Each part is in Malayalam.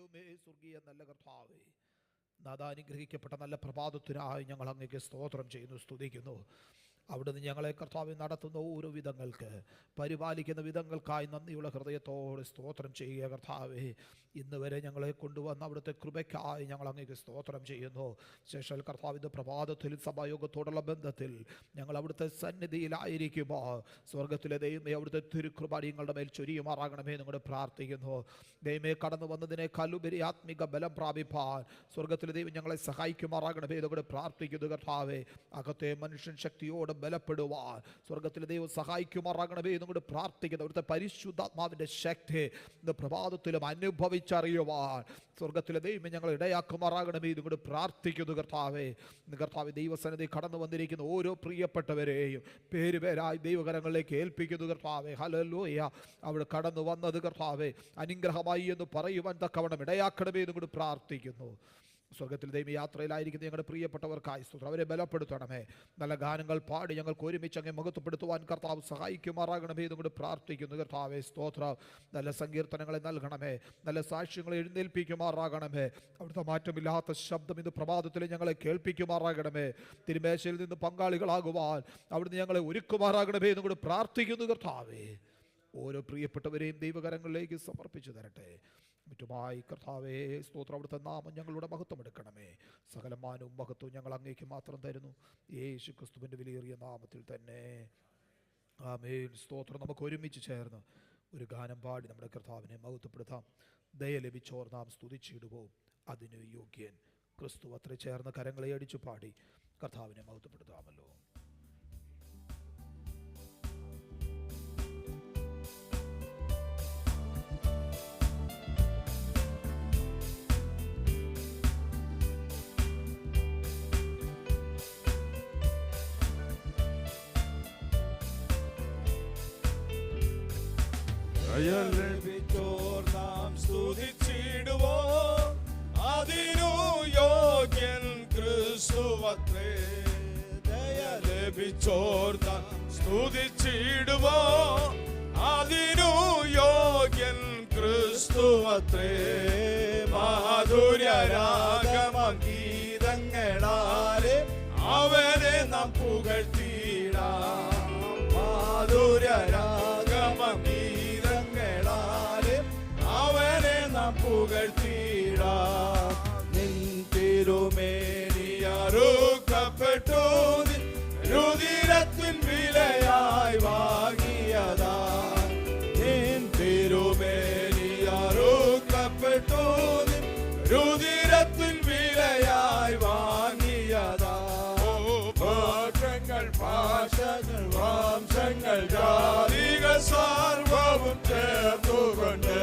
ദൈവമേ, സ്വർഗീയ നല്ല കർത്താവേ, നാഥാനുഗ്രഹിക്കപ്പെട്ട നല്ല പ്രഭാതത്തിനായി ഞങ്ങൾ അങ്ങേക്ക് സ്തോത്രം ചെയ്യുന്നു, സ്തുതിക്കുന്നു. അവിടുന്ന് ഞങ്ങളെ കർത്താവ് നടത്തുന്ന ഓരോ വിധങ്ങൾക്ക്, പരിപാലിക്കുന്ന വിധങ്ങൾക്കായി നന്ദിയുള്ള ഹൃദയത്തോടെ സ്തോത്രം ചെയ്യുക. കർത്താവേ, ഇന്ന് വരെ ഞങ്ങളെ കൊണ്ടുവന്ന അവിടുത്തെ കൃപയ്ക്കായി ഞങ്ങൾ അങ്ങേക്ക് സ്തോത്രം ചെയ്യുന്നു. ശേഷം കർത്താവിൻ്റെ പ്രഭാതത്തിൽ സഭായോഗത്തോടുള്ള ബന്ധത്തിൽ ഞങ്ങൾ അവിടുത്തെ സന്നിധിയിലായിരിക്കുമ്പോൾ സ്വർഗത്തിലെ ദൈവമേ, അവിടുത്തെ തിരുകൃപ ഞങ്ങളുടെ മേൽ ചൊരിയുമാറാകണമേ നിങ്ങളുടെ പ്രാർത്ഥിക്കുന്നു. ദൈവമേ, കടന്നു വന്നതിനേക്കാൾ ഉപരി ആത്മിക ബലം പ്രാപിപ്പാൻ സ്വർഗത്തിലെ ദൈവം ഞങ്ങളെ സഹായിക്കുമാറാകണമേ നിങ്ങളുടെ പ്രാർത്ഥിക്കുന്നു. കർത്താവേ, അകത്തെ മനുഷ്യൻ ശക്തിയോടെ ബലപ്പെടുവാൻ സ്വർഗത്തിലെ ദൈവം സഹായിക്കുമാറാകണമേ നിങ്ങളുടെ പ്രാർത്ഥിക്കുന്നു. അവിടുത്തെ പരിശുദ്ധാത്മാവിൻ്റെ ശക്തി ഇന്ന് പ്രഭാതത്തിലും അനുഭവിച്ചറിയുവാൻ സ്വർഗത്തിലെ ദൈവം ഞങ്ങൾ ഇടയാക്കുമാറാകണമേ നിങ്ങളുടെ പ്രാർത്ഥിക്കുന്നു. കർത്താവേ, ദൈവസന്നിധി കടന്നു വന്നിരിക്കുന്ന ഓരോ പ്രിയപ്പെട്ടവരെയും പേരുപേരായി ദൈവകരങ്ങളിലേക്ക് ഏൽപ്പിക്കുന്നു. കർത്താവേ, ഹല്ലേലൂയ. അവിടെ കടന്നു വന്നത് കർത്താവേ അനുഗ്രഹമായി എന്ന് പറയുവാൻ തക്കവണ്ണം ഇടയാക്കണമേ നിങ്ങളുടെ പ്രാർത്ഥിക്കുന്നു. സ്വർഗത്തിൽ ദൈവ യാത്രയിലായിരിക്കുന്ന ഞങ്ങളുടെ പ്രിയപ്പെട്ടവർക്കായി സ്തോത്രം. അവരെ ബലപ്പെടുത്തണമേ. നല്ല ഗാനങ്ങൾ പാടി ഞങ്ങൾക്ക് ഒരുമിച്ച് അങ്ങ് മഹത്വപ്പെടുത്തുവാൻ കർത്താവ് സഹായിക്കുമാറാകണമേ എന്നുകൊണ്ട് പ്രാർത്ഥിക്കുന്നു. കർത്താവേ, സ്തോത്രം. നല്ല സങ്കീർത്തനങ്ങളെ നൽകണമേ, നല്ല സാക്ഷ്യങ്ങളെ എഴുന്നേൽപ്പിക്കുമാറാകണമേ. അവിടുത്തെ മാറ്റമില്ലാത്ത ശബ്ദം ഇന്ന് പ്രഭാതത്തിൽ ഞങ്ങളെ കേൾപ്പിക്കുമാറാകണമേ. തിരുമേശയിൽ നിന്ന് പങ്കാളികളാകുവാൻ അവിടുന്ന് ഞങ്ങളെ ഒരുക്കുമാറാകണമേ എന്നുകൊണ്ട് പ്രാർത്ഥിക്കുന്നു. കർത്താവേ, ഓരോ പ്രിയപ്പെട്ടവരെയും ദൈവകരങ്ങളിലേക്ക് സമർപ്പിച്ചു തരട്ടെ. മറ്റുമായി കർത്താവേ, സ്തോത്രം. അവിടുത്തെ നാമം ഞങ്ങളുടെ മഹത്വം എടുക്കണമേ. സകലമാനവും മഹത്വവും ഞങ്ങൾ അങ്ങേക്ക് മാത്രം തരുന്നു, യേശു ക്രിസ്തുവിൻ്റെ വിലയേറിയ നാമത്തിൽ തന്നെ, ആമേൻ. സ്തോത്രം. നമുക്ക് ഒരുമിച്ച് ചേർന്ന് ഒരു ഗാനം പാടി നമ്മുടെ കർത്താവിനെ മഹത്വപ്പെടുത്താം. ദയ ലഭിച്ചോർ നാം സ്തുതിച്ചിടുവോ, അതിന് യോഗ്യൻ ക്രിസ്തു അത്ര. ചേർന്ന് കരങ്ങളെ അടിച്ചു പാടി കർത്താവിനെ മഹത്വപ്പെടുത്താമല്ലോ. ലഭിച്ചോർ നാം സ്തുതിച്ചിടുവോ, അതിനു യോഗ്യൻ ക്രിസ്തുവത്രേ. ദയ ലഭിച്ചോർ നാം സ്തുതിച്ചിടുവോ, അതിനു യോഗ്യൻ ക്രിസ്തുവത്രേ. മാധുര്യരാഗമഗീതങ്ങളാലെ അവനെ നാം പുകഴ്ത്തിയിടാം. മാധുര്യരാഗമഗീതങ്ങളാലെ അവനെ നാം പുകഴ്ത്തിയിടാം. നിൻ തിരുമേനിയറുക്കപ്പെട്ടു, നിൻ രുധിരത്തിൻ വിലയായി വാങ്ങിയതാ. നിൻ തിരുമേനിയറുക്കപ്പെട്ടു, നിൻ രുധിരത്തിൻ വിലയായി വാങ്ങിയതാ. ഭാഷകൾ ഭാഷകൾ വംശങ്ങൾ ജാതികൾ സർവവും ചേർന്നുകൊണ്ട്,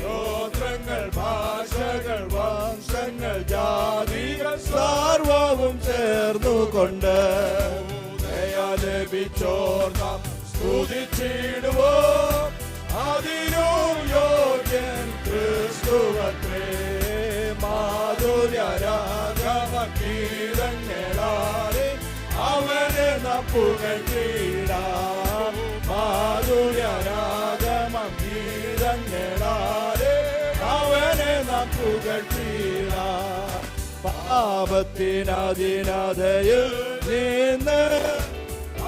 ഗോത്രങ്ങൾ ഭാഷകൾ വംശങ്ങൾ ജാതികൾ സർവവും ചേർന്നുകൊണ്ട്, ദയ ലഭിച്ചോർ നാം സ്തുതിച്ചിടുവോ, അതിനു യോഗ്യൻ ക്രിസ്തുവത്രേ. മാധുര്യരാഗമഗീതങ്ങളാലെ അവനെ നാം പുകഴ്ത്തിയിടാം. മാധുര്യരാഗമഗീതങ്ങളാലെ അവനെ നാം പുകഴ്ത്തിയിടാം. പാപത്തിനധിനതയിൽ നിന്ന്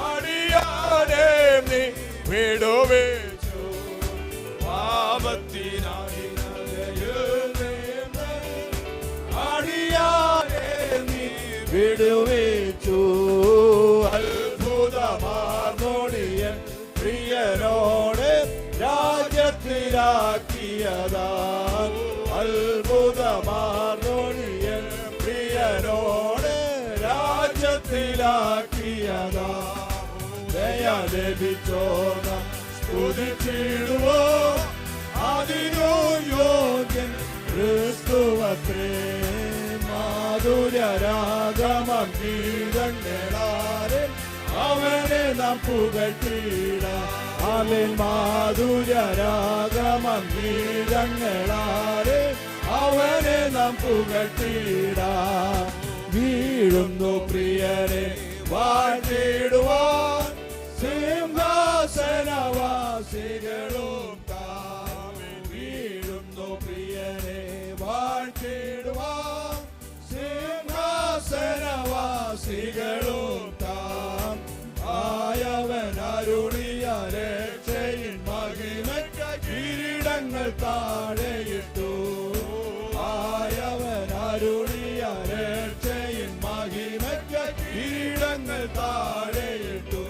അടിയാനെ നീ വിടുവിച്ചു. പാപത്തിനധിനതയിൽ നിന്ന് അടിയാനെ നീ വിടുവിച്ചു. അത്ഭുതമാർന്നോടിയൻ പ്രിയനോട് രാജ്യത്തിലാക്കിയതാ. അത്ഭുതമാർന്നോടിയൻ പ്രിയനോട് രാജ്യത്തിലാക്കിയതാ. ദയ ലഭിച്ചോർ നാം സ്തുതിച്ചിടുവോ, അതിനു യോഗ്യൻ ക്രിസ്തുവത്രേ. മാധുര്യരാഗമഗീതങ്ങളാലെ അവനെ നാം പുകഴ്ത്തിയിടാം. ആമേൻ. മാധുര്യരാഗമഗീതങ്ങളാലെ അവനെ നാം പുകഴ്ത്തിയിടാം. വീഴുന്നു പ്രിയനെ വാഴ്ത്തിടുവാൻ സിംഹാസനവാസികളും താമേ. വീഴുന്നു പ്രിയനെ താഴെയിട്ടു. ആയവൻ അരുളിയ രക്ഷയിൻ മഹിമയ്ക്ക് കിരീടങ്ങൾ താഴെയിട്ടു.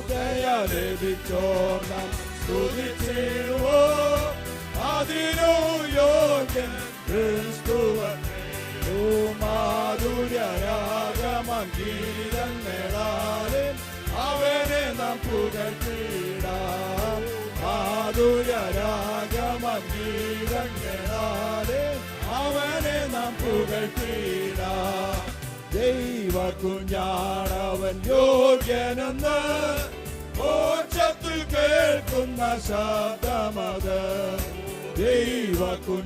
ദയ ലഭിച്ചോർ നാം സ്തുതിച്ചിടുവോ, അതിനു യോഗ്യൻ ക്രിസ്തുവത്രേ. മാധുര്യരാഗമംഗീതങ്ങളാലെ അവനെ നാം പുകഴ്ത്തിടാം. മാധുര്യരാഗമംഗീതങ്ങളാലെ അവനെ നാം പുകഴ്ത്തിടാം. ദൈവകുഞ്ഞാണവൻ യോഗ്യനെന്ന് മോക്ഷത്തിൽ കേൾക്കുന്ന ശബ്ദമത്. ദൈവകുഞ്ഞാണവൻ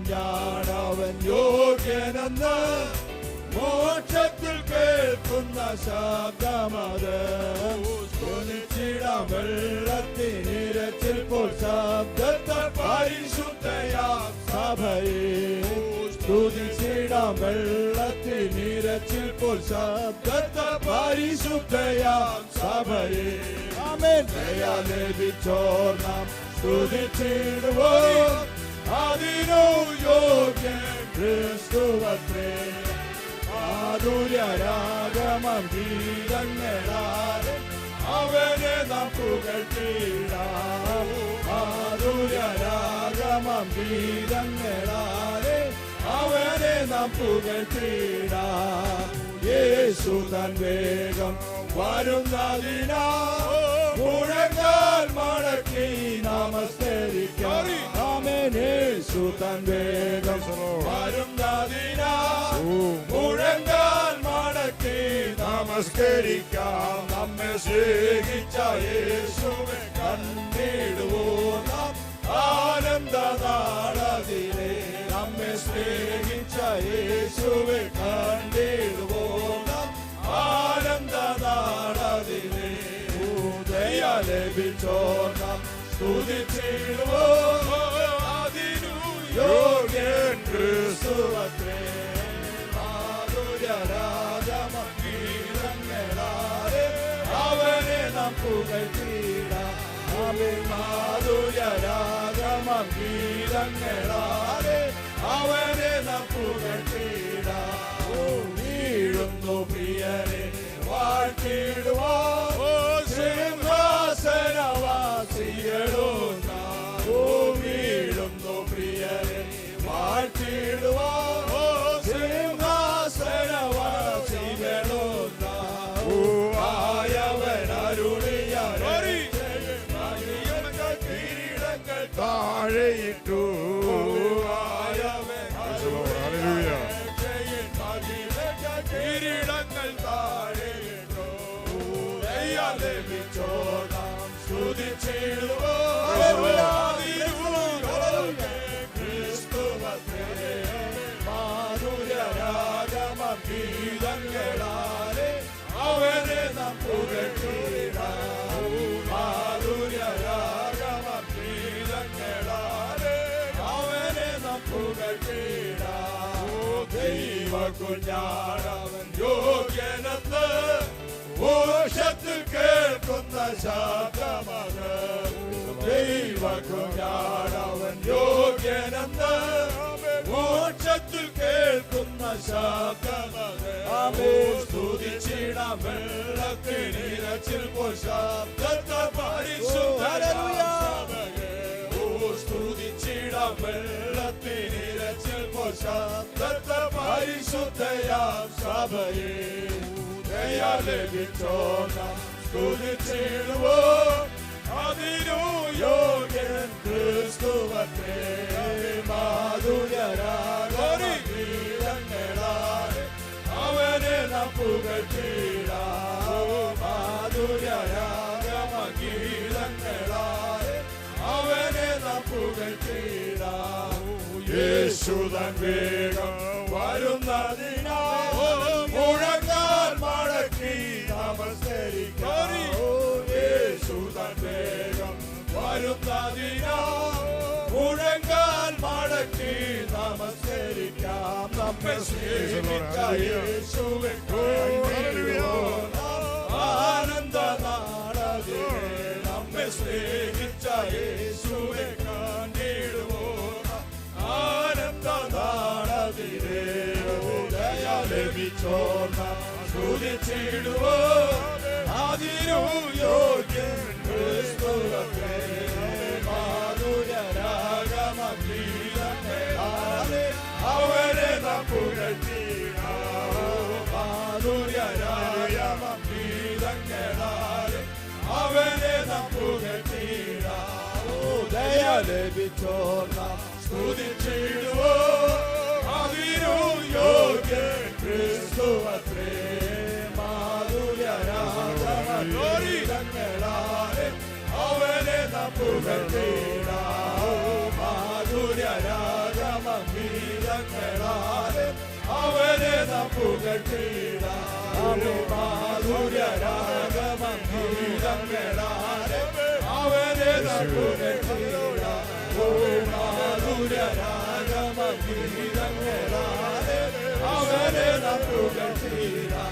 യോഗ്യനെന്ന് മോക്ഷത്തിൽ കേൾക്കുന്ന ശബ്ദമത്. സ്തുതിച്ചിടാം വെള്ളത്തിനിരച്ചിപ്പോൾ ശബ്ദത്താൽ പരിശുദ്ധയാം സഭയെ. സ്തുതിച്ചിടാം വെള്ളത്തിനിരച്ചിപ്പോൾ ശബ്ദത്താൽ പരിശുദ്ധയാം സഭയെ. ആമേൻ. ദയ ലഭിച്ചോർ നാം സ്തുതിച്ചിടുവോ, അതിനു യോഗ്യൻ ക്രിസ്തുവത്രേ. മാധുര്യരാഗമംഗീതങ്ങളാലെ അവനെ നാം പുകഴ്ത്തിടാം. മാധുര്യരാഗമംഗീതങ്ങളാലെ അവനെ നാം പുകഴ്ത്തിടാം. യേശു തൻ വേഗം വരുന്നതിനാ മുഴങ്ങാൽ മടക്കി നമസ്കരിക്കാം. ആമേൻ. യേശു തൻ വേഗം വരുന്നതിനാ മുഴങ്ങാൽ മടക്കി നമസ്കരിക്കാം. നമ്മെ സ്നേഹിച്ച യേശുവെ കണ്ടിടുവോ നാം ആനന്ദ നാളതിലെ. നമ്മെ സ്നേഹിച്ച യേശുവെ കണ്ടിടുവോ നാം ആനന്ദ നാളതിലെ. ദയ ലഭിച്ചോർ നാം സ്തുതിച്ചിടുവോ, അതിനു യോഗ്യൻ ക്രിസ്തുവത്രേ. മാധുര്യരാഗമംഗീതങ്ങളാലെ അവനെ നാം പുകഴ്ത്തിടാം. മാധുര്യരാഗമംഗീതങ്ങളാലെ അവനെ നാം പുകഴ്ത്തിടാം. വീഴുന്നു പ്രിയരെ വാഴ്ത്തിടുവാൻ സിംഹാസനവാസികളും നാം. വീഴുന്നു പ്രിയരെ വാഴ്ത്തിടുവാൻ സിംഹാസനവാസികളും നാം. ആയവൻ അരുളിയ കിരീടങ്ങൾ താഴെയിട്ടു. കിരീടങ്ങൾ താഴെയിട്ടു. ദയ ലഭിച്ചോ നാം സ്തുതിച്ചിടുവോ, ക്രിസ്തുവത്രേ. മാധുര്യരാഗമംഗീതങ്ങളാലെ അവനെ നാം പുകഴ്ത്തിടാം. മാധുര്യരാഗമംഗീതങ്ങളാലെ അവനെ നാം പുകഴ്ത്തിടാം. ദൈവകുഞ്ഞാണവൻ യോഗ്യനെന്ന് മോക്ഷത്തിൽ കേൾക്കുന്ന ശബ്ദമത്. ദൈവകുഞ്ഞാണവൻ യോഗ്യനെന്ന് മോക്ഷത്തിൽ കേൾക്കുന്ന ശബ്ദമത്. സ്തുതിച്ചിടാം വെള്ളത്തിനിരച്ചിപ്പോൾ ശബ്ദത്തെ പരിശുദ്ധയാം. സ്തുതിച്ചിടാം വെള്ളത്തിനിരച്ചിപ്പോൾ ശബ്ദത്തെ പരിശുദ്ധയാം സഭയെ. ദയ ലഭിച്ചോ നാം സ്തുതിച്ചിടുവോ, അതിനു യോഗ്യൻ ക്രിസ്തുവത്രേ. മാധുര്യരാഗമംഗീതങ്ങളാലെ അവനെ നാം പുകഴ്ത്തിടാം. മാധുര്യരാഗമംഗീതങ്ങളാലെ അവനെ നാം പുകഴ്ത്തിടാം. യേശു തൻ വേഗം വരുന്നതിനാ മുഴങ്ങാൽ മടക്കി നമസ്കരിക്കാം. യേശു തൻ വേഗം വരുന്നതിനാ മുഴങ്ങാൽ മടക്കി നമസ്കരിക്കാം. നമ്മെ സ്നേഹിച്ച യേശുവെ കണ്ടിടുവോ നാം ആനന്ദ നാളതിലെ. നമ്മെ സ്നേഹിച്ച യേശുവെ കണ്ടിടുവോ ലഭിച്ചോർന്ന സ്തുതിച്ചിടുവോ അതിനു യോഗ്യൻ ക്രിസ്തുവത്രേ മാധുര്യരാഗമഗീതങ്ങളാലെ അവനെ നാം പുകഴ്ത്തിയിടാം മാധുര്യരാഗമഗീതങ്ങളാലെ അവനെ നാം പുകഴ്ത്തിയിടാം ഉദയ ലഭിച്ചോർന്ന സ്തുതിച്ചിടുവോ അതിനു യോഗ്യൻ ക്രിസ്തുവത്രേ മാധുര്യരാഗമഗീതങ്ങളാലെ അവനെ നാം പുകഴ്ത്തിയിടാം മാധുര്യരാഗമഗീതങ്ങളാലെ അവനെ നാം പുകഴ്ത്തിയിടാം മാധുര്യരാഗമഗീതങ്ങളാലെ അവനെ നാം പുകഴ്ത്തിയിടാം മാധുര്യരാഗമഗീതങ്ങളാലെ അവനെ നാം പുകഴ്ത്തിയിടാം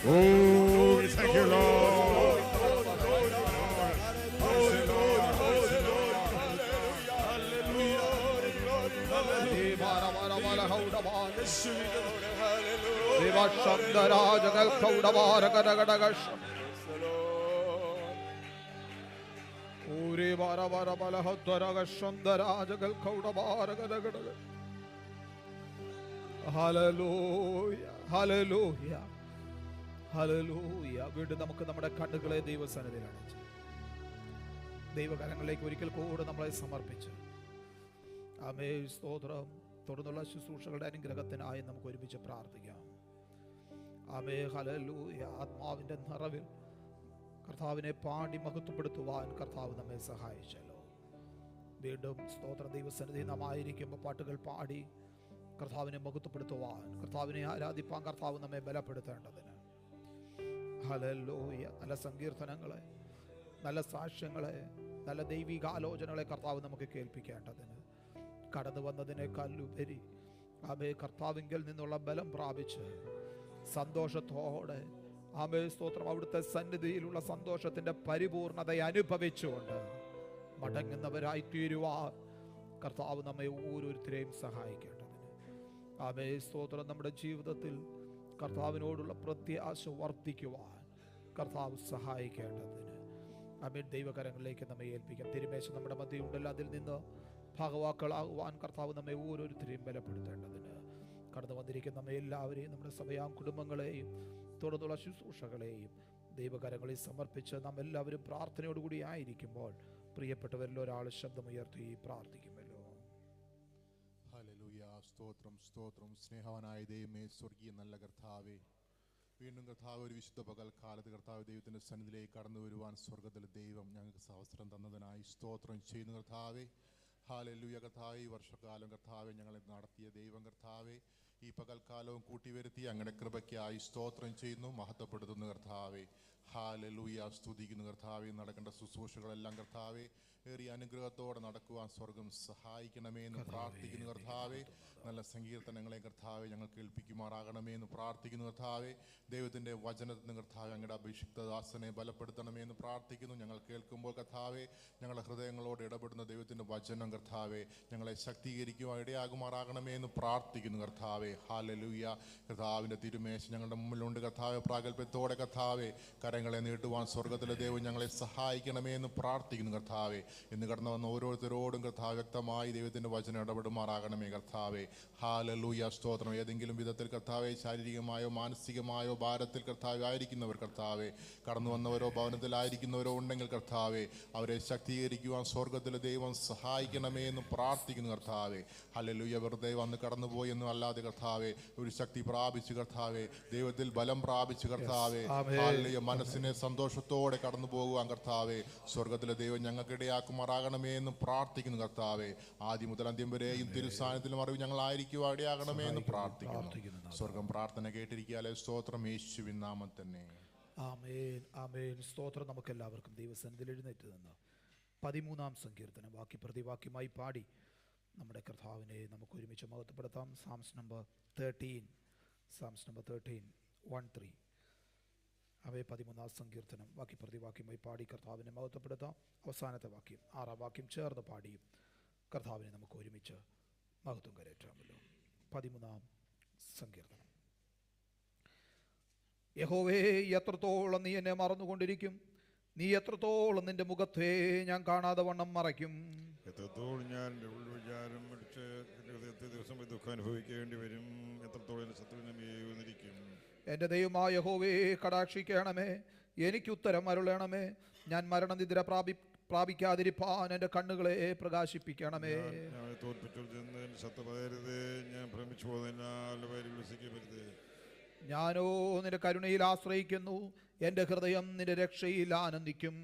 Oh, thank you, Lord. വീണ്ടും നമുക്ക് നമ്മുടെ കണ്ണുകളെ ദൈവസന്നിധിയിൽ അടച്ച് ദൈവകരങ്ങളിലേക്ക് ഒരിക്കൽ കൂടെ നമ്മളെ സമർപ്പിച്ച് ആമേ സ്തോത്രം. തുടർന്നുള്ള ശുശ്രൂഷകളുടെ അനുഗ്രഹത്തിനായി നമുക്ക് ഒരുമിച്ച് പ്രാർത്ഥിക്കാം. ആമേ ഹല്ലേലൂയ. ആത്മാവിന്റെ നിറവിൽ കർത്താവിനെ പാടി മഹത്വപ്പെടുത്തുവാൻ കർത്താവ് നമ്മെ സഹായിച്ചല്ലോ. വീണ്ടും സ്തോത്ര ദൈവസന്നിധി നാം ആയിരിക്കുമ്പോൾ പാട്ടുകൾ പാടി കർത്താവിനെ മഹത്വപ്പെടുത്തുവാൻ, കർത്താവിനെ ആരാധിപ്പാൻ കർത്താവ് നമ്മെ ബലപ്പെടുത്തേണ്ടതിന് ഹല്ലേലൂയ. നല്ല സങ്കീർത്തനങ്ങളെ, നല്ല സാക്ഷ്യങ്ങളെ, നല്ല ദൈവിക ആലോചനകളെ കർത്താവ് നമുക്ക് കേൾപ്പിക്കേണ്ടതിന് കടന്നു വന്നതിനേക്കാളുപരി ആമേ കർത്താവിങ്കിൽ നിന്നുള്ള ബലം പ്രാപിച്ച് സന്തോഷത്തോടെ ആമേ സ്തോത്രം അവിടുത്തെ സന്നിധിയിലുള്ള സന്തോഷത്തിൻ്റെ പരിപൂർണതയെ അനുഭവിച്ചുകൊണ്ട് മടങ്ങുന്നവരായി തീരുവാൻ കർത്താവ് നമ്മെ ഓരോരുത്തരെയും സഹായിക്കേണ്ടതിന് ആമേ സ്തോത്രം. നമ്മുടെ ജീവിതത്തിൽ കർത്താവിനോടുള്ള പ്രത്യാശ വർദ്ധിക്കുവാൻ കർത്താവ് സഹായിക്കേണ്ടതിന് ആമേ ദൈവകരങ്ങളിലേക്ക് നമ്മെ ഏൽപ്പിക്കാം. തിരുമേശ നമ്മുടെ മധ്യയുണ്ടല്ലോ, അതിൽ നിന്ന് ഭാഗവാക്കളാകുവാൻ കർത്താവ് നമ്മെ ഓരോരുത്തരെയും ബലപ്പെടുത്തേണ്ടതിന് കടന്നു വന്നിരിക്കുന്ന നമ്മെ എല്ലാവരെയും, നമ്മുടെ സഭയാം കുടുംബങ്ങളെയും തുടർന്നുള്ള ശുശ്രൂഷകളെയും ദൈവകരങ്ങളിൽ സമർപ്പിച്ച് നാം എല്ലാവരും പ്രാർത്ഥനയോടുകൂടി ആയിരിക്കുമ്പോൾ പ്രിയപ്പെട്ടവരിൽ ഒരാൾ ശബ്ദമുയർത്തി പ്രാർത്ഥിക്കുമല്ലോ. ഹല്ലേലൂയ. സ്തോത്രം സ്തോത്രം. സ്നേഹവാനായ ദൈവമേ, സ്വർഗീയ നല്ല കർത്താവേ, വീണ്ടും കർത്താവ് ഒരു വിശുദ്ധ പകൽക്കാലത്ത് കർത്താവ് ദൈവത്തിൻ്റെ സന്നിധിയിലേക്ക് കടന്നു വരുവാൻ സ്വർഗത്തിലെ ദൈവം ഞങ്ങൾക്ക് അവസരം തന്നതിനായി സ്തോത്രം ചെയ്യുന്നു കർത്താവേ. ഹല്ലേലൂയ. കർത്താവേ, ഈ വർഷക്കാലം കർത്താവെ ഞങ്ങളെ നടത്തിയ ദൈവം കർത്താവെ, ഈ പകൽക്കാലവും കൂട്ടിവരുത്തി അങ്ങയുടെ കൃപയ്ക്കായി സ്തോത്രം ചെയ്യുന്നു, മഹത്വപ്പെടുത്തുന്നു കർത്താവെ. ഹല്ലേലൂയ. സ്തുതിക്കുന്നു കർത്താവെ. നടക്കേണ്ട ശുശ്രൂഷകളെല്ലാം കർത്താവെ ഏറിയ അനുഗ്രഹത്തോടെ നടക്കുവാൻ സ്വർഗം സഹായിക്കണമേ എന്ന് പ്രാർത്ഥിക്കുന്നു കർത്താവെ. നല്ല സങ്കീർത്തനങ്ങളെ കർത്താവെ ഞങ്ങൾ കേൾപ്പിക്കുമാറാകണമേ എന്ന് പ്രാർത്ഥിക്കുന്നു കർത്താവെ. ദൈവത്തിൻ്റെ വചനത്തിന് കർത്താവെ അങ്ങയുടെ അഭിഷിക്തദാസനെ ബലപ്പെടുത്തണമേ എന്ന് പ്രാർത്ഥിക്കുന്നു. ഞങ്ങൾ കേൾക്കുമ്പോൾ കർത്താവെ ഞങ്ങളുടെ ഹൃദയങ്ങളോട് ഇടപെടുന്ന ദൈവത്തിൻ്റെ വചനം കർത്താവെ ഞങ്ങളെ ശക്തീകരിക്കുവാൻ ഇടയാകുമാറാകണമേ എന്ന് പ്രാർത്ഥിക്കുന്നു കർത്താവെ. ഹല്ലേലൂയ. കർത്താവിൻ്റെ തിരുമേശ ഞങ്ങളുടെ മുമ്പിലുണ്ട് കർത്താവെ. പ്രാഗൽഭ്യത്തോടെ കർത്താവെ കരങ്ങളെ നീട്ടുവാൻ സ്വർഗത്തിലെ ദൈവം ഞങ്ങളെ സഹായിക്കണമേ എന്ന് പ്രാർത്ഥിക്കുന്നു കർത്താവെ. ഇന്ന് കടന്നു വന്ന ഓരോരുത്തരോടും കർത്താവ് വ്യക്തമായി ദൈവത്തിൻ്റെ വചനം ഇടപെടുമാറാകണമേ കർത്താവെ. ഹല്ലേലൂയ. സ്തോത്രം. ഏതെങ്കിലും വിധത്തിൽ കർത്താവെ ശാരീരികമായോ മാനസികമായോ ഭാരത്തിൽ കർത്താവെ ആയിരിക്കുന്നവർ കർത്താവെ, കടന്നു വന്നവരോ ഭവനത്തിലായിരിക്കുന്നവരോ ഉണ്ടെങ്കിൽ കർത്താവെ അവരെ ശക്തീകരിക്കുവാൻ സ്വർഗത്തിലെ ദൈവം സഹായിക്കണമേ എന്ന് പ്രാർത്ഥിക്കുന്നു കർത്താവെ. ഹല്ലേലൂയ. വെറുതെ വന്ന് കടന്നുപോയി എന്നും അല്ലാതെ കർത്താവെ ഒരു ശക്തി പ്രാപിച്ച് കർത്താവെ ദൈവത്തിൽ ബലം പ്രാപിച്ച് കർത്താവെ ഹല്ലേലൂയ മനസ്സിനെ സന്തോഷത്തോടെ കടന്നു പോകുവാൻ കർത്താവെ സ്വർഗത്തിലെ ദൈവം ഞങ്ങൾക്ക് ഇടയാക്കുമാറാകണമേ എന്ന് പ്രാർത്ഥിക്കുന്നു കർത്താവെ. ആദ്യം മുതൽ അന്ത്യം വരെയും തിരുസാന്നിധ്യത്തിലും അറിവ് ഞങ്ങളായിരിക്കും ഇടയാകണമേ എന്ന് പ്രാർത്ഥിക്കുന്നു. സ്വർഗം പ്രാർത്ഥന കേട്ടിരിക്കാലെ സ്തോത്രം യേശുവിൻ നാമത്തിൽ തന്നെ. ആമേൻ ആമേൻ. സ്തോത്രം. നമുക്കെല്ലാവർക്കും ദൈവസന്നിധിയിൽ എഴുന്നേറ്റ് നിന്ന് 13-ാം സങ്കീർത്തനം വാക്യ പ്രതിവാക്യമായി പാടി നമ്മുടെ കർത്താവിനെ നമുക്ക് ഒരുമിച്ച് മഹത്വപ്പെടുത്താം. സാംസ് നമ്പർ 13, 1-3. അവയെ 13-ാം സങ്കീർത്തനം വാക്യ പ്രതിവാക്യമായി പാടി കർത്താവിനെ മഹത്വപ്പെടുത്താം. അവസാനത്തെ വാക്യം 6-ാം വാക്യം ചേർന്ന് പാടിയും കർത്താവിനെ നമുക്ക് ഒരുമിച്ച് മഹത്വം കരയറ്റാമല്ലോ. 13-ാം സങ്കീർത്തനം. യഹോവേ, എത്രത്തോളം നീ എന്നെ മറന്നുകൊണ്ടിരിക്കും? നീ എത്രത്തോളം നിന്റെ മുഖത്തെ ഞാൻ കാണാതെ വണ്ണം മറയ്ക്കും? എത്രത്തോളം ഞാൻ വിചാരം അടിച്ച് ദിവസം ദുഃഖം അനുഭവിക്കേണ്ടി വരും? എത്രത്തോളം ശത്രുവിനിരിക്കും? എൻ്റെ ദൈവമായ യഹോവേ, കടാക്ഷിക്കണമേ, എനിക്ക് ഉത്തരം അരുളണമേ. ഞാൻ മരണനിദ്ര പ്രാപിക്കാതിരിപ്പാൻ എൻ്റെ കണ്ണുകളെ പ്രകാശിപ്പിക്കണമേ. ഞാനോ നിന്റെ കരുണയിൽ ആശ്രയിക്കുന്നു, എൻ്റെ ഹൃദയം നിന്റെ രക്ഷയിൽ ആനന്ദിക്കും.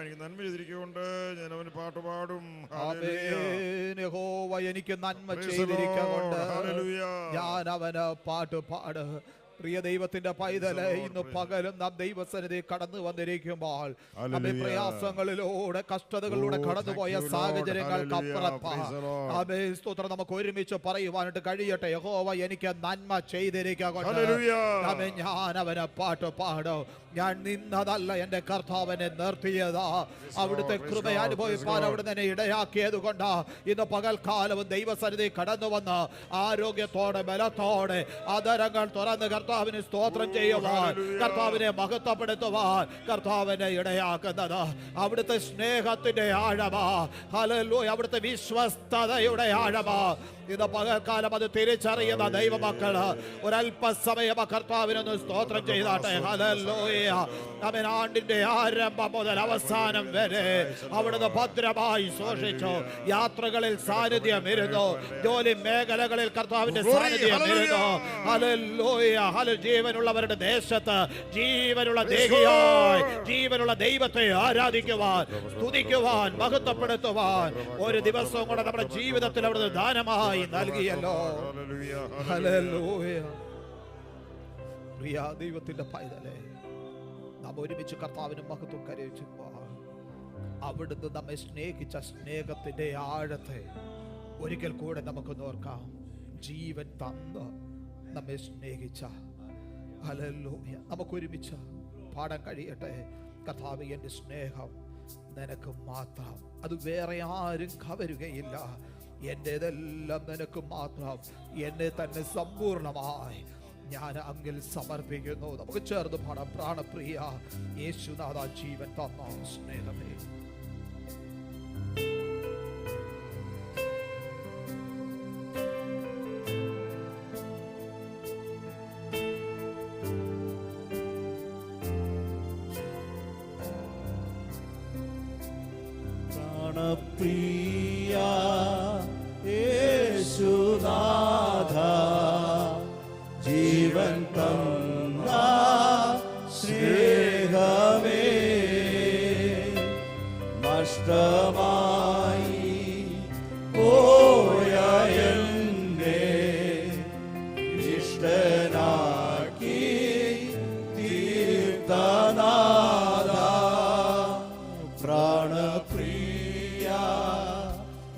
എനിക്ക് നന്മ ചെയ്തിരിക്കൊണ്ട് ഞാൻ അവന് പാട്ടുപാടും. യഹോവ എനിക്ക് നന്മ ചെയ്തിരിക്കൊണ്ട് ഞാൻ അവന് പാട്ടുപാട്. പ്രിയ ദൈവത്തിന്റെ പൈതല്, ഇന്ന് പകലും നാം ദൈവസന്നിധി കടന്നു വന്നിരിക്കുമ്പോൾ നമ്മെ പ്രയാസങ്ങളിലൂടെ കഷ്ടതകളിലൂടെ കടന്നുപോയ സാഹചര്യങ്ങൾക്ക് അപ്പുറത്ത് സ്തോത്രം നമുക്ക് ഒരുമിച്ച് പറയുവാനായിട്ട് കഴിയട്ടെ. യഹോവ എനിക്ക് നന്മ ചെയ്തിരിക്കൊണ്ട് ഞാൻ അവനെ പാടും. ഞാൻ നിന്നതല്ല, എൻ്റെ കർത്താവിനെ നിർത്തിയതാ. അവിടുത്തെ കൃപ അനുഭവിപ്പാൻ അവിടുന്ന് എന്നെ ഇടയാക്കിയത് കൊണ്ട് ഇന്ന് പകൽക്കാലവും ദൈവസന്നിധി കടന്നു വന്ന് ആരോഗ്യത്തോടെ ബലത്തോടെ അതരങ്ങൾ തുറന്ന് കർത്താവിന് സ്തോത്രം ചെയ്യുവാൻ, കർത്താവിനെ മഹത്വപ്പെടുത്തുവാൻ കർത്താവിനെ ഇടയാക്കുന്നത് അവിടുത്തെ സ്നേഹത്തിന്റെ ആഴമാ. ഹല്ലേലൂയ. അവിടുത്തെ വിശ്വസ്തതയുടെ ആഴമാ. ഇന്ന് പകൽക്കാലം അത് തിരിച്ചറിയുന്ന ദൈവമക്കള് ഒരല്പസമയം കർത്താവിനൊന്ന് സ്തോത്രം ചെയ്താട്ടെ. ഹല്ലേലൂയ. അവൻ ആണ്ടിന്റെ ആരംഭം മുതൽ അവസാനം വരെ അവിടുന്ന് ഭദ്രമായി സൂക്ഷിച്ചു. യാത്രകളിൽ സാന്നിധ്യം ഇരുന്നു, ജോലി മേഖലകളിൽ കർത്താവിന്റെ സാന്നിധ്യം ഇരുന്നു. ഹല്ലേലൂയ. ജീവനുള്ളവരുടെ ദേശത്ത് ജീവനുള്ള ദേഹിയായി ജീവനുള്ള ദൈവത്തെ ആരാധിക്കുവാൻ, സ്തുതിക്കുവാൻ, മഹത്വപ്പെടുത്തുവാൻ ഒരു ദിവസവും കൂടെ നമ്മുടെ ജീവിതത്തിൽ അവിടുന്ന് ദാനമായി നൽകിയല്ലോ. ഹല്ലേലൂയ. പ്രിയ ദൈവത്തിന്റെ പൈതലേ, നാം ഒരുമിച്ച് കർത്താവിന് മഹത്വം കരയിച്ചപ്പോൾ അവിടുന്ന് നമ്മെ സ്നേഹിച്ച സ്നേഹത്തിന്റെ ആഴത്തെ ഒരിക്കൽ കൂടെ നമുക്ക് ഓർക്കാം. ജീവൻ തന്ന് നമ്മെ സ്നേഹിച്ച, ഹല്ലേലൂയ, നമുക്കൊരുമിച്ച് പാടാൻ കഴിയട്ടെ. കർത്താവേ, എൻ്റെ സ്നേഹം നിനക്ക് മാത്രം, അത് വേറെ ആരും കവരുകയില്ല. എൻ്റെതെല്ലാം നിനക്ക് മാത്രം, എന്നെ തന്നെ സമ്പൂർണമായി ഞാൻ അങ്ങിൽ സമർപ്പിക്കുന്നു. നമുക്ക് ചേർന്ന് പാടാം. പ്രാണപ്രിയ യേശുനാഥ, ജീവൻ തന്ന സ്നേഹമേ. പ്രാണപ്രിയ യേശുനാഥ ജീവൻ തന്ന സ്നേഹമേ നഷ്ടമായി പോയ എന്നെ ഇഷ്ടനാക്കി തീർത്തനാഥ പ്രാണപ്രിയ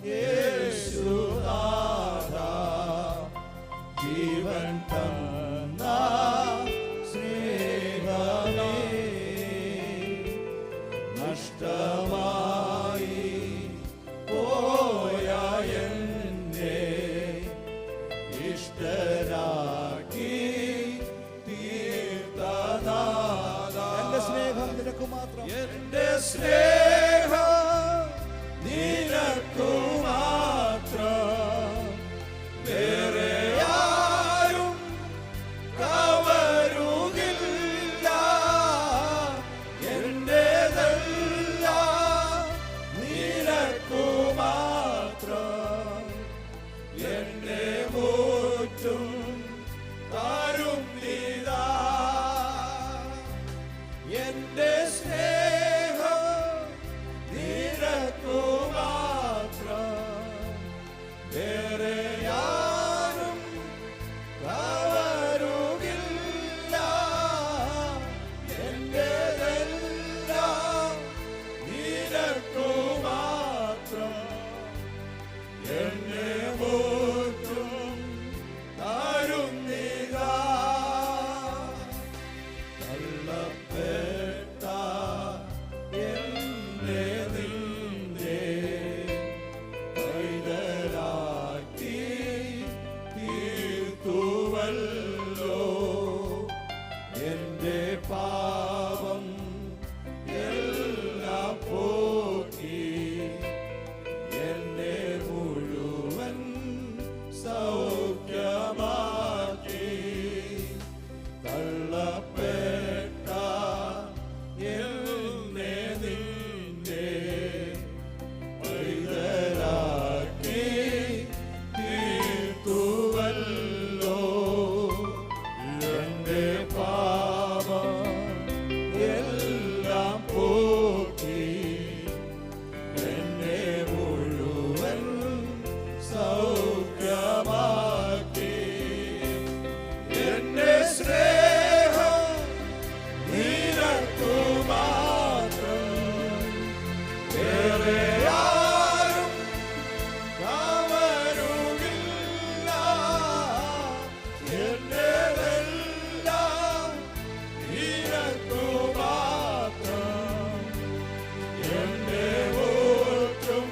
യേശുനാഥ ജീവൻ തന്ന സ്നേഹമേ നഷ്ടമായി പോയ എന്നെ ഇഷ്ടനാക്കി തീർത്തനാഥ എന്റെ സ്നേഹം നിനക്കു മാത്രം എന്റെ സ്നേഹം നിനക്കു മാത്രം വേറെ ആരും കവരുകില്ല എന്റേതെല്ലാം നിനക്കു മാത്രം എന്നെ മുറ്റും താരും നീതാ എന്റെ സ്നേഹം നിനക്കു മാത്രം വേറെ ആരും കവരുകില്ല എന്റേതെല്ലാം നിനക്കു മാത്രം എന്നെ മുറ്റും താരും നീതാ തള്ളപ്പെട്ട എന്നെ നിന്റെ പൈതലാക്കി തീർത്തുവല്ലോ എന്റെ പാപം എല്ലാം പോക്കി എന്നെ മുഴുവൻ സൗഖ്യമാക്കി തള്ളപ്പെട്ട എന്നെ നിന്റെ പൈതലാക്കി തീർത്തുവല്ലോ എന്റെ പാപം എല്ലാം പോക്കി എന്നെ മുഴുവൻ സൗഖ്യമാക്കി എന്റെ സ്നേഹം നിനക്കു മാത്രം വേറെ ആരും കവരുകില്ല എന്റേതെല്ലാം നിനക്കു മാത്രം എന്നെ മുറ്റും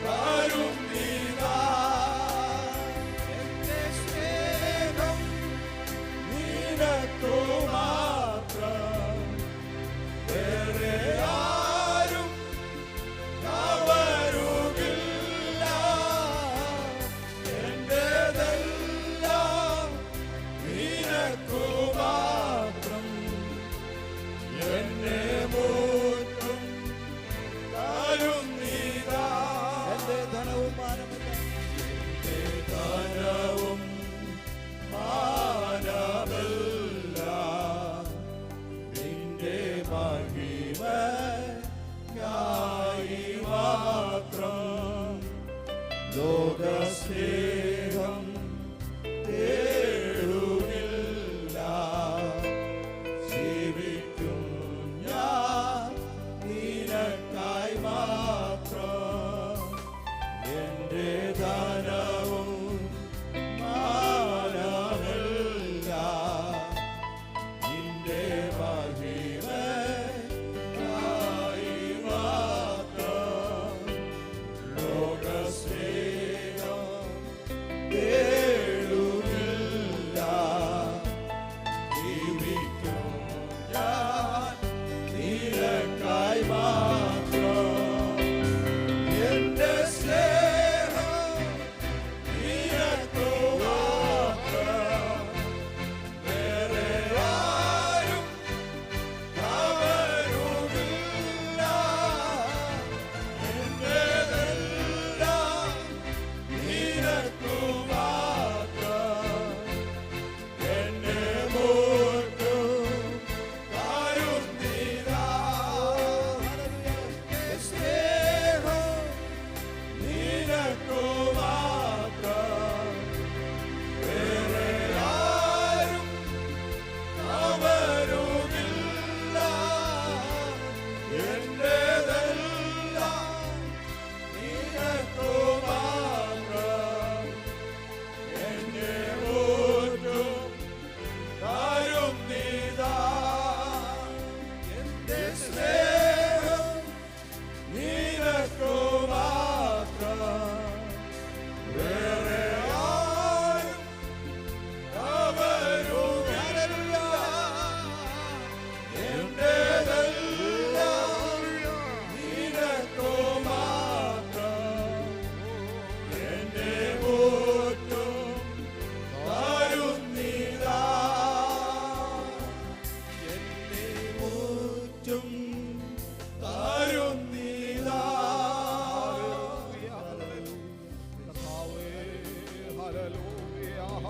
താരും നീതാ എന്റെ സ്നേഹം നിനക്കു മാത്രം വേറെ ആരും കവരുകില്ല എന്റേതെല്ലാം നിനക്കു മാത്രം എന്നെ മുറ്റും താരും നീതാ എന്റെ ധനവും മാനമല്ല എന്റെ ധനവും മാനമല്ല നിന്റെ മഹിമയ്ക്കായി മാത്രം ലോകസ്നേഹം തേടുകില്ല ജീവിക്കും ഞാൻ നിനക്കായി മാത്രം എന്റെ ധനവും മാനമല്ല നിന്റെ മഹിമയ്ക്കായി മാത്രം ലോകസ്നേഹം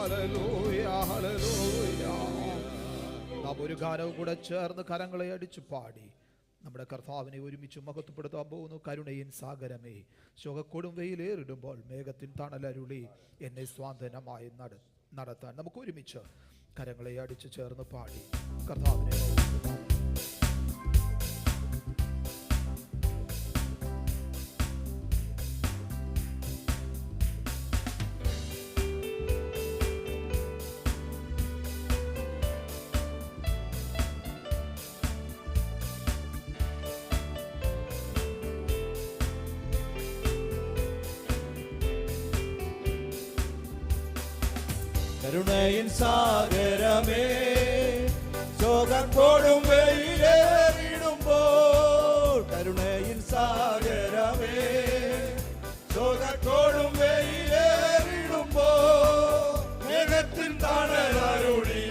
ഹല്ലേലൂയ, ഹല്ലേലൂയ. നാം ഒരു ഗാനവും കൂടെ ചേർന്ന് കരങ്ങളെ അടിച്ചു പാടി നമ്മുടെ കർത്താവിനെ ഒരുമിച്ച് മഹത്വപ്പെടുത്താൻ പോകുന്നു. കരുണയിൻ സാഗരമേ, ശോകക്കൊടും വെയിലേറിടുമ്പോൾ മേഘത്തിൻ തണലരുളി എന്നെ സ്വാന്തനമായി നടത്താൻ. നമുക്ക് ഒരുമിച്ച് കരങ്ങളെ അടിച്ചു ചേർന്ന് പാടി കർത്താവിനെ മഹത്വപ്പെടുത്താം. കരുണയിൻ സാഗരമേ, ശോകത്തോടും വെയിലേറിടുമ്പോൾ, കരുണയിൻ സാഗരമേ, ശോകത്തോടും വെയിലേറിടുമ്പോൾ, മേഘത്തിൻ തണലരുളി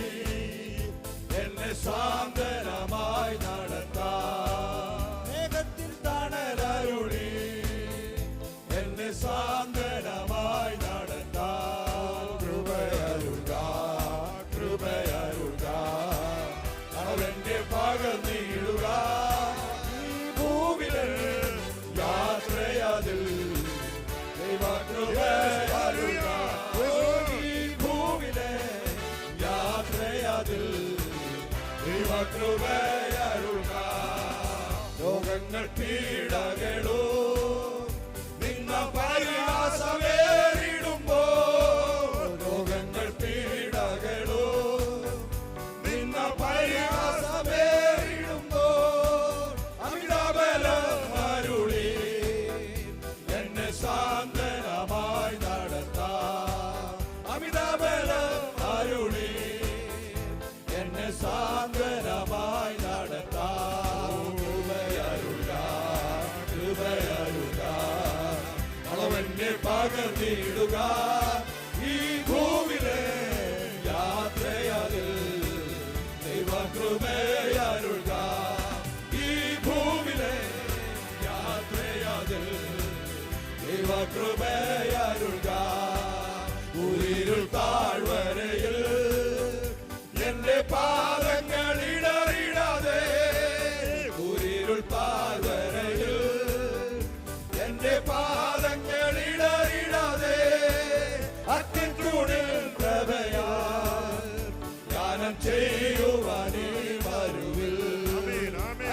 എന്നെ സാന്ത്വനമായി നടത്താം. മേഘത്തിൻ തണലരുളി എന്നെ സാന്ത്വനമായി നടത്താം. അവന്റെ പകർന്നിടുക ഈ ഭൂവിലെ യാത്രയതിൽ ദൈവകൃപയരുക. ഈ ഭൂവിലെ യാത്രയതിൽ ദൈവകൃപയരുക. രോഗങ്ങൾ പീഡകളോ നിന്ന പരിഹാസമേറിടുമ്പോൾ, രോഗങ്ങൾ പീഡകളോ നിന്ന പരിഹാസമേറിടുമ്പോൾ, അമിതബലം അരുളി എന്നെ സാന്ത്വനമായി നടത്താം. അമിതബലം അരുളി എന്നെ സാന്ത്വനമായി നടത്താം. കൃപയരുക, കൃപയരുക, അവന്റെ പകർന്നിടുക ഈ ഭൂവിലെ യാത്രയതിൽ ദൈവകൃപയരുക. ഈ ഭൂവിലെ യാത്രയതിൽ ദൈവകൃപയരുക. ഉയിരിൽ താഴ്വരയിൽ എന്റെ പാദങ്ങൾ ഇടറിടാതെ, ഉയിരിൽ താഴ്വരയിൽ എന്റെ പാദങ്ങൾ ഇടറിടാതെ, അത്യുന്നിൽ കൃപയാൽ ധ്യാനം ചെയ്യുവാനേ വരുവിൽ.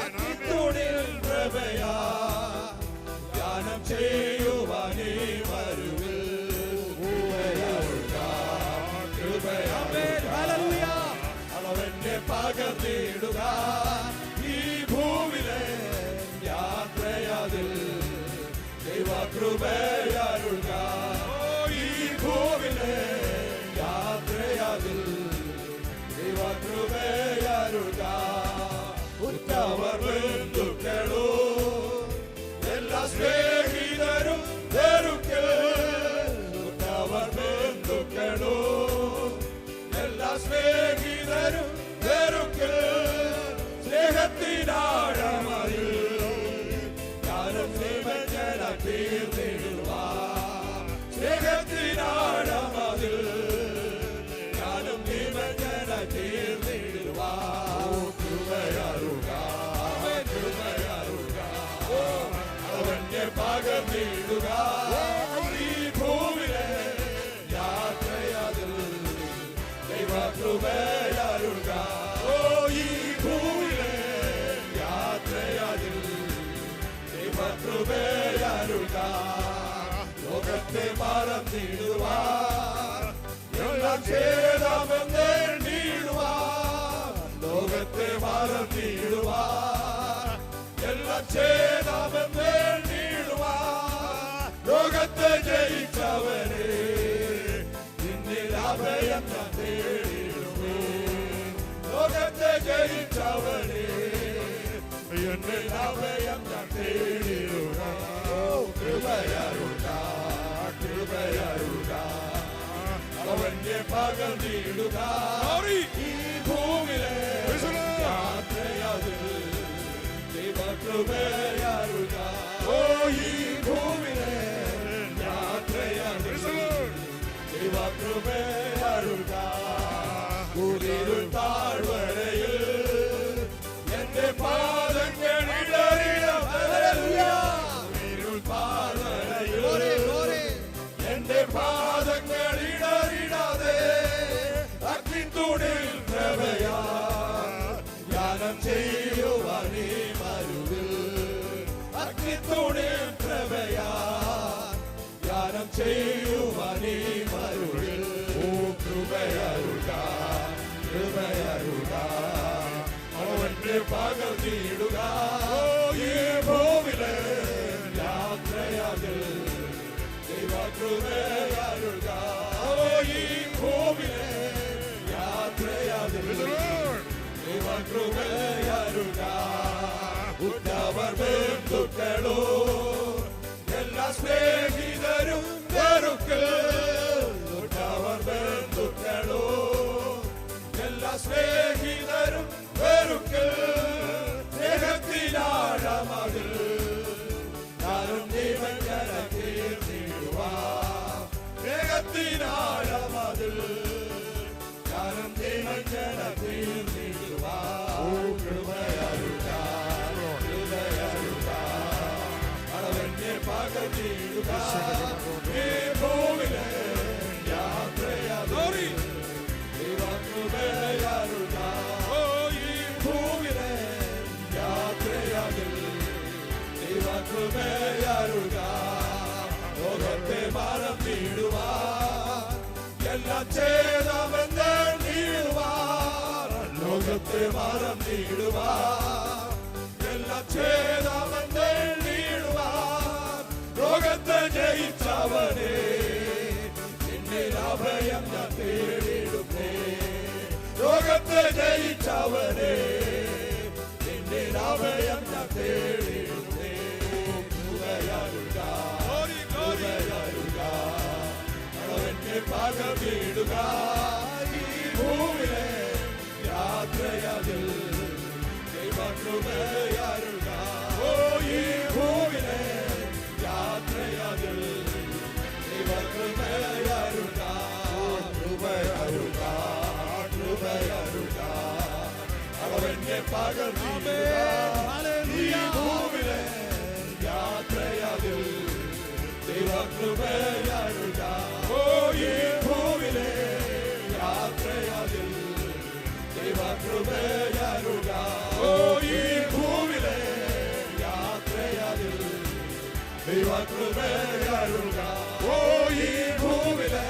അത്യുന്നിൽ കൃപയാൽ ധ്യാനം ചെയ്യുവാനേ വരുവിൽ. അളവെന്നെ പകർന്നിടുക ഈ ഭൂവിലെ യാത്രയതിൽ ദൈവകൃപയരുക. ഈ ഭൂവിലെ യാത്രയതിൽ ദൈവകൃപയരുക. ഉറ്റവർ ബന്ധുക്കളോ എല്ലാ സ്നേഹിതരും വെറുക്കൽ. ഉറ്റവർ ബന്ധുക്കളോ എല്ലാ സ്നേഹിതരും വെറുക്കൽ. സ്നേഹത്തിനാഴമതിൽ ഞാനും നിമജ്ജന തീർന്നിടുവാൻ. സ്നേഹത്തിനാഴമതിൽ ഞാനും നിമജ്ജന തീർന്നിടുവാൻ. കൃപയരുക, കൃപയരുക, അവന്റെ പകർന്നിടുക ഈ ഭൂവിലെ യാത്രയതിൽ ദൈവകൃപയരുക. ഈ ഭൂവിലെ യാത്രയതിൽ ദൈവകൃപയരുക. ലോകത്തെ മറന്നിടുവാൻ, എല്ലാം ഛേദമെന്നേണ്ടിടുവാൻ. ലോകത്തെ മറന്നിടുവാൻ, എല്ലാം ഛേദമെന്നേണ്ടിടുവാൻ. ലോകത്തെ ജയിച്ചവരെ നിന്നിൽ അഭയം ഞാൻ തേടിടുമേ. ലോകത്തെ ജയിച്ചവരെ എന്നിൽ അഭയം ഞാൻ തേടിടുക. കൃപയരുക, കൃപയരുക, അവന്റെ പകർന്നിടുക ഈ ഭൂവിലെ യാത്രയതിൽ ദൈവകൃപയരുക. ഈ ഭൂവിലെ യാത്രയതിൽ ദൈവകൃപയരുക. അരുൾക. കൂരിരുൾ താഴ്വരയിൽ എന്റെ പാദങ്ങൾ ഇരുൾ താഴ്വരയിൽ എന്റെ പാദങ്ങൾ ഇടറിടാതെ അഗ്നിത്തൂണിൽ പ്രഭയാ ധ്യാനം ചെയ്യുവാനീ മരുവിൽ. അഗ്നിത്തൂണിൽ പ്രഭയാ ധ്യാനം ചെയ്യുവാനീ മരുവിൽ. ഓ കൃപയരുക കൃപയരുക അവന്റെ പകൽ നീടുക. ഈ ഭൂമിയിലെ യാത്രയാതിൽ ദൈവകൃപയരുക. ഈ ഭൂമിയിലെ യാത്രയാതിൽ ദൈവകൃപയരുക. ഉറ്റവർ ബന്ധുക്കളോ എല്ലാ സ്നേഹിതരും വെറുക്കൽ. ഉറ്റവർ ബന്ധുക്കളോ എല്ലാ സ്നേഹിതരും വെറുക്കൽ. സ്നേഹത്തിലാഴമതിൽ ഞാനും ദൈവജന കീർത്തിടുവാ. സ്നേഹത്തിലാഴമതിൽ ഞാനും ദൈവജന കീർത്തിടുവാ. കൃപയരുക കൃപയരുക അവന്റെ പകൽ നീടുക. ഈ ഭൂമിയിലെ യാത്രയാതി ദൈവകൃപയരുക. ഈ ഭൂമിയിലെ യാത്രയാതിൽ ദൈവകൃപയരുക. ലോകത്തെ മരം നീടുവാ എല്ലാം ചെയ്തവന്ന് നീടുവാ. ലോകത്തെ മരം നീടുവാ എല്ലാം ചെയ്തവന്ന് നീടുവാ. ലോകത്തെ ജയിച്ചവനെ നിന്നിൽ അഭയം ഞാൻ തേടിടുന്നേ. ലോകത്തെ ജയിച്ചവനെ നിന്നിൽ അഭയം ഞാൻ തേടിടുന്നേ. കൃപയരുക കൃപയരുക അവന്റെ പകൽ വീടുക. ഈ ഭൂമിയിലെ യാത്രയതിൽ ദൈവകൃപയരുക. ഈ ഭൂമിയിലെ യാത്രയതിൽ ദൈവകൃപയരുക. കൃപയരുക കൃപയരുക അവന്റെ പകൽ വീടുക. ഈ ഭൂമിയിലെ യാത്രയതിൽ ദൈവകൃപയരുക. ഈ ഭൂമിയിലെ യാത്രയതിൽ ദൈവകൃപയരുക. ഈ ഭൂമിയിലെ യാത്രയതിൽ ദൈവകൃപയരുക. ഈ ഭൂമിയിലെ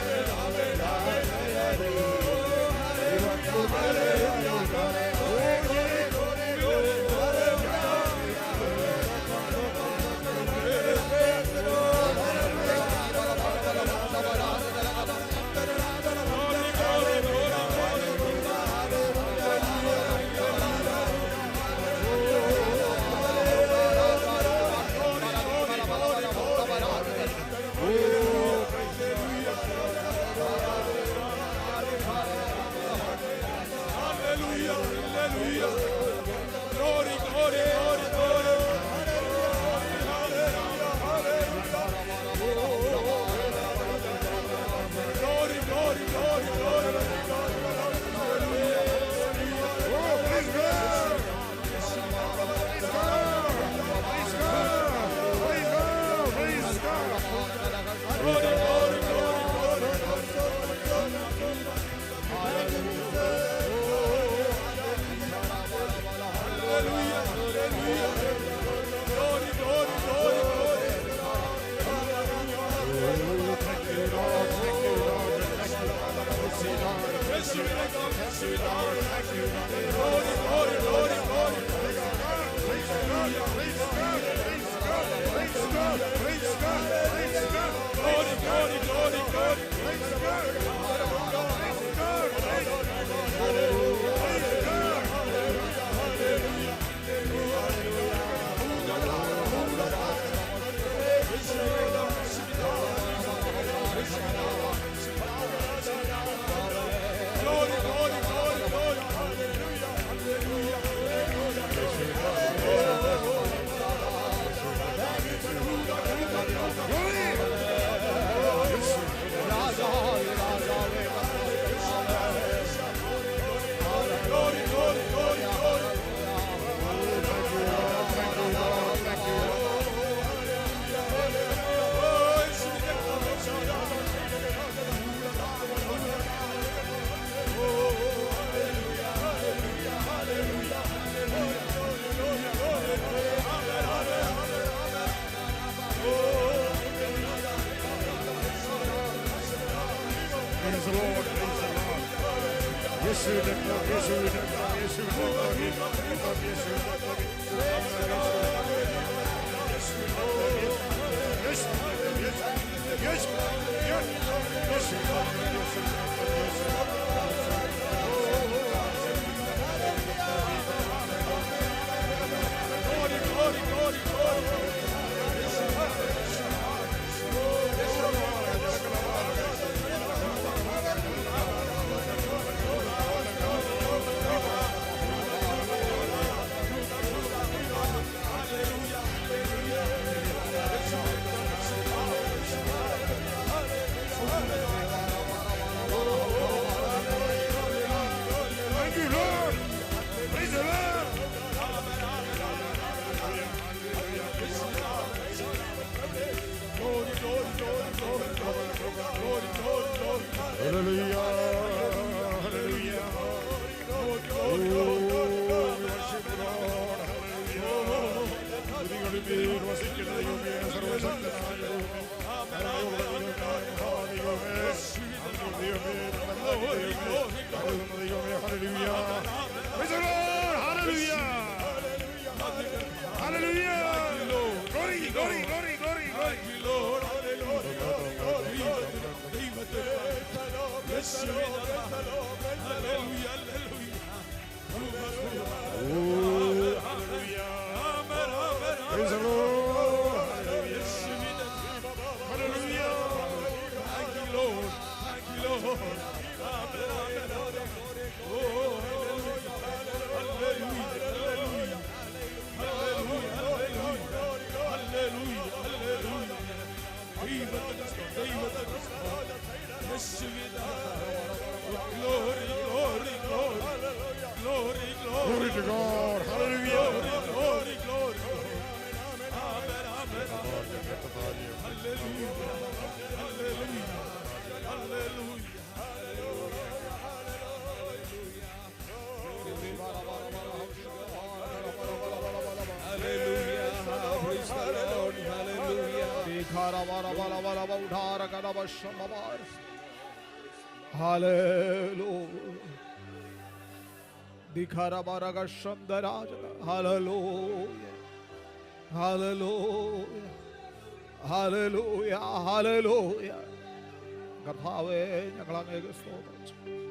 കർത്താവേ, ഞങ്ങളങ്ങേക്ക് സ്തോത്രം ചെയ്യുന്നു,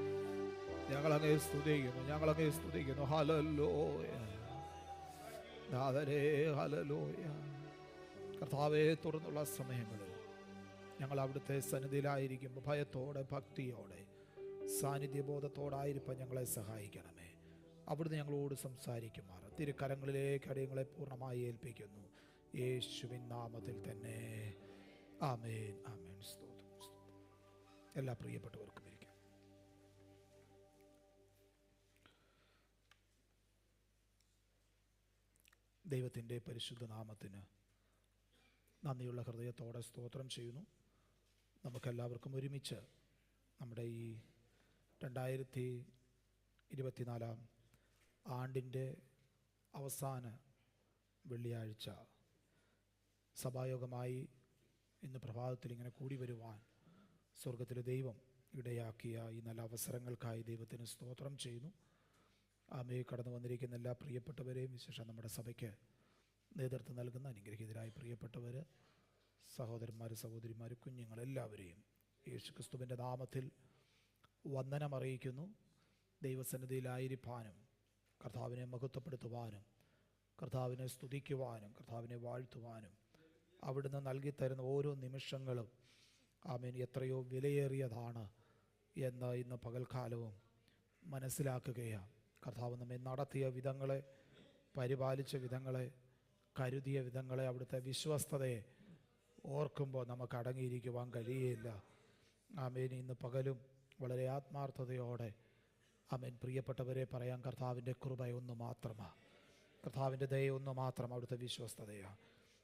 ഞങ്ങളങ്ങേ സ്തുതിക്കുന്നു, ഞങ്ങളങ്ങേ സ്തുതിക്കുന്നു. ഹല്ലേലൂയ നാഥനേ, ഹല്ലേലൂയ. കർത്താവേ, തുടർന്നുള്ള സമയങ്ങളിൽ ഞങ്ങൾ അവിടുത്തെ സന്നിധിയിലായിരിക്കുമ്പോൾ ഭയത്തോടെ ഭക്തിയോടെ സാന്നിധ്യബോധത്തോടായിരിക്കാൻ ഞങ്ങളെ സഹായിക്കണമേ. അവിടുന്ന് ഞങ്ങളോട് സംസാരിക്കുമാറ് തിരുക്കരങ്ങളിലേക്ക് അടിയങ്ങളെ പൂർണ്ണമായി ഏൽപ്പിക്കുന്നു, യേശുവിൻ നാമത്തിൽ തന്നെ. ആമേൻ, ആമേൻ. സ്തോത്രം, സ്തോത്രം. എല്ലാ പ്രിയപ്പെട്ടവർക്കും ഇരിക്കാം. ദൈവത്തിൻ്റെ പരിശുദ്ധ നാമത്തിന് നന്ദിയുള്ള ഹൃദയത്തോടെ സ്തോത്രം ചെയ്യുന്നു. നമുക്കെല്ലാവർക്കും ഒരുമിച്ച് നമ്മുടെ ഈ 2024 ആണ്ടിൻ്റെ അവസാന വെള്ളിയാഴ്ച സഭായോഗമായി ഇന്ന് പ്രഭാതത്തിൽ ഇങ്ങനെ കൂടി വരുവാൻ സ്വർഗത്തിലെ ദൈവം ഇടയാക്കിയ ഈ നല്ല അവസരങ്ങൾക്കായി ദൈവത്തിന് സ്തോത്രം ചെയ്യുന്നു. ആമേ, കടന്നു വന്നിരിക്കുന്ന എല്ലാ പ്രിയപ്പെട്ടവരെയും, വിശേഷം നമ്മുടെ സഭയ്ക്ക് നേതൃത്വം നൽകുന്ന അനുഗ്രഹീതരായ പ്രിയപ്പെട്ടവർ, സഹോദരന്മാർ, സഹോദരിമാർ, കുഞ്ഞുങ്ങളെല്ലാവരെയും യേശുക്രിസ്തുവിൻ്റെ നാമത്തിൽ വന്ദനമറിയിക്കുന്നു. ദൈവസന്നിധിയിലായിരിക്കാനും കർത്താവിനെ മഹത്വപ്പെടുത്തുവാനും കർത്താവിനെ സ്തുതിക്കുവാനും കർത്താവിനെ വാഴ്ത്തുവാനും അവിടുന്ന് നൽകിത്തരുന്ന ഓരോ നിമിഷങ്ങളും ആമേൻ എത്രയോ വിലയേറിയതാണ് എന്ന് ഇന്ന് പകൽക്കാലവും മനസ്സിലാക്കുകയാണ്. കർത്താവ് നമ്മെ നടത്തിയ വിധങ്ങളെ, പരിപാലിച്ച വിധങ്ങളെ, കരുതിയ വിധങ്ങളെ, അവിടുത്തെ വിശ്വസ്തതയെ ഓർക്കുമ്പോൾ നമുക്ക് അടങ്ങിയിരിക്കുവാൻ കഴിയില്ല. ആമേൻ, ഇന്ന് പകലും വളരെ ആത്മാർത്ഥതയോടെ ആമേൻ പ്രിയപ്പെട്ടവരെ പറയാൻ, കർത്താവിൻ്റെ കൃപയൊന്നു മാത്രമാണ്, കർത്താവിൻ്റെ ദയൊന്നു മാത്രം, അവിടുത്തെ വിശ്വസ്തതയാണ്.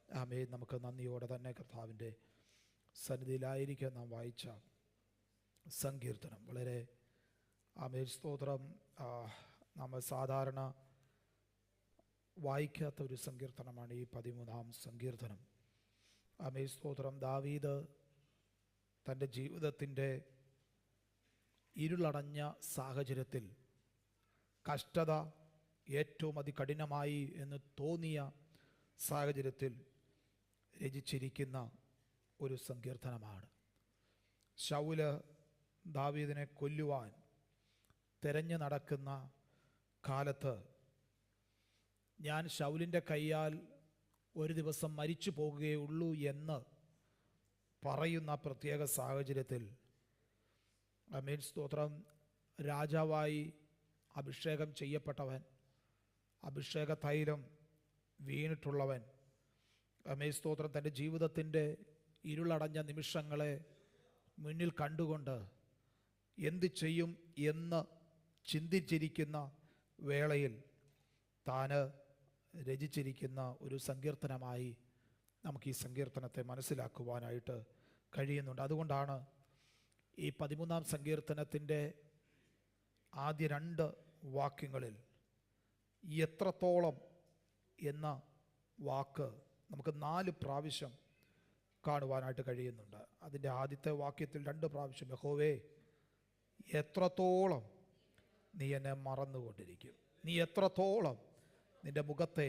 ആമേൻ, നമുക്ക് നന്ദിയോടെ തന്നെ കർത്താവിൻ്റെ സന്നിധിയിലായിരിക്കാൻ നാം വായിച്ച സങ്കീർത്തനം വളരെ ആമേൻ സ്തോത്രം, നമ്മൾ സാധാരണ വായിക്കാത്ത ഒരു സങ്കീർത്തനമാണ് ഈ 13-ാം സങ്കീർത്തനം. ആമേൻ സ്തോത്രം. ദാവീദ് തൻ്റെ ജീവിതത്തിൻ്റെ ഇരുളടഞ്ഞ സാഹചര്യത്തിൽ കഷ്ടത ഏറ്റവും അതികഠിനമായി എന്ന് തോന്നിയ സാഹചര്യത്തിൽ രചിച്ചിരിക്കുന്ന ഒരു സങ്കീർത്തനമാണ്. ശൗല് ദാവീദിനെ കൊല്ലുവാൻ തെരഞ്ഞു നടക്കുന്ന കാലത്ത് ഞാൻ ശൗലിൻ്റെ കയ്യാൽ ഒരു ദിവസം മരിച്ചു പോകുകയുള്ളൂ എന്ന് പറയുന്ന പ്രത്യേക സാഹചര്യത്തിൽ ആമേൻ സ്തോത്രം, രാജാവായി അഭിഷേകം ചെയ്യപ്പെട്ടവൻ, അഭിഷേക തൈലം വീണിട്ടുള്ളവൻ, ആമേൻ സ്തോത്രം, തൻ്റെ ജീവിതത്തിൻ്റെ ഇരുളടഞ്ഞ നിമിഷങ്ങളെ മുന്നിൽ കണ്ടുകൊണ്ട് എന്ത് ചെയ്യും എന്ന് ചിന്തിച്ചിരിക്കുന്ന വേളയിൽ താന് രചിച്ചിരിക്കുന്ന ഒരു സങ്കീർത്തനമായി നമുക്ക് ഈ സങ്കീർത്തനത്തെ മനസ്സിലാക്കുവാനായിട്ട് കഴിയുന്നുണ്ട്. അതുകൊണ്ടാണ് ഈ 13-ാം സങ്കീർത്തനത്തിൻ്റെ ആദ്യ 2 വാക്യങ്ങളിൽ എത്രത്തോളം എന്ന വാക്ക് നമുക്ക് 4 പ്രാവശ്യം കാണുവാനായിട്ട് കഴിയുന്നുണ്ട്. അതിൻ്റെ ആദ്യത്തെ വാക്യത്തിൽ 2 പ്രാവശ്യം യഹോവേ എത്രത്തോളം നീ എന്നെ മറന്നുകൊണ്ടിരിക്കും, നീ എത്രത്തോളം നിൻ്റെ മുഖത്തെ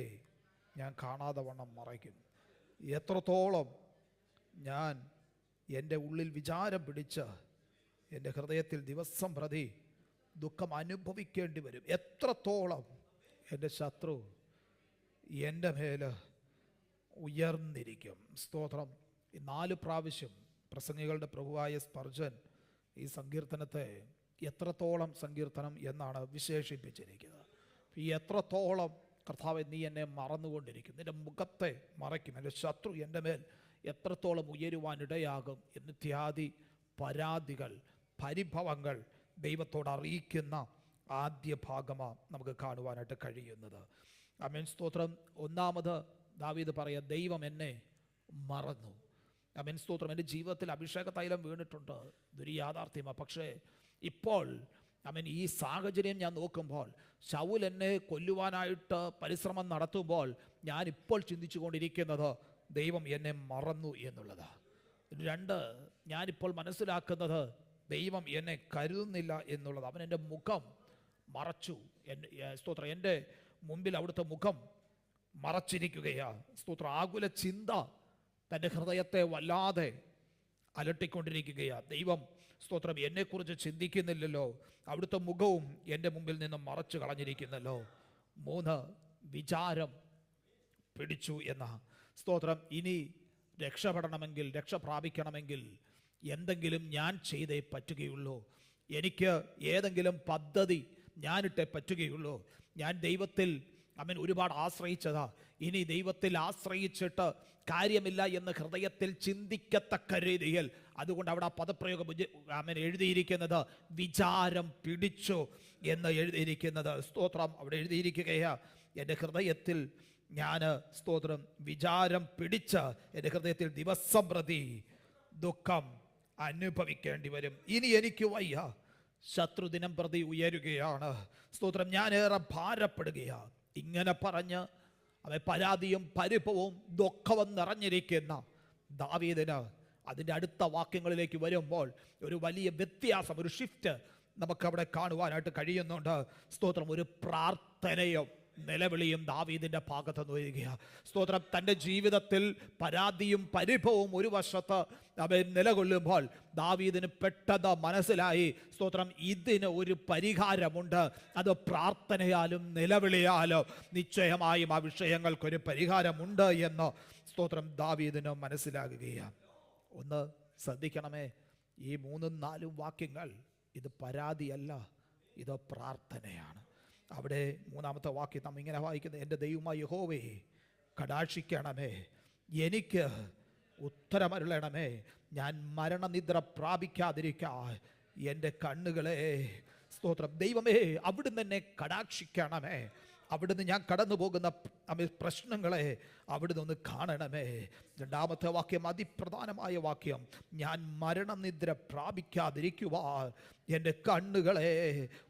ഞാൻ കാണാതെ വണ്ണം മറയ്ക്കും, എത്രത്തോളം ഞാൻ എൻ്റെ ഉള്ളിൽ വിചാരം പിടിച്ച് എൻ്റെ ഹൃദയത്തിൽ ദിവസം പ്രതി ദുഃഖം അനുഭവിക്കേണ്ടി വരും, എത്രത്തോളം എൻ്റെ ശത്രു എൻ്റെ മേൽ ഉയർന്നിരിക്കും. സ്തോത്രം. ഈ 4 പ്രാവശ്യം പ്രസംഗികളുടെ പ്രഭുവായ സ്പർജൻ ഈ സങ്കീർത്തനത്തെ എത്രത്തോളം സങ്കീർത്തനം എന്നാണ് വിശേഷിപ്പിച്ചിരിക്കുന്നത്. ഈ എത്രത്തോളം കർത്താവേ നീ എന്നെ മറന്നുകൊണ്ടിരിക്കും, നിൻ്റെ മുഖത്തെ മറയ്ക്കും, എൻ്റെ ശത്രു എൻ്റെ മേൽ എത്രത്തോളം ഉയരുവാനിടയാകും എന്നിത്യാദി പരാതികൾ, പരിഭവങ്ങൾ ദൈവത്തോട് അറിയിക്കുന്ന ആദ്യ ഭാഗമാണ് നമുക്ക് കാണുവാനായിട്ട് കഴിയുന്നത്. ആമേൻ സ്തോത്രം. ഒന്നാമത് ദാവീദ് പറയുക, ദൈവം എന്നെ മറന്നു. ആമേൻ സ്തോത്രം. എൻ്റെ ജീവിതത്തിൽ അഭിഷേക തൈലം വീണിട്ടുണ്ട്, ഇതൊരു യാഥാർത്ഥ്യമാണ്. പക്ഷേ ഇപ്പോൾ ആമേൻ ഈ സാഹചര്യം ഞാൻ നോക്കുമ്പോൾ, ശൗൽ എന്നെ കൊല്ലുവാനായിട്ട് പരിശ്രമം നടത്തുമ്പോൾ ഞാനിപ്പോൾ ചിന്തിച്ചു കൊണ്ടിരിക്കുന്നത് ദൈവം എന്നെ മറന്നു എന്നുള്ളതാണ്. 2, ഞാനിപ്പോൾ മനസ്സിലാക്കുന്നത് ദൈവം എന്നെ കരുതുന്നില്ല എന്നുള്ളത്. അവൻ എൻ്റെ മുഖം മറച്ചു. സ്തോത്രം, എൻ്റെ മുമ്പിൽ അവിടുത്തെ മുഖം മറച്ചിരിക്കുകയാണ്. സ്തോത്രം. ആകുല ചിന്ത തൻ്റെ ഹൃദയത്തെ വല്ലാതെ അലട്ടിക്കൊണ്ടിരിക്കുകയാണ്. ദൈവം സ്തോത്രം എന്നെക്കുറിച്ച് ചിന്തിക്കുന്നില്ലല്ലോ, അവിടുത്തെ മുഖവും എൻ്റെ മുമ്പിൽ നിന്നും മറച്ചു കളഞ്ഞിരിക്കുന്നല്ലോ. 3, വിചാരം പിടിച്ചു എന്ന സ്തോത്രം. ഇനി രക്ഷപ്പെടണമെങ്കിൽ, രക്ഷ പ്രാപിക്കണമെങ്കിൽ എന്തെങ്കിലും ഞാൻ ചെയ്തേ പറ്റുകയുള്ളൂ, എനിക്ക് ഏതെങ്കിലും പദ്ധതി ഞാനിട്ടേ പറ്റുകയുള്ളൂ. ഞാൻ ദൈവത്തിൽ ഒരുപാട് ആശ്രയിച്ചതാ, ഇനി ദൈവത്തിൽ ആശ്രയിച്ചിട്ട് കാര്യമില്ല എന്ന് ഹൃദയത്തിൽ ചിന്തിക്കത്തക്ക രീതിയിൽ, അതുകൊണ്ട് അവിടെ ആ പദപ്രയോഗം എഴുതിയിരിക്കുന്നത് വിചാരം പിടിച്ചു എന്ന് എഴുതിയിരിക്കുന്നത്. സ്തോത്രം. അവിടെ എഴുതിയിരിക്കുകയാ, എൻ്റെ ഹൃദയത്തിൽ ഞാൻ സ്തോത്രം വിചാരം പിടിച്ച് എൻ്റെ ഹൃദയത്തിൽ ദിവസം പ്രതി ദുഃഖം അനുഭവിക്കേണ്ടി വരും, ഇനി എനിക്ക് വയ്യ, ശത്രു ദിനം പ്രതി ഉയരുകയാണ്. സ്തോത്രം. ഞാനേറെ ഭാരപ്പെടുകയാണ്. ഇങ്ങനെ പറഞ്ഞ് പരാതിയും പരിഭവവും ദുഃഖവും നിറഞ്ഞിരിക്കുന്ന ദാവീദിന് അതിൻ്റെ അടുത്ത വാക്യങ്ങളിലേക്ക് വരുമ്പോൾ ഒരു വലിയ വ്യത്യാസം, ഒരു ഷിഫ്റ്റ് നമുക്കവിടെ കാണുവാനായിട്ട് കഴിയുന്നുണ്ട്. സ്തോത്രം. ഒരു പ്രാർത്ഥനയും നിലവിളിയും ദാവീദിൻ്റെ ഭാഗത്ത് നിന്ന് വരികയാണ്. സ്തോത്രം. തൻ്റെ ജീവിതത്തിൽ പരാതിയും പരിഭവവും ഒരു വശത്ത് അവൻ നിലകൊള്ളുമ്പോൾ ദാവീദിന് പെട്ടെന്ന് മനസ്സിലായി, സ്തോത്രം, ഇതിന് ഒരു പരിഹാരമുണ്ട്, അത് പ്രാർത്ഥനയാലും നിലവിളിയാലും നിശ്ചയമായും ആ വിഷയങ്ങൾക്കൊരു പരിഹാരമുണ്ട് എന്ന് സ്തോത്രം ദാവീദിന് മനസ്സിലാകുകയാണ്. ഒന്ന് ശ്രദ്ധിക്കണമേ, ഈ 3-4 വാക്യങ്ങൾ ഇത് പരാതിയല്ല, ഇത് പ്രാർത്ഥനയാണ്. അവിടെ 3-ാമത്തെ വാക്യം നാം ഇങ്ങനെ വായിക്കുന്നത്, എൻ്റെ ദൈവമായ യഹോവേ കടാക്ഷിക്കണമേ, എനിക്ക് ഉത്തരമരുളണമേ, ഞാൻ മരണനിദ്ര പ്രാപിക്കാതിരിക്കാൻ എൻ്റെ കണ്ണുകളെ സ്തോത്രം. ദൈവമേ, അവിടുന്ന് എന്നെ കടാക്ഷിക്കണമേ, അവിടുന്ന് ഞാൻ കടന്നു പോകുന്ന പ്രശ്നങ്ങളെ അവിടുന്ന് ഒന്ന് കാണണമേ. രണ്ടാമത്തെ വാക്യം, അതിപ്രധാനമായ വാക്യം, ഞാൻ മരണനിദ്ര പ്രാപിക്കാതിരിക്കുവാൻ എൻ്റെ കണ്ണുകളെ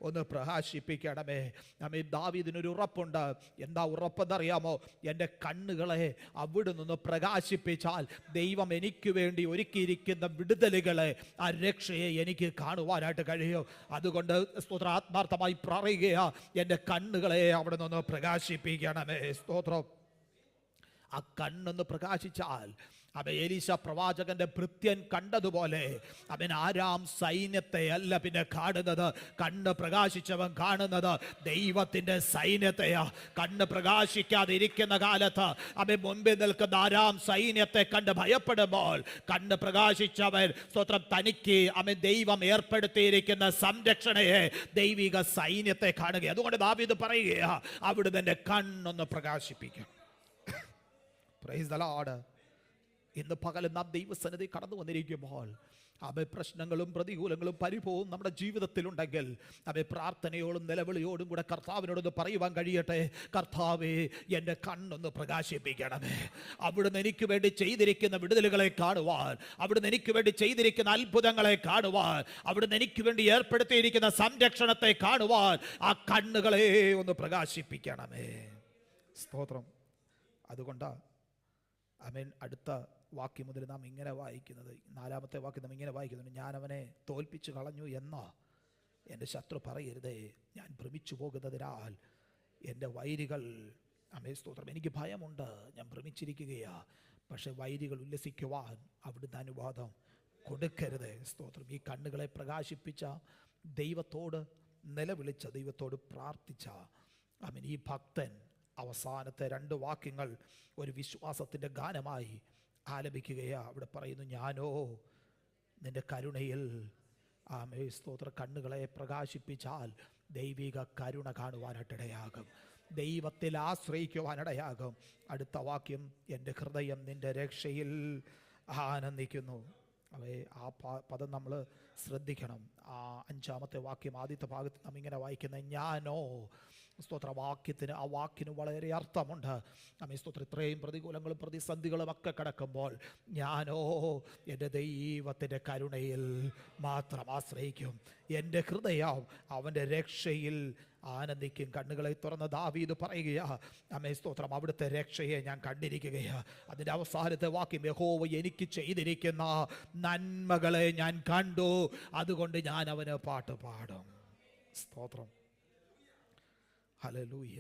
ഒന്ന് പ്രകാശിപ്പിക്കണമേ. നമ്മെ ദാവീദിനൊരു ഉറപ്പുണ്ട്. എന്താ ഉറപ്പെന്നറിയാമോ? എൻ്റെ കണ്ണുകളെ അവിടുന്ന് ഒന്ന് പ്രകാശിപ്പിച്ചാൽ ദൈവം എനിക്ക് വേണ്ടി ഒരുക്കിയിരിക്കുന്ന വിടുതലുകളെ, ആ രക്ഷയെ എനിക്ക് കാണുവാനായിട്ട് കഴിയും. അതുകൊണ്ട് സ്തോത്രം, ആത്മാർത്ഥമായി പറയുകയാ, എൻ്റെ കണ്ണുകളെ അവിടുന്ന് ഒന്ന് പ്രകാശിപ്പിക്കണമേ. സ്തോത്രം. ആ കണ്ണൊന്ന് പ്രകാശിച്ചാൽ അവൻ എലീശ പ്രവാചകന്റെ ഭൃത്യൻ കണ്ടതുപോലെ അവൻ ആരാം സൈന്യത്തെ അല്ല പിന്നെ കാണുന്നത്. കണ്ണ് പ്രകാശിച്ചവൻ കാണുന്നത് ദൈവത്തിന്റെ സൈന്യത്തെയാ. കണ്ണ് പ്രകാശിക്കാതെ ഇരിക്കുന്ന കാലത്ത് അവൻ മുൻപിൽ നിൽക്കുന്ന ആരാം സൈന്യത്തെ കണ്ട് ഭയപ്പെടുമ്പോൾ, കണ്ണ് പ്രകാശിച്ചവൻ സ്വത്രം തനിക്ക് അവൻ ദൈവം ഏർപ്പെടുത്തിയിരിക്കുന്ന സംരക്ഷണയെ, ദൈവിക സൈന്യത്തെ കാണുക. അതുകൊണ്ട് ദാവീദ് പറയുകയാ, അവിടുന്ന് എൻ്റെ കണ്ണൊന്ന് പ്രകാശിപ്പിക്കും. Praise the Lord. ഇന്ന് പകൽ നാം ദൈവസന്നിധി കടന്നു വന്നിരിക്കുമ്പോൾ പ്രശ്നങ്ങളും പ്രതികൂലങ്ങളും പരിഭവവും നമ്മുടെ ജീവിതത്തിലുണ്ടെങ്കിൽ പ്രാർത്ഥനയോടും നിലവിളിയോടും കൂടെ കർത്താവിനോടൊന്ന് പറയുവാൻ കഴിയട്ടെ, കർത്താവേ എൻ്റെ കണ്ണൊന്ന് പ്രകാശിപ്പിക്കണമേ. അവിടുന്ന് എനിക്ക് വേണ്ടി ചെയ്തിരിക്കുന്ന വിടുതലുകളെ കാണുവാൻ, അവിടുന്ന് എനിക്ക് വേണ്ടി ചെയ്തിരിക്കുന്ന അത്ഭുതങ്ങളെ കാണുവാൻ, അവിടുന്ന് എനിക്ക് വേണ്ടി ഏർപ്പെടുത്തിയിരിക്കുന്ന സംരക്ഷണത്തെ കാണുവാൻ ആ കണ്ണുകളെ ഒന്ന് പ്രകാശിപ്പിക്കണമേ. സ്തോത്രം. അതുകൊണ്ടാണ് അടുത്ത വാക്യം മുതൽ നാം ഇങ്ങനെ വായിക്കുന്നത്. 4-ാമത്തെ വാക്യം നാം ഇങ്ങനെ വായിക്കുന്നുണ്ട്, ഞാൻ അവനെ തോൽപ്പിച്ചു കളഞ്ഞു എന്ന എൻ്റെ ശത്രു പറയരുതേ. ഞാൻ ഭ്രമിച്ചു പോകുന്നതിനാൽ എൻ്റെ വൈരികൾ, സ്തോത്രം, എനിക്ക് ഭയമുണ്ട്, ഞാൻ ഭ്രമിച്ചിരിക്കുകയാ. പക്ഷെ വൈരികൾ ഉല്ലസിക്കുവാൻ അവിടുന്ന് അനുവാദം കൊടുക്കരുത്. സ്തോത്രം. ഈ കണ്ണുകളെ പ്രകാശിപ്പിച്ച ദൈവത്തോട് നിലവിളിച്ച, ദൈവത്തോട് പ്രാർത്ഥിച്ച ഈ ഭക്തൻ അവസാനത്തെ 2 വാക്യങ്ങൾ ഒരു വിശ്വാസത്തിൻ്റെ ഗാനമായി ആലപിക്കുകയാ. അവിടെ പറയുന്നു, ഞാനോ നിന്റെ കരുണയിൽ, സ്തോത്ര, കണ്ണുകളെ പ്രകാശിപ്പിച്ചാൽ ദൈവിക കരുണ കാണുവാനായിട്ടിടയാകും, ദൈവത്തിൽ ആശ്രയിക്കുവാനിടയാകും. അടുത്ത വാക്യം, എൻ്റെ ഹൃദയം നിന്റെ രക്ഷയിൽ ആനന്ദിക്കുന്നു. ആ പദം നമ്മൾ ശ്രദ്ധിക്കണം. ആ 5-ാമത്തെ വാക്യം ആദ്യത്തെ ഭാഗത്ത് നാം ഇങ്ങനെ വായിക്കുന്നത്, ഞാനോ, സ്തോത്ര, വാക്യത്തിന്, ആ വാക്കിന് വളരെ അർത്ഥമുണ്ട്. സ്തോത്ര, ഇത്രയും പ്രതികൂലങ്ങളും പ്രതിസന്ധികളും ഒക്കെ കിടക്കുമ്പോൾ ഞാനോ എൻ്റെ ദൈവത്തിൻ്റെ കരുണയിൽ മാത്രം ആശ്രയിക്കും, എൻ്റെ ഹൃദയം അവൻ്റെ രക്ഷയിൽ ആനന്ദിക്കും. കണ്ണുകളെ തുറന്ന ദാവീദ് പറയുകയാ, സ്തോത്രം, അവിടുത്തെ രക്ഷയെ ഞാൻ കണ്ടിരിക്കുകയാ. അതിൻ്റെ അവസാനത്തെ വാക്യം, യഹോവ എനിക്ക് ചെയ്തിരിക്കുന്ന നന്മകളെ ഞാൻ കണ്ടു, അതുകൊണ്ട് ഞാൻ അവന് പാട്ട് പാടും. സ്തോത്രം. ഹല്ലേലൂയ.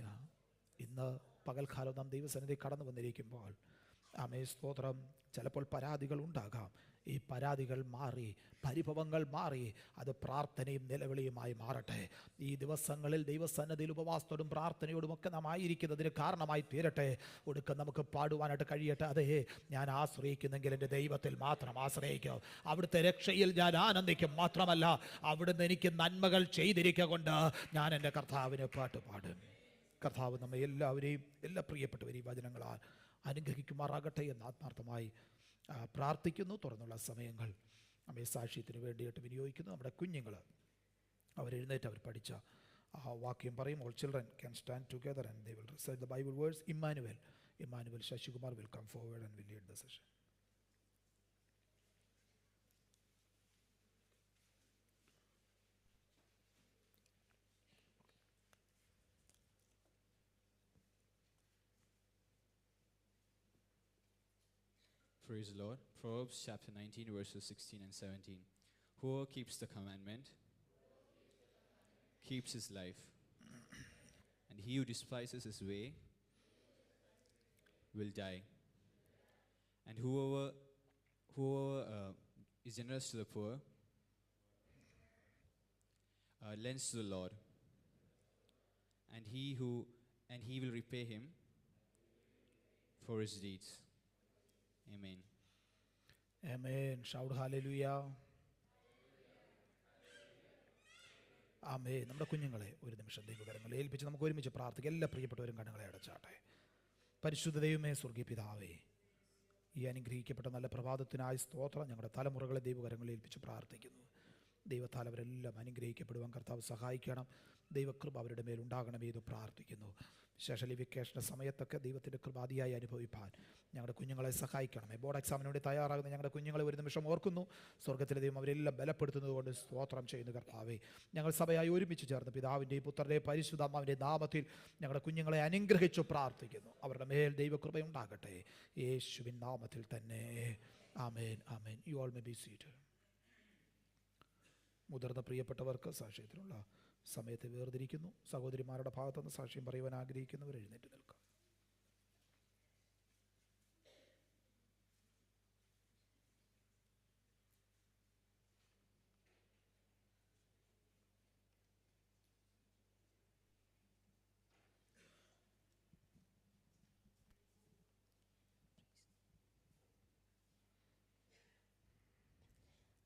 ഇന്ന് പകൽക്കാലം നാം ദൈവസന്നിധി കടന്നു വന്നിരിക്കുമ്പോൾ സ്തോത്രം, ചിലപ്പോൾ പരാതികൾ ഉണ്ടാകാം. ഈ പരാതികൾ മാറി, പരിഭവങ്ങൾ മാറി, അത് പ്രാർത്ഥനയും നിലവിളിയുമായി മാറട്ടെ. ഈ ദിവസങ്ങളിൽ ദൈവസന്നിധിയിൽ ഉപവാസത്തോടും പ്രാർത്ഥനയോടും ഒക്കെ നാം ആയിരിക്കുന്നതിന് കാരണമായി തീരട്ടെ. ഒടുക്കം നമുക്ക് പാടുവാനായിട്ട് കഴിയട്ടെ, അതേ, ഞാൻ ആശ്രയിക്കുന്നെങ്കിൽ എൻ്റെ ദൈവത്തിൽ മാത്രം ആശ്രയിക്കും, അവിടുത്തെ രക്ഷയിൽ ഞാൻ ആനന്ദിക്കും. മാത്രമല്ല, അവിടുന്ന് എനിക്ക് നന്മകൾ ചെയ്തിരിക്കുക കൊണ്ട് ഞാൻ എൻ്റെ കർത്താവിന് പാട്ട് പാടും. കർത്താവ് നമ്മെ എല്ലാവരെയും, എല്ലാ പ്രിയപ്പെട്ടവരെയും വചനങ്ങളാൽ അനുഗ്രഹിക്കുമാറാകട്ടെ എന്ന് ആത്മാർത്ഥമായി പ്രാർത്ഥിക്കുന്നു. തുറന്നുള്ള സമയങ്ങൾ സാക്ഷ്യത്തിന് വേണ്ടിയിട്ട് വിനിയോഗിക്കുന്നു. നമ്മുടെ കുഞ്ഞുങ്ങൾ അവരെഴുന്നേറ്റ് അവർ പഠിച്ച ആ വാക്യം പറയും. All children can stand together and they will recite the Bible words. Immanuel Sasikumar will come forward and will lead the session. Praise the Lord. Proverbs chapter 19 verses 16 and 17. Whoever keeps the commandment keeps his life, and he who despises his way will die. And whoever is generous to the poor lends to the Lord, and he will repay him for his deeds. Amen. Amen. Shout hallelujah. ആമേൻ. നമ്മുടെ കുഞ്ഞുങ്ങളെ ഒരു നിമിഷം ദൈവകരങ്ങളെ ഏൽപ്പിച്ച് നമുക്ക് ഒരുമിച്ച് പ്രാർത്ഥിക്കാം. എല്ലാ പ്രിയപ്പെട്ടവരും കണ്ണുകളെ അടച്ചാട്ടെ. പരിശുദ്ധ ദൈവമേ, സ്വർഗീയ പിതാവേ, ഈ അനുഗ്രഹിക്കപ്പെട്ട നല്ല പ്രഭാതത്തിനായി സ്തോത്രം. ഞങ്ങളുടെ തലമുറകളെ ദൈവകരങ്ങളിൽ ഏൽപ്പിച്ച് പ്രാർത്ഥിക്കുന്നു. ദൈവത്താൽ അവരെല്ലാം അനുഗ്രഹിക്കപ്പെടുവാൻ കർത്താവ് സഹായിക്കണം. ദൈവകൃപ അവരുടെ മേൽ ഉണ്ടാകണമേ എന്ന് പ്രാർത്ഥിക്കുന്നു. വിശേഷലി വെക്കേഷൻ്റെ സമയത്തൊക്കെ ദൈവത്തിൻ്റെ കൃപ അതിയായി അനുഭവിപ്പാൻ ഞങ്ങളുടെ കുഞ്ഞുങ്ങളെ സഹായിക്കണമേ. ബോർഡ് എക്സാമിന് വേണ്ടി തയ്യാറാകുന്ന ഞങ്ങളുടെ കുഞ്ഞുങ്ങളെ ഒരു നിമിഷം ഓർക്കുന്നു. സ്വർഗ്ഗത്തിലെ ദൈവം അവരെല്ലാം ബലപ്പെടുത്തുന്നത് കൊണ്ട് സ്തോത്രം ചെയ്യുന്നു കർത്താവേ. ഞങ്ങൾ സഭയായി ഒരുമിച്ച് ചേർന്ന് പിതാവിൻ്റെയും പുത്രൻ്റെയും പരിശുദ്ധാത്മാവിൻ്റെയും നാമത്തിൽ ഞങ്ങളുടെ കുഞ്ഞുങ്ങളെ അനുഗ്രഹിച്ചു പ്രാർത്ഥിക്കുന്നു. അവരുടെ മേൽ ദൈവകൃപയുണ്ടാകട്ടെ, യേശുവിൻ നാമത്തിൽ തന്നെ. ആമേൻ, ആമേൻ. You all may be seated. മുതിർന്ന പ്രിയപ്പെട്ടവർക്ക് സാക്ഷ്യത്തിനുള്ള സമയത്ത് വേർതിരിക്കുന്നു. സഹോദരിമാരുടെ ഭാഗത്തുനിന്ന് സാക്ഷ്യം പറയുവാൻ ആഗ്രഹിക്കുന്നവർ എഴുന്നേറ്റ് നിൽക്കാം.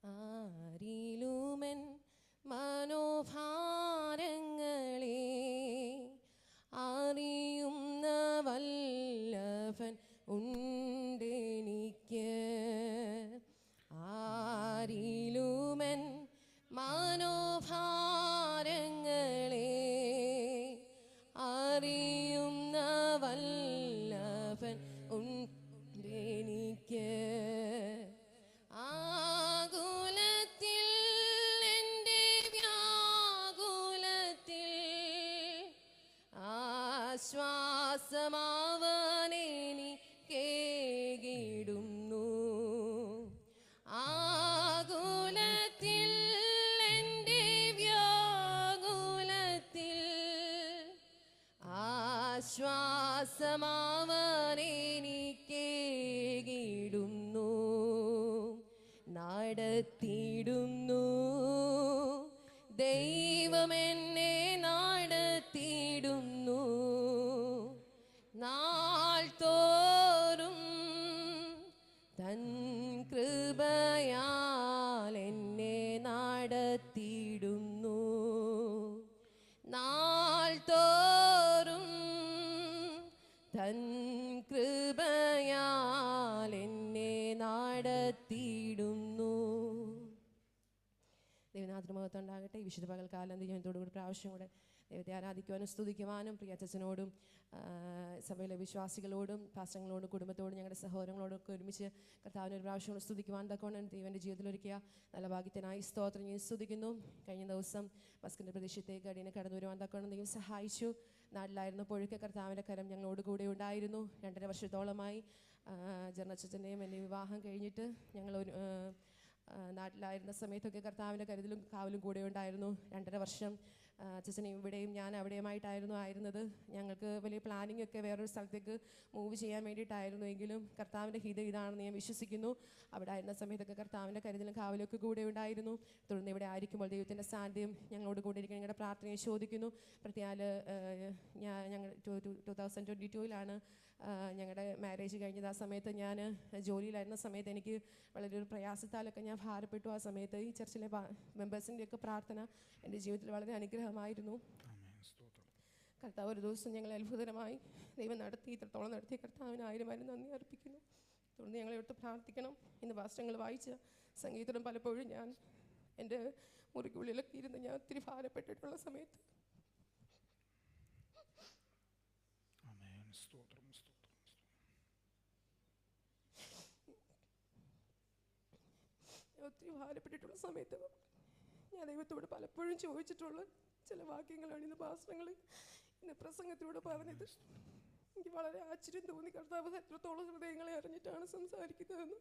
ആരിലുമൻ മനോഭാരങ്ങളെ അറിയുന്ന വല്ലഭൻ ഉണ്ടെനിക്ക്. ആരിലുമൻ മനോഭാരങ്ങളെ അറിയുന്ന വല്ലഭൻ ഉണ്ടെനിക്ക്. ആകുലത്തിൽ എൻ്റെ വ്യാകുലത്തിൽ ആശ്വാസമാവനെനിക്കേകിടുന്നു. ആകുലത്തിൽ എൻ്റെ വ്യാകുലത്തിൽ ആശ്വാസമാവനെനിക്കേകിടുന്നു. നടത്തിയിടുന്നു ദൈവമെന്നെ നടത്തിയിടുന്നു. നാൾ തോറും തൻ കൃപയാൽ എന്നെ നടത്തിയിടുന്നു. നാൾ തോറും തൻ കൃപയാൽ എന്നെ നടത്തിയിടുന്നു. ദൈവനാഥന് മഹത്വം ഉണ്ടാകട്ടെ. ഈ വിശുദ്ധ പകൽക്കാലം ദൈവത്തോടുകൂടി പ്രാവശ്യം കൂടെ ദൈവത്തെ ആരാധിക്കുവാനും സ്തുതിക്കുവാനും പ്രിയ അച്ഛനോടും സഭയിലെ വിശ്വാസികളോടും പാസ്റ്റങ്ങളോടും കുടുംബത്തോടും ഞങ്ങളുടെ സഹോദരങ്ങളോടും ഒക്കെ ഒരുമിച്ച് കർത്താവിനെ ഒരു പ്രാവശ്യം കൂടെ സ്തുതിക്കുവാൻ തക്കോണം ദൈവൻ്റെ ജീവിതത്തിൽ ഒരുക്കിയ നല്ല ഭാഗ്യത്തിനായി സ്തോത്രം ഞാൻ സ്തുതിക്കുന്നു. കഴിഞ്ഞ ദിവസം മസ്കിൻ്റെ പ്രദേശത്തേക്ക് അടിയനെ കടന്നു വരുവാൻ തക്കോണം ദൈവം സഹായിച്ചു. നാട്ടിലായിരുന്നപ്പോഴൊക്കെ കർത്താവിൻ്റെ കരം ഞങ്ങളോട് കൂടെ ഉണ്ടായിരുന്നു. 2.5 വർഷത്തോളമായി ജർണച്ചൻ്റെയും എൻ്റെ വിവാഹം കഴിഞ്ഞിട്ട് ഞങ്ങൾ നാട്ടിലായിരുന്ന സമയത്തൊക്കെ കർത്താവിൻ്റെ കരുതലും കാവലും കൂടെ ഉണ്ടായിരുന്നു. 2.5 വർഷം അച്ഛനെയും ഇവിടെയും ഞാൻ അവിടെയുമായിട്ടായിരുന്നു ആയിരുന്നത്. ഞങ്ങൾക്ക് വലിയ പ്ലാനിങ് ഒക്കെ വേറൊരു സ്ഥലത്തേക്ക് മൂവ് ചെയ്യാൻ വേണ്ടിയിട്ടായിരുന്നു. എങ്കിലും കർത്താവിൻ്റെ ഹിതം ഇതാണെന്ന് ഞാൻ വിശ്വസിക്കുന്നു. അവിടെ ആയിരുന്ന സമയത്തൊക്കെ കർത്താവിൻ്റെ കരുതലും കാവലൊക്കെ കൂടെ ഉണ്ടായിരുന്നു. തുടർന്ന് ഇവിടെ ആയിരിക്കുമ്പോൾ ദൈവത്തിൻ്റെ സാന്നിധ്യം ഞങ്ങളോട് കൂടെ ഇരിക്കാൻ ഞങ്ങളുടെ പ്രാർത്ഥനയെ ചോദിക്കുന്നു. പ്രത്യേക ഞങ്ങൾ 2022 ഞങ്ങളുടെ മാരേജ് കഴിഞ്ഞത്. ആ സമയത്ത് ഞാൻ ജോലിയിലായിരുന്ന സമയത്ത് എനിക്ക് വളരെ ഒരു പ്രയാസത്താലൊക്കെ ഞാൻ ഭാരപ്പെട്ടു. ആ സമയത്ത് ഈ ചർച്ചിലെ മെമ്പേഴ്സിൻ്റെയൊക്കെ പ്രാർത്ഥന എൻ്റെ ജീവിതത്തിൽ വളരെ അനുഗ്രഹമായിരുന്നു. കർത്താവ് ഒരു ദിവസം ഞങ്ങളെ അത്ഭുതകരമായി ദൈവം നടത്തി, ഇത്രത്തോളം നടത്തി കർത്താവിന് 1000 നന്ദി അർപ്പിക്കുന്നു. തുടർന്ന് ഞങ്ങളെടുത്ത് പ്രാർത്ഥിക്കണം. ഇന്ന് പാസ്റ്റങ്ങൾ വായിച്ച സംഗീതം പലപ്പോഴും ഞാൻ എൻ്റെ മുറിക്കുള്ളിലൊക്കെ ഇരുന്ന് ഞാൻ ഒത്തിരി ഭാരപ്പെട്ടിട്ടുള്ള സമയത്ത് ഒത്തിരി ഭാരപ്പെട്ടിട്ടുള്ള സമയത്ത് ഞാൻ ദൈവത്തോട് പലപ്പോഴും ചോദിച്ചിട്ടുള്ള ചില വാക്യങ്ങളാണ് ഇന്ന് പാസ്റ്റങ്ങൾ ഇന്ന് പ്രസംഗത്തിലൂടെ പറഞ്ഞത്. എനിക്ക് വളരെ ആശ്ചര്യം തോന്നി. കർത്താവ് എത്രത്തോളം ഹൃദയങ്ങളെ അറിഞ്ഞിട്ടാണ് സംസാരിക്കുന്നതെന്ന്.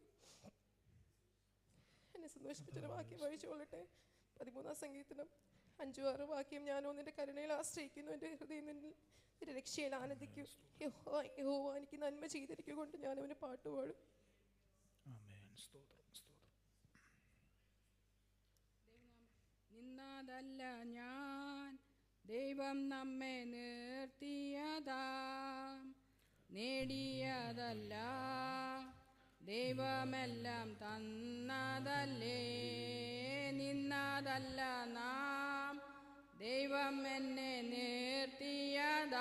എന്നെ സന്തോഷിപ്പിച്ചൊരു വാക്യം വായിച്ചുകൊള്ളട്ടെ. 13-ാം സങ്കീർത്തനം 5-6 വാക്യം. ഞാനോ നിന്റെ കരുണയിൽ ആശ്രയിക്കുന്നു, എൻ്റെ ഹൃദയം നിന്റെ രക്ഷയിൽ ആനന്ദിക്കും. യഹോവ എനിക്ക് നന്മ ചെയ്തിരിക്കുക കൊണ്ട് ഞാൻ അവന് പാട്ടുപാടും. നിന്നതല്ല ഞാൻ, ദൈവം നമ്മെ നിർത്തിയതാം. നേടിയതല്ല, ദൈവമെല്ലാം തന്നതല്ലേ. നിന്നതല്ല നാം, ദൈവം എന്നെ നിർത്തിയതാം.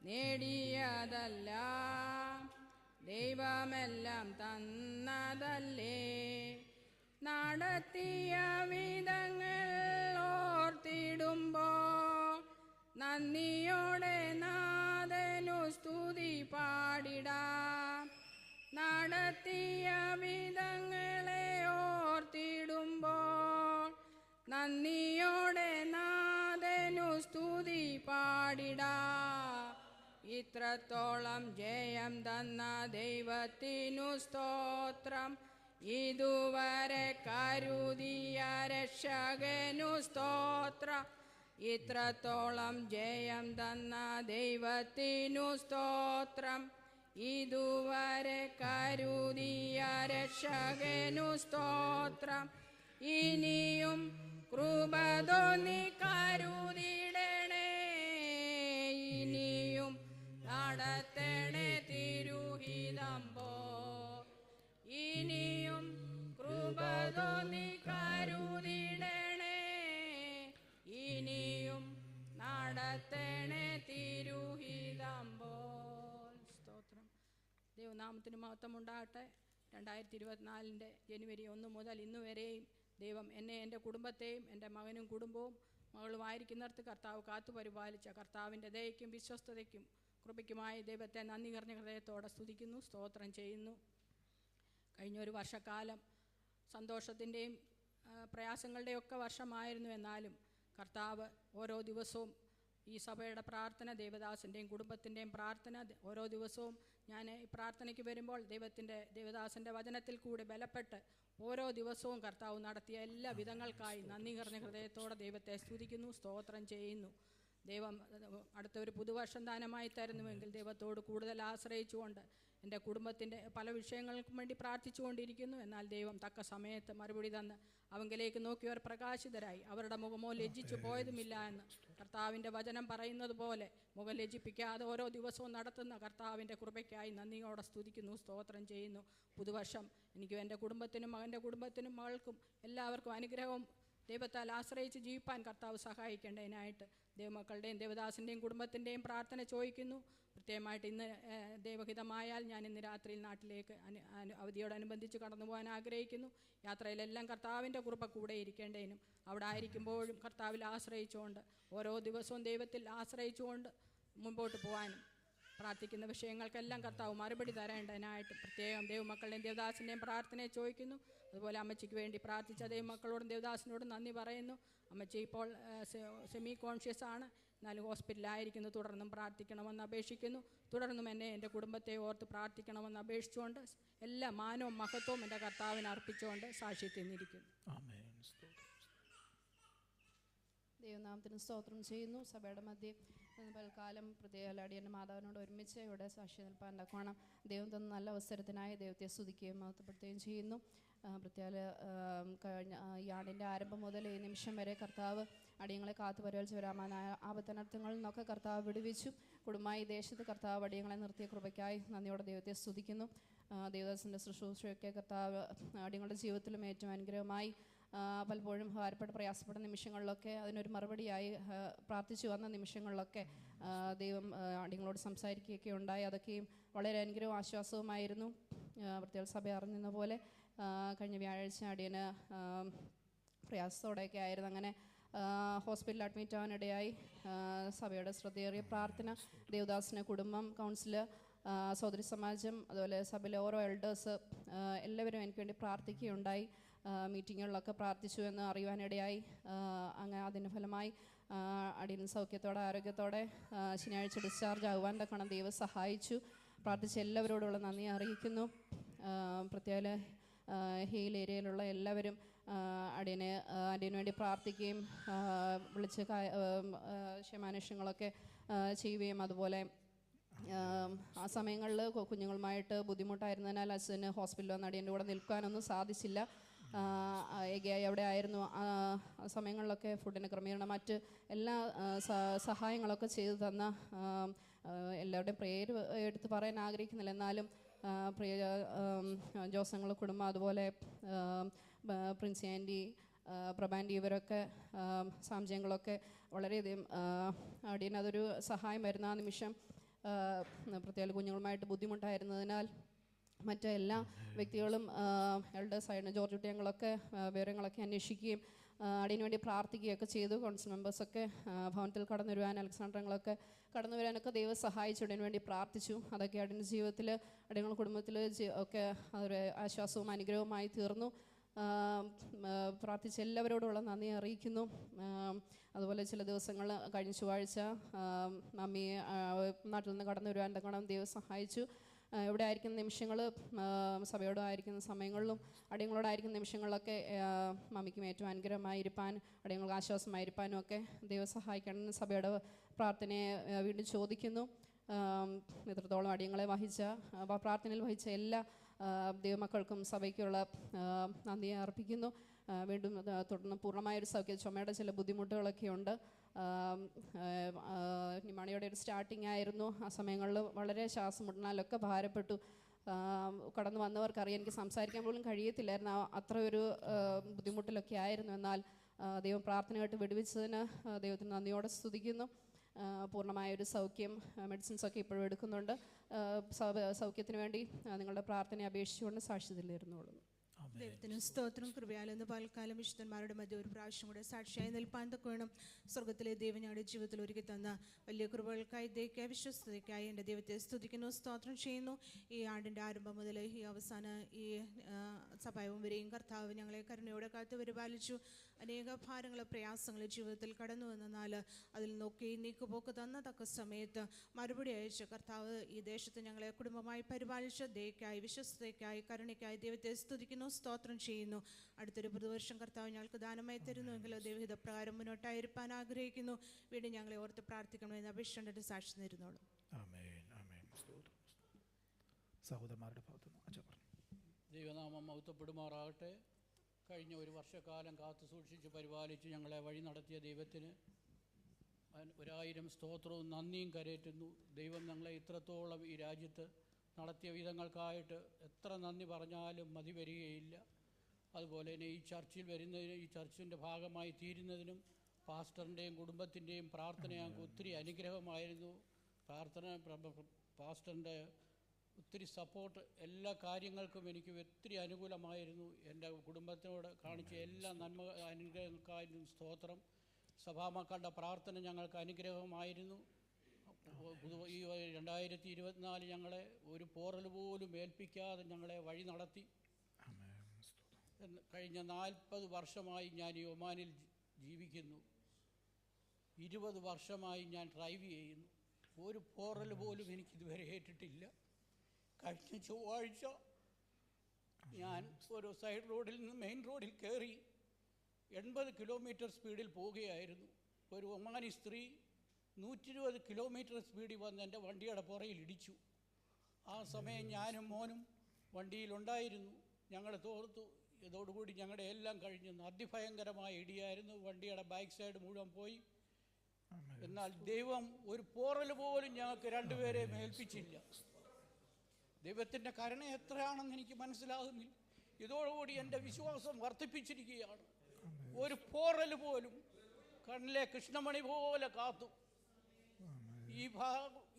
നേടിയതല്ല, ദൈവമെല്ലാം തന്നതല്ലേ. നടത്തിയ പാടിടാ. ഇത്രത്തോളം ജയം തന്ന ദൈവത്തിനു സ്തോത്രം, ഇതുവരെ കരുതിയ രക്ഷകനു സ്തോത്രം. ഇത്രത്തോളം ജയം തന്ന ദൈവത്തിനു സ്തോത്രം, ഇതുവരെ കരുതിയ രക്ഷകനു സ്തോത്രം. ഇനിയും കൃപ തോന്നി കരുതിടണേ, ഇനിയും നടത്തണേ തിരുഹിതം പോ. ഇനിയും കൃപ തോന്നി കരുതിടണേ, ഇനിയും നടത്തണേ തിരുഹിതം പോൽ. സ്തോത്രം. ദൈവനാമത്തിന് മഹത്വം ഉണ്ടാകട്ടെ. 2024 ജനുവരി 1 മുതൽ ഇന്ന് വരെയും ദൈവം എന്നെ, എൻ്റെ കുടുംബത്തെയും, എൻ്റെ മകനും കുടുംബവും മകളുമായിരിക്കുന്നിടത്ത് കർത്താവ് കാത്തു പരിപാലിച്ച കർത്താവിൻ്റെ ദയയ്ക്കും വിശ്വസ്തതയ്ക്കും കൃപയ്ക്കുമായി ദൈവത്തെ നന്ദി നിറഞ്ഞ ഹൃദയത്തോടെ സ്തുതിക്കുന്നു, സ്തോത്രം ചെയ്യുന്നു. കഴിഞ്ഞൊരു വർഷക്കാലം സന്തോഷത്തിൻ്റെയും പ്രയാസങ്ങളുടെയും ഒക്കെ വർഷമായിരുന്നു. എന്നാലും കർത്താവ് ഓരോ ദിവസവും ഈ സഭയുടെ പ്രാർത്ഥന, ദേവദാസൻ്റെയും കുടുംബത്തിൻ്റെയും പ്രാർത്ഥന, ഓരോ ദിവസവും ഞാൻ ഈ പ്രാർത്ഥനയ്ക്ക് വരുമ്പോൾ ദേവദാസൻ്റെ വചനത്തിൽ കൂടി ബലപ്പെട്ട് ഓരോ ദിവസവും കർത്താവ് നടത്തിയ എല്ലാ വിധങ്ങൾക്കായി നന്ദി നിറഞ്ഞ ഹൃദയത്തോടെ ദൈവത്തെ സ്തുതിക്കുന്നു, സ്തോത്രം ചെയ്യുന്നു. ദൈവം അടുത്തൊരു പുതുവർഷം ദാനമായി തരുന്നുവെങ്കിൽ ദൈവത്തോട് കൂടുതൽ ആശ്രയിച്ചുകൊണ്ട് എൻ്റെ കുടുംബത്തിൻ്റെ പല വിഷയങ്ങൾക്കും വേണ്ടി പ്രാർത്ഥിച്ചുകൊണ്ടിരിക്കുന്നു. എന്നാൽ ദൈവം തക്ക സമയത്ത് മറുപടി തന്ന് അവങ്കിലേക്ക് നോക്കിയവർ പ്രകാശിതരായി, അവരുടെ മുഖമോ ലജ്ജിച്ചു പോയതുമില്ല എന്ന് കർത്താവിൻ്റെ വചനം പറയുന്നത് പോലെ മുഖം ലജ്ജിപ്പിക്കാതെ ഓരോ ദിവസവും നടത്തുന്ന കർത്താവിൻ്റെ കൃപയ്ക്കായി നന്ദിയോടെ സ്തുതിക്കുന്നു, സ്തോത്രം ചെയ്യുന്നു. പുതുവർഷം എനിക്കും എൻ്റെ കുടുംബത്തിനും മകൻ്റെ കുടുംബത്തിനും മകൾക്കും എല്ലാവർക്കും അനുഗ്രഹവും ദൈവത്താൽ ആശ്രയിച്ച് ജീവിപ്പാൻ കർത്താവ് സഹായിക്കേണ്ടതിനായിട്ട് ദൈവമക്കളുടെയും ദേവദാസിൻ്റെയും കുടുംബത്തിൻ്റെയും പ്രാർത്ഥന ചോദിക്കുന്നു. പ്രത്യേകമായിട്ട് ഇന്ന് ദൈവഹിതമായാൽ ഞാൻ ഇന്ന് രാത്രിയിൽ നാട്ടിലേക്ക് അവധിയോടനുബന്ധിച്ച് കടന്നു പോകാൻ ആഗ്രഹിക്കുന്നു. യാത്രയിലെല്ലാം കർത്താവിൻ്റെ കൃപ കൂടെ ഇരിക്കേണ്ടതിനും അവിടെ ആയിരിക്കുമ്പോഴും കർത്താവിൽ ആശ്രയിച്ചുകൊണ്ട് ഓരോ ദിവസവും ദൈവത്തിൽ ആശ്രയിച്ചുകൊണ്ട് മുമ്പോട്ട് പോകാനും പ്രാർത്ഥിക്കുന്ന വിഷയങ്ങൾക്കെല്ലാം കർത്താവ് മറുപടി തരേണ്ടതിനായിട്ട് പ്രത്യേകം ദൈവമക്കളുടെയും ദേവദാസിൻ്റെയും പ്രാർത്ഥനയെ ചോദിക്കുന്നു. അതുപോലെ അമ്മച്ചിക്ക് വേണ്ടി പ്രാർത്ഥിച്ച ദൈവമക്കളോടും ദേവദാസിനോടും നന്ദി പറയുന്നു. അമ്മച്ചി ഇപ്പോൾ സെമി കോൺഷ്യസ് ആണ്, എന്നാലും ഹോസ്പിറ്റലായിരിക്കുന്നു. തുടർന്നും പ്രാർത്ഥിക്കണമെന്ന് അപേക്ഷിക്കുന്നു. തുടർന്നും എന്നെ, എൻ്റെ കുടുംബത്തെ ഓർത്ത് പ്രാർത്ഥിക്കണമെന്ന് അപേക്ഷിച്ചുകൊണ്ട് എല്ലാ മാനവും മഹത്വവും എൻ്റെ കർത്താവിന് അർപ്പിച്ചുകൊണ്ട് സാക്ഷ്യത്തിൽ നിന്നിരിക്കുന്നു. ദൈവനാമത്തിന് സ്തോത്രം ചെയ്യുന്നു. സഭയുടെ മധ്യേ പൽക്കാലം പ്രത്യേക അടിയൻ്റെ മാതാവിനോട് ഒരുമിച്ച് ഇവിടെ സാക്ഷി നിൽപ്പാൻ തക്കവണ്ണം ദൈവം തന്ന നല്ല അവസരത്തിനായി ദൈവത്തെ സ്തുതിക്കുകയും മഹത്വപ്പെടുത്തുകയും ചെയ്യുന്നു. പ്രത്യേക കഴിഞ്ഞ ഈ ആണ്ടിൻ്റെ ആരംഭം മുതൽ ഈ നിമിഷം വരെ കർത്താവ് അടിയങ്ങളെ കാത്തു പരിപാലിച്ച് വരാമാനായ ആപത്തനർത്ഥങ്ങളിൽ നിന്നൊക്കെ കർത്താവ് വിടുവിച്ചു. കുടുംബമായി ദേശത്ത് കർത്താവ് അടിയങ്ങളെ നിർത്തിയ കൃപയ്ക്കായി നന്ദിയോടെ ദൈവത്തെ സ്തുതിക്കുന്നു. ദേവദാസൻ്റെ ശുശ്രൂഷയൊക്കെ കർത്താവ് അടിയങ്ങളുടെ ജീവിതത്തിലും ഏറ്റവും അനുഗ്രഹമായി പലപ്പോഴും ഭാരപ്പെട്ട് പ്രയാസപ്പെട്ട നിമിഷങ്ങളിലൊക്കെ അതിനൊരു മറുപടിയായി പ്രാർത്ഥിച്ചു വന്ന നിമിഷങ്ങളിലൊക്കെ ദൈവം അടിയങ്ങളോട് സംസാരിക്കുകയൊക്കെ ഉണ്ടായി. അതൊക്കെയും വളരെ അനുഗ്രഹവും ആശ്വാസവുമായിരുന്നു. പ്രത്യേക സഭ അറിഞ്ഞിരുന്ന പോലെ കഴിഞ്ഞ വ്യാഴാഴ്ച അടിയന് പ്രയാസത്തോടെയൊക്കെ ആയിരുന്നു. അങ്ങനെ ഹോസ്പിറ്റലിൽ അഡ്മിറ്റ് ആവാനിടയായി. സഭയുടെ ശ്രദ്ധയേറിയ പ്രാർത്ഥന, ദേവദാസിന് കുടുംബം, കൗൺസില്, സഹോദരി സമാജം, അതുപോലെ സഭയിലെ ഓരോ എൽഡേഴ്സ് എല്ലാവരും എനിക്ക് വേണ്ടി പ്രാർത്ഥിക്കുകയുണ്ടായി. മീറ്റിങ്ങുകളിലൊക്കെ പ്രാർത്ഥിച്ചു എന്ന് അറിയുവാനിടയായി. അങ്ങനെ അതിൻ്റെ ഫലമായി അടിയൻ സൗഖ്യത്തോടെ ആരോഗ്യത്തോടെ ശനിയാഴ്ച ഡിസ്ചാർജ് ആകുവാൻ തക്കണം ദൈവം സഹായിച്ചു. പ്രാർത്ഥിച്ച എല്ലാവരോടുള്ള നന്ദി അറിയിക്കുന്നു. പ്രത്യേക ഹീൽ ഏരിയയിലുള്ള എല്ലാവരും അടിയന് വേണ്ടി പ്രാർത്ഥിക്കുകയും വിളിച്ച് ക്ഷമാന്വേഷണങ്ങളൊക്കെ ചെയ്യുകയും അതുപോലെ ആ സമയങ്ങളിൽ കുഞ്ഞുങ്ങളുമായിട്ട് ബുദ്ധിമുട്ടായിരുന്നതിനാൽ അച്ഛന് ഹോസ്പിറ്റലിൽ വന്ന് അടിയൻ്റെ കൂടെ നിൽക്കാനൊന്നും സാധിച്ചില്ല. ഏകയായി അവിടെ ആയിരുന്നു. ആ സമയങ്ങളിലൊക്കെ ഫുഡിന് ക്രമീകരണം, മറ്റ് എല്ലാ സഹായങ്ങളൊക്കെ ചെയ്തു തന്ന എല്ലാവരുടെയും പേര് എടുത്ത് പറയാൻ ആഗ്രഹിക്കുന്നില്ല. എന്നാലും പ്രിയ ജോസങ്ങൾ കുടുംബം, അതുപോലെ പ്രിൻസി ആൻറ്റി, പ്രഭാൻറ്റി, ഇവരൊക്കെ സാംജയങ്ങളൊക്കെ വളരെയധികം അടിയനതൊരു സഹായമായിരുന്നു. ആ നിമിഷം പ്രത്യേക കുഞ്ഞുങ്ങളുമായിട്ട് ബുദ്ധിമുട്ടായിരുന്നതിനാൽ മറ്റ് എല്ലാ വ്യക്തികളും എൽഡേഴ്സായിരുന്നു ജോർജ് കുട്ടിയങ്ങളൊക്കെ വിവരങ്ങളൊക്കെ അന്വേഷിക്കുകയും അടിയന് വേണ്ടി പ്രാർത്ഥിക്കുകയൊക്കെ ചെയ്തു. കൗൺസിൽ മെമ്പേഴ്സൊക്കെ ഭവനത്തിൽ കടന്നു വരുവാൻ, അലക്സാണ്ടറങ്ങളൊക്കെ കടന്നു വരാനൊക്കെ ദൈവം സഹായിച്ചു. അടിയന് വേണ്ടി പ്രാർത്ഥിച്ചു. അതൊക്കെ അടിയൻ്റെ ജീവിതത്തിൽ, അടിയങ്ങളുടെ കുടുംബത്തിൽ ഒക്കെ അതൊരു ആശ്വാസവും അനുഗ്രഹവുമായി തീർന്നു. പ്രാർത്ഥിച്ച എല്ലാവരോടുള്ള നന്ദി അറിയിക്കുന്നു. അതുപോലെ ചില ദിവസങ്ങൾ കഴിഞ്ഞ ചൊവ്വാഴ്ച മമ്മിയെ നാട്ടിൽ നിന്ന് കടന്നു വരുവാൻ തക്കണം ദൈവം സഹായിച്ചു. ഇവിടെ ആയിരിക്കുന്ന നിമിഷങ്ങൾ, സഭയോടായിരിക്കുന്ന സമയങ്ങളിലും അടിയങ്ങളോടായിരിക്കുന്ന നിമിഷങ്ങളിലൊക്കെ മമ്മിക്കും ഏറ്റവും അനുഗ്രഹമായിരിക്കാൻ, അടിയങ്ങൾക്ക് ആശ്വാസമായിരിക്കാനും ഒക്കെ ദൈവം സഹായിക്കണം. സഭയുടെ പ്രാർത്ഥനയെ വീണ്ടും ചോദിക്കുന്നു. എത്രത്തോളം അടിയങ്ങളെ പ്രാർത്ഥനയിൽ വഹിച്ച എല്ലാ ദൈവമക്കൾക്കും സഭയ്ക്കുള്ള നന്ദി അർപ്പിക്കുന്നു. വീണ്ടും തുടർന്ന് പൂർണ്ണമായൊരു സൗഖ്യം. ചുമയുടെ ചില ബുദ്ധിമുട്ടുകളൊക്കെ ഉണ്ട്. നിമാണിയുടെ ഒരു സ്റ്റാർട്ടിങ് ആയിരുന്നു. ആ സമയങ്ങളിൽ വളരെ ശ്വാസം മുട്ടനാലൊക്കെ ഭാരപ്പെട്ടു. കടന്നു വന്നവർക്കറിയാം, എനിക്ക് സംസാരിക്കാൻ പോലും കഴിയത്തില്ലായിരുന്നു, അത്ര ഒരു ബുദ്ധിമുട്ടിലൊക്കെ ആയിരുന്നു. എന്നാൽ ദൈവം പ്രാർത്ഥനയായിട്ട് വിടുവിച്ചതിന് ദൈവത്തിന് നന്ദിയോടെ സ്തുതിക്കുന്നു. പൂർണ്ണമായൊരു സൗഖ്യം, മെഡിസിൻസൊക്കെ ഇപ്പോഴും എടുക്കുന്നുണ്ട്. സൗഖ്യത്തിന് വേണ്ടി നിങ്ങളുടെ പ്രാർത്ഥനയെ അപേക്ഷിച്ചുകൊണ്ട് സാക്ഷ്യത്തിലിരുന്നോളുന്നു. ദൈവത്തിന് സ്തോത്രം. കൃപയാലെന്ന് പൽക്കാലം വിശുദ്ധന്മാരുടെ മധ്യ ഒരു പ്രാവശ്യം കൂടെ സാക്ഷിയായി നിൽപ്പാൻ തക്ക വേണം സ്വർഗത്തിലെ ദൈവം ഞങ്ങളുടെ ജീവിതത്തിൽ ഒരുക്കി തന്ന വലിയ കൃപകൾക്കായി, ദയക്കായി, വിശ്വസ്തതയ്ക്കായി എൻ്റെ ദൈവത്തെ സ്തുതിക്കുന്നു, സ്തോത്രം ചെയ്യുന്നു. ഈ ആണ്ടിൻ്റെ ആരംഭം മുതൽ ഈ അവസാന ഈ സഭായവും വരെയും കർത്താവ് ഞങ്ങളെ കരുണയോടെ കാത്തു പരിപാലിച്ചു. അനേക ഭാരങ്ങൾ, പ്രയാസങ്ങൾ ജീവിതത്തിൽ കടന്നു വന്നാൽ അതിൽ നോക്കി നീക്കുപോക്ക് തന്ന തക്ക സമയത്ത് മറുപടി അയച്ച കർത്താവ് ഈ ദേശത്ത് ഞങ്ങളെ കുടുംബമായി പരിപാലിച്ച ദയക്കായി, വിശ്വസ്തതയ്ക്കായി, കരുണയ്ക്കായി ദൈവത്തെ സ്തുതിക്കുന്നു, സ്തോത്രം ചെയ്യുന്നു. അടുത്തൊരു പുതുവർഷം കർത്താവ് ഞങ്ങൾക്ക് ദാനമായി തരുന്നുവെങ്കിൽ ദൈവഹിത പ്രകാരം മുന്നോട്ടായിരിക്കാൻ ആഗ്രഹിക്കുന്നു. വീണ്ടും ഞങ്ങളെ ഓർത്ത് പ്രാർത്ഥിക്കണമെന്ന് അപേക്ഷിച്ചുകൊണ്ട് സാക്ഷി നേരുന്നോളൂ. സഹോദരന്മാരുടെ ഭാഗത്തുനിന്ന് ദൈവനാമം മഹത്വപ്പെടുമാറാകട്ടെ. കഴിഞ്ഞ ഒരു വർഷക്കാലം കാത്തു സൂക്ഷിച്ച് പരിപാലിച്ച് ഞങ്ങളെ വഴി നടത്തിയ ദൈവത്തിന് 1000 സ്തോത്രവും നന്ദിയും കരേറ്റുന്നു. ദൈവം ഞങ്ങളെ ഇത്രത്തോളം ഈ രാജ്യത്ത് നടത്തിയ വിധങ്ങൾക്കായിട്ട് എത്ര നന്ദി പറഞ്ഞാലും മതി വരികയില്ല. അതുപോലെ തന്നെ ഈ ചർച്ചിൽ വരുന്നതിനും ഈ ചർച്ചിൻ്റെ ഭാഗമായി തീരുന്നതിനും പാസ്റ്ററിൻ്റെയും കുടുംബത്തിൻ്റെയും പ്രാർത്ഥന ഞങ്ങൾക്ക് ഒത്തിരി അനുഗ്രഹമായിരുന്നു. പാസ്റ്ററിൻ്റെ ഒത്തിരി സപ്പോർട്ട് എല്ലാ കാര്യങ്ങൾക്കും എനിക്ക് ഒത്തിരി അനുകൂലമായിരുന്നു. എൻ്റെ കുടുംബത്തിനോട് കാണിച്ച എല്ലാ അനുഗ്രഹങ്ങൾക്കായിരുന്നു സ്തോത്രം. സഭാമക്കളുടെ പ്രാർത്ഥന ഞങ്ങൾക്ക് അനുഗ്രഹമായിരുന്നു. ഈ 2024 ഞങ്ങളെ ഒരു പോറൽ പോലും ഏൽപ്പിക്കാതെ ഞങ്ങളെ വഴി നടത്തി. കഴിഞ്ഞ 40 വർഷമായി ഞാൻ ഈ ഒമാനിൽ ജീവിക്കുന്നു. 20 വർഷമായി ഞാൻ ഡ്രൈവ് ചെയ്യുന്നു. ഒരു പോറൽ പോലും എനിക്കിതുവരെ ഏറ്റിട്ടില്ല. കഴിഞ്ഞ ചൊവ്വാഴ്ച ഞാൻ ഒരു സൈഡ് റോഡിൽ നിന്ന് മെയിൻ റോഡിൽ കയറി 80 കിലോമീറ്റർ സ്പീഡിൽ പോവുകയായിരുന്നു. ഒരു ഒമാനി സ്ത്രീ 120 കിലോമീറ്റർ സ്പീഡിൽ വന്ന് എൻ്റെ വണ്ടിയുടെ പുറയിൽ ഇടിച്ചു. ആ സമയം ഞാനും മോനും വണ്ടിയിലുണ്ടായിരുന്നു. ഞങ്ങൾ തോർത്തു. ഇതോടുകൂടി ഞങ്ങളുടെ എല്ലാം കഴിഞ്ഞു. അതിഭയങ്കരമായ ഇടിയായിരുന്നു. വണ്ടിയുടെ ബാക്ക് സൈഡ് മുഴുവൻ പോയി. എന്നാൽ ദൈവം ഒരു പോറൽ പോലും ഞങ്ങൾക്ക് രണ്ടുപേരെയും ഏൽപ്പിച്ചില്ല. ദൈവത്തിൻ്റെ കരുണ എത്രയാണെന്ന് എനിക്ക് മനസ്സിലാകുന്നില്ല. ഇതോടുകൂടി എൻ്റെ വിശ്വാസം വർദ്ധിപ്പിച്ചിരിക്കുകയാണ്. ഒരു പോറൽ പോലും കണ്ണിലെ കൃഷ്ണമണി പോലെ കാത്തു.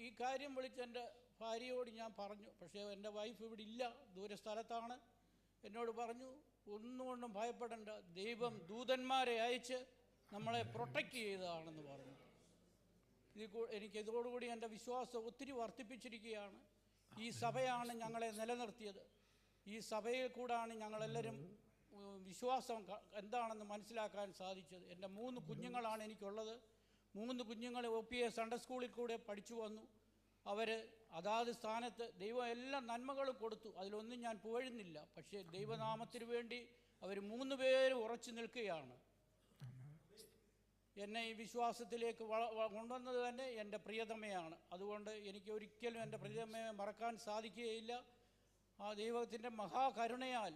ഈ കാര്യം വിളിച്ച് എൻ്റെ ഭാര്യയോട് ഞാൻ പറഞ്ഞു. പക്ഷേ എൻ്റെ വൈഫ് ഇവിടെ ഇല്ല, ദൂരെ സ്ഥലത്താണ്. എന്നോട് പറഞ്ഞു, ഒന്നുകൊണ്ടും ഭയപ്പെടേണ്ട, ദൈവം ദൂതന്മാരെ അയച്ച് നമ്മളെ പ്രൊട്ടക്റ്റ് ചെയ്തതാണെന്ന് പറഞ്ഞു. എനിക്ക് ഇതോടുകൂടി എൻ്റെ വിശ്വാസം ഒത്തിരി വർദ്ധിപ്പിച്ചിരിക്കുകയാണ്. ഈ സഭയാണ് ഞങ്ങളെ നിലനിർത്തിയത്. ഈ സഭയിൽ കൂടാണ് ഞങ്ങളെല്ലാവരും വിശ്വാസം എന്താണെന്ന് മനസ്സിലാക്കാൻ സാധിച്ചത്. എൻ്റെ 3 കുഞ്ഞുങ്ങളാണ് എനിക്കുള്ളത്. 3 കുഞ്ഞുങ്ങൾ OPA സൺഡേ സ്കൂളിൽ കൂടെ പഠിച്ചു വന്നു. അവർ അതാത് സ്ഥാനത്ത് ദൈവം എല്ലാ നന്മകളും കൊടുത്തു. അതിലൊന്നും ഞാൻ പുകഴുന്നില്ല. പക്ഷേ ദൈവനാമത്തിന് വേണ്ടി അവർ 3 പേരും ഉറച്ചു നിൽക്കുകയാണ്. എന്നെ ഈ വിശ്വാസത്തിലേക്ക് കൊണ്ടുവന്നത് തന്നെ എൻ്റെ പ്രിയതമയാണ്. അതുകൊണ്ട് എനിക്ക് ഒരിക്കലും എൻ്റെ പ്രിയതമയെ മറക്കാൻ സാധിക്കുകയില്ല. ആ ദൈവത്തിൻ്റെ മഹാകരുണയാൽ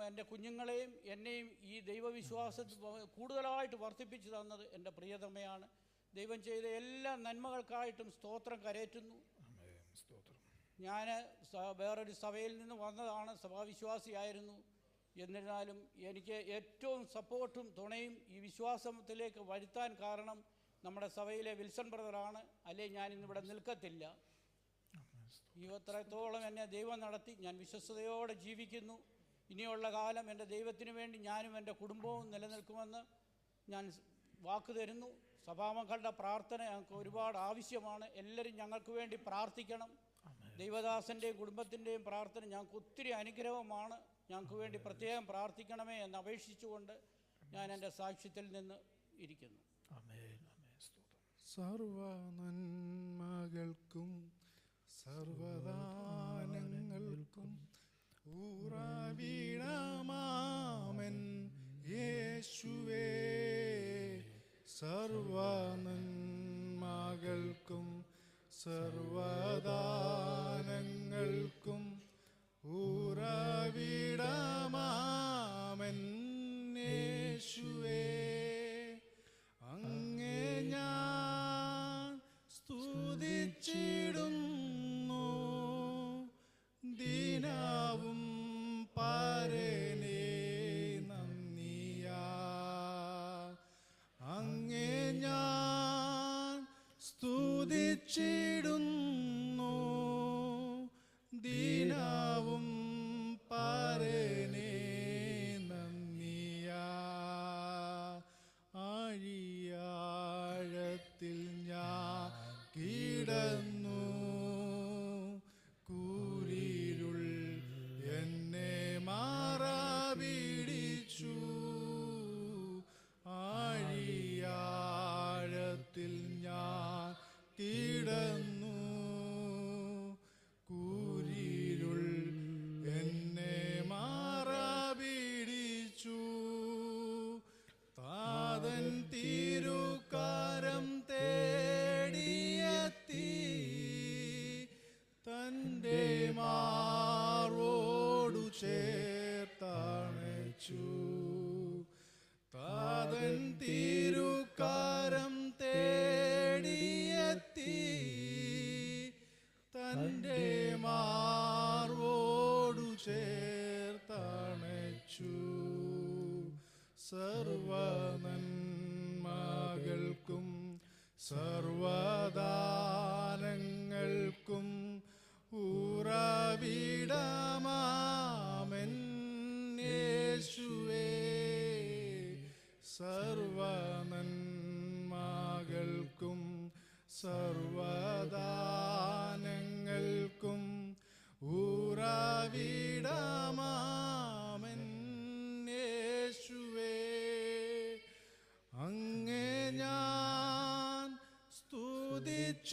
എൻ്റെ കുഞ്ഞുങ്ങളെയും എന്നെയും ഈ ദൈവവിശ്വാസത്തിൽ കൂടുതലായിട്ട് വർദ്ധിപ്പിച്ചു തന്നത് എൻ്റെ പ്രിയതമയാണ്. ദൈവം ചെയ്ത എല്ലാ നന്മകൾക്കായിട്ടും സ്തോത്രം കരേറ്റുന്നു. ഞാൻ വേറൊരു സഭയിൽ നിന്ന് വന്നതാണ്, സഭാവിശ്വാസിയായിരുന്നു. എന്നിരുന്നാലും എനിക്ക് ഏറ്റവും സപ്പോർട്ടും തുണയും ഈ വിശ്വാസത്തിലേക്ക് വരുത്താൻ കാരണം നമ്മുടെ സഭയിലെ വിൽസൺ ബ്രദറാണ്. അല്ലേ ഞാൻ ഇന്നിവിടെ നിൽക്കത്തില്ല. ഇത്രത്തോളം എന്നെ ദൈവം നടത്തി. ഞാൻ വിശ്വസ്തയോടെ ജീവിക്കുന്നു. ഇനിയുള്ള കാലം എൻ്റെ ദൈവത്തിന് വേണ്ടി ഞാനും എൻ്റെ കുടുംബവും നിലനിൽക്കുമെന്ന് ഞാൻ വാക്ക് തരുന്നു. സഭാമക്കളുടെ പ്രാർത്ഥന ഞങ്ങൾക്ക് ഒരുപാട് ആവശ്യമാണ്. എല്ലാവരും ഞങ്ങൾക്ക് വേണ്ടി പ്രാർത്ഥിക്കണം. ദൈവദാസൻ്റെയും കുടുംബത്തിൻ്റെയും പ്രാർത്ഥന ഞങ്ങൾക്ക് ഒത്തിരി അനുഗ്രഹമാണ്. ഞങ്ങൾക്ക് വേണ്ടി പ്രത്യേകം പ്രാർത്ഥിക്കണമേ എന്ന് അപേക്ഷിച്ചുകൊണ്ട് ഞാൻ എൻ്റെ സാക്ഷ്യത്തിൽ നിന്ന് ഇരിക്കുന്നു. സർവ നന്മകൾക്കും സർവദാനങ്ങൾക്കും ഉറവിടമാമൻ യേശുവേ, സർവ നന്മകൾക്കും സർവദാനങ്ങൾക്കും ഉറവിടമാമൻ യേശുവേ, അങ്ങേ ഞാൻ സ്തുതിച്ചിടുന്നു ദിനവും പരനേ നന്ദിയാ, അങ്ങേ ഞാൻ സ്തുതിച്ചിടുന്നു ദിനവും പരനേ നന്ദിയാ, ആഴിയാഴത്തിൽ ഞാൻ കിടന്നു കൂരിരുൾ എന്നെ മാറാപിടിച്ചു, ആഴിയാഴത്തിൽ ഞാൻ കിടന്നു കൂരിരുൾ എന്നെ മാറാപിടിച്ചു, താതൻ തിരുക്കരം തേടിയെത്തി തൻ്റെ മാറോടു ചേർത്തണച്ചു, താതൻ തിരുക്കരം തേടിയെത്തി തൻ്റെ മാറോടു ചേർത്തണച്ചു, സർവനന്മകൾക്കും സർവദാനങ്ങൾക്കും ഉറവിടമാമൻ യേശുവേ, സർവനന്മകൾക്കും സർവദാനങ്ങൾക്കും ഉറവിടമാമൻ യേശുവേ, അങ്ങേ ഞാൻ സ്തുതിച്ചിടുന്നു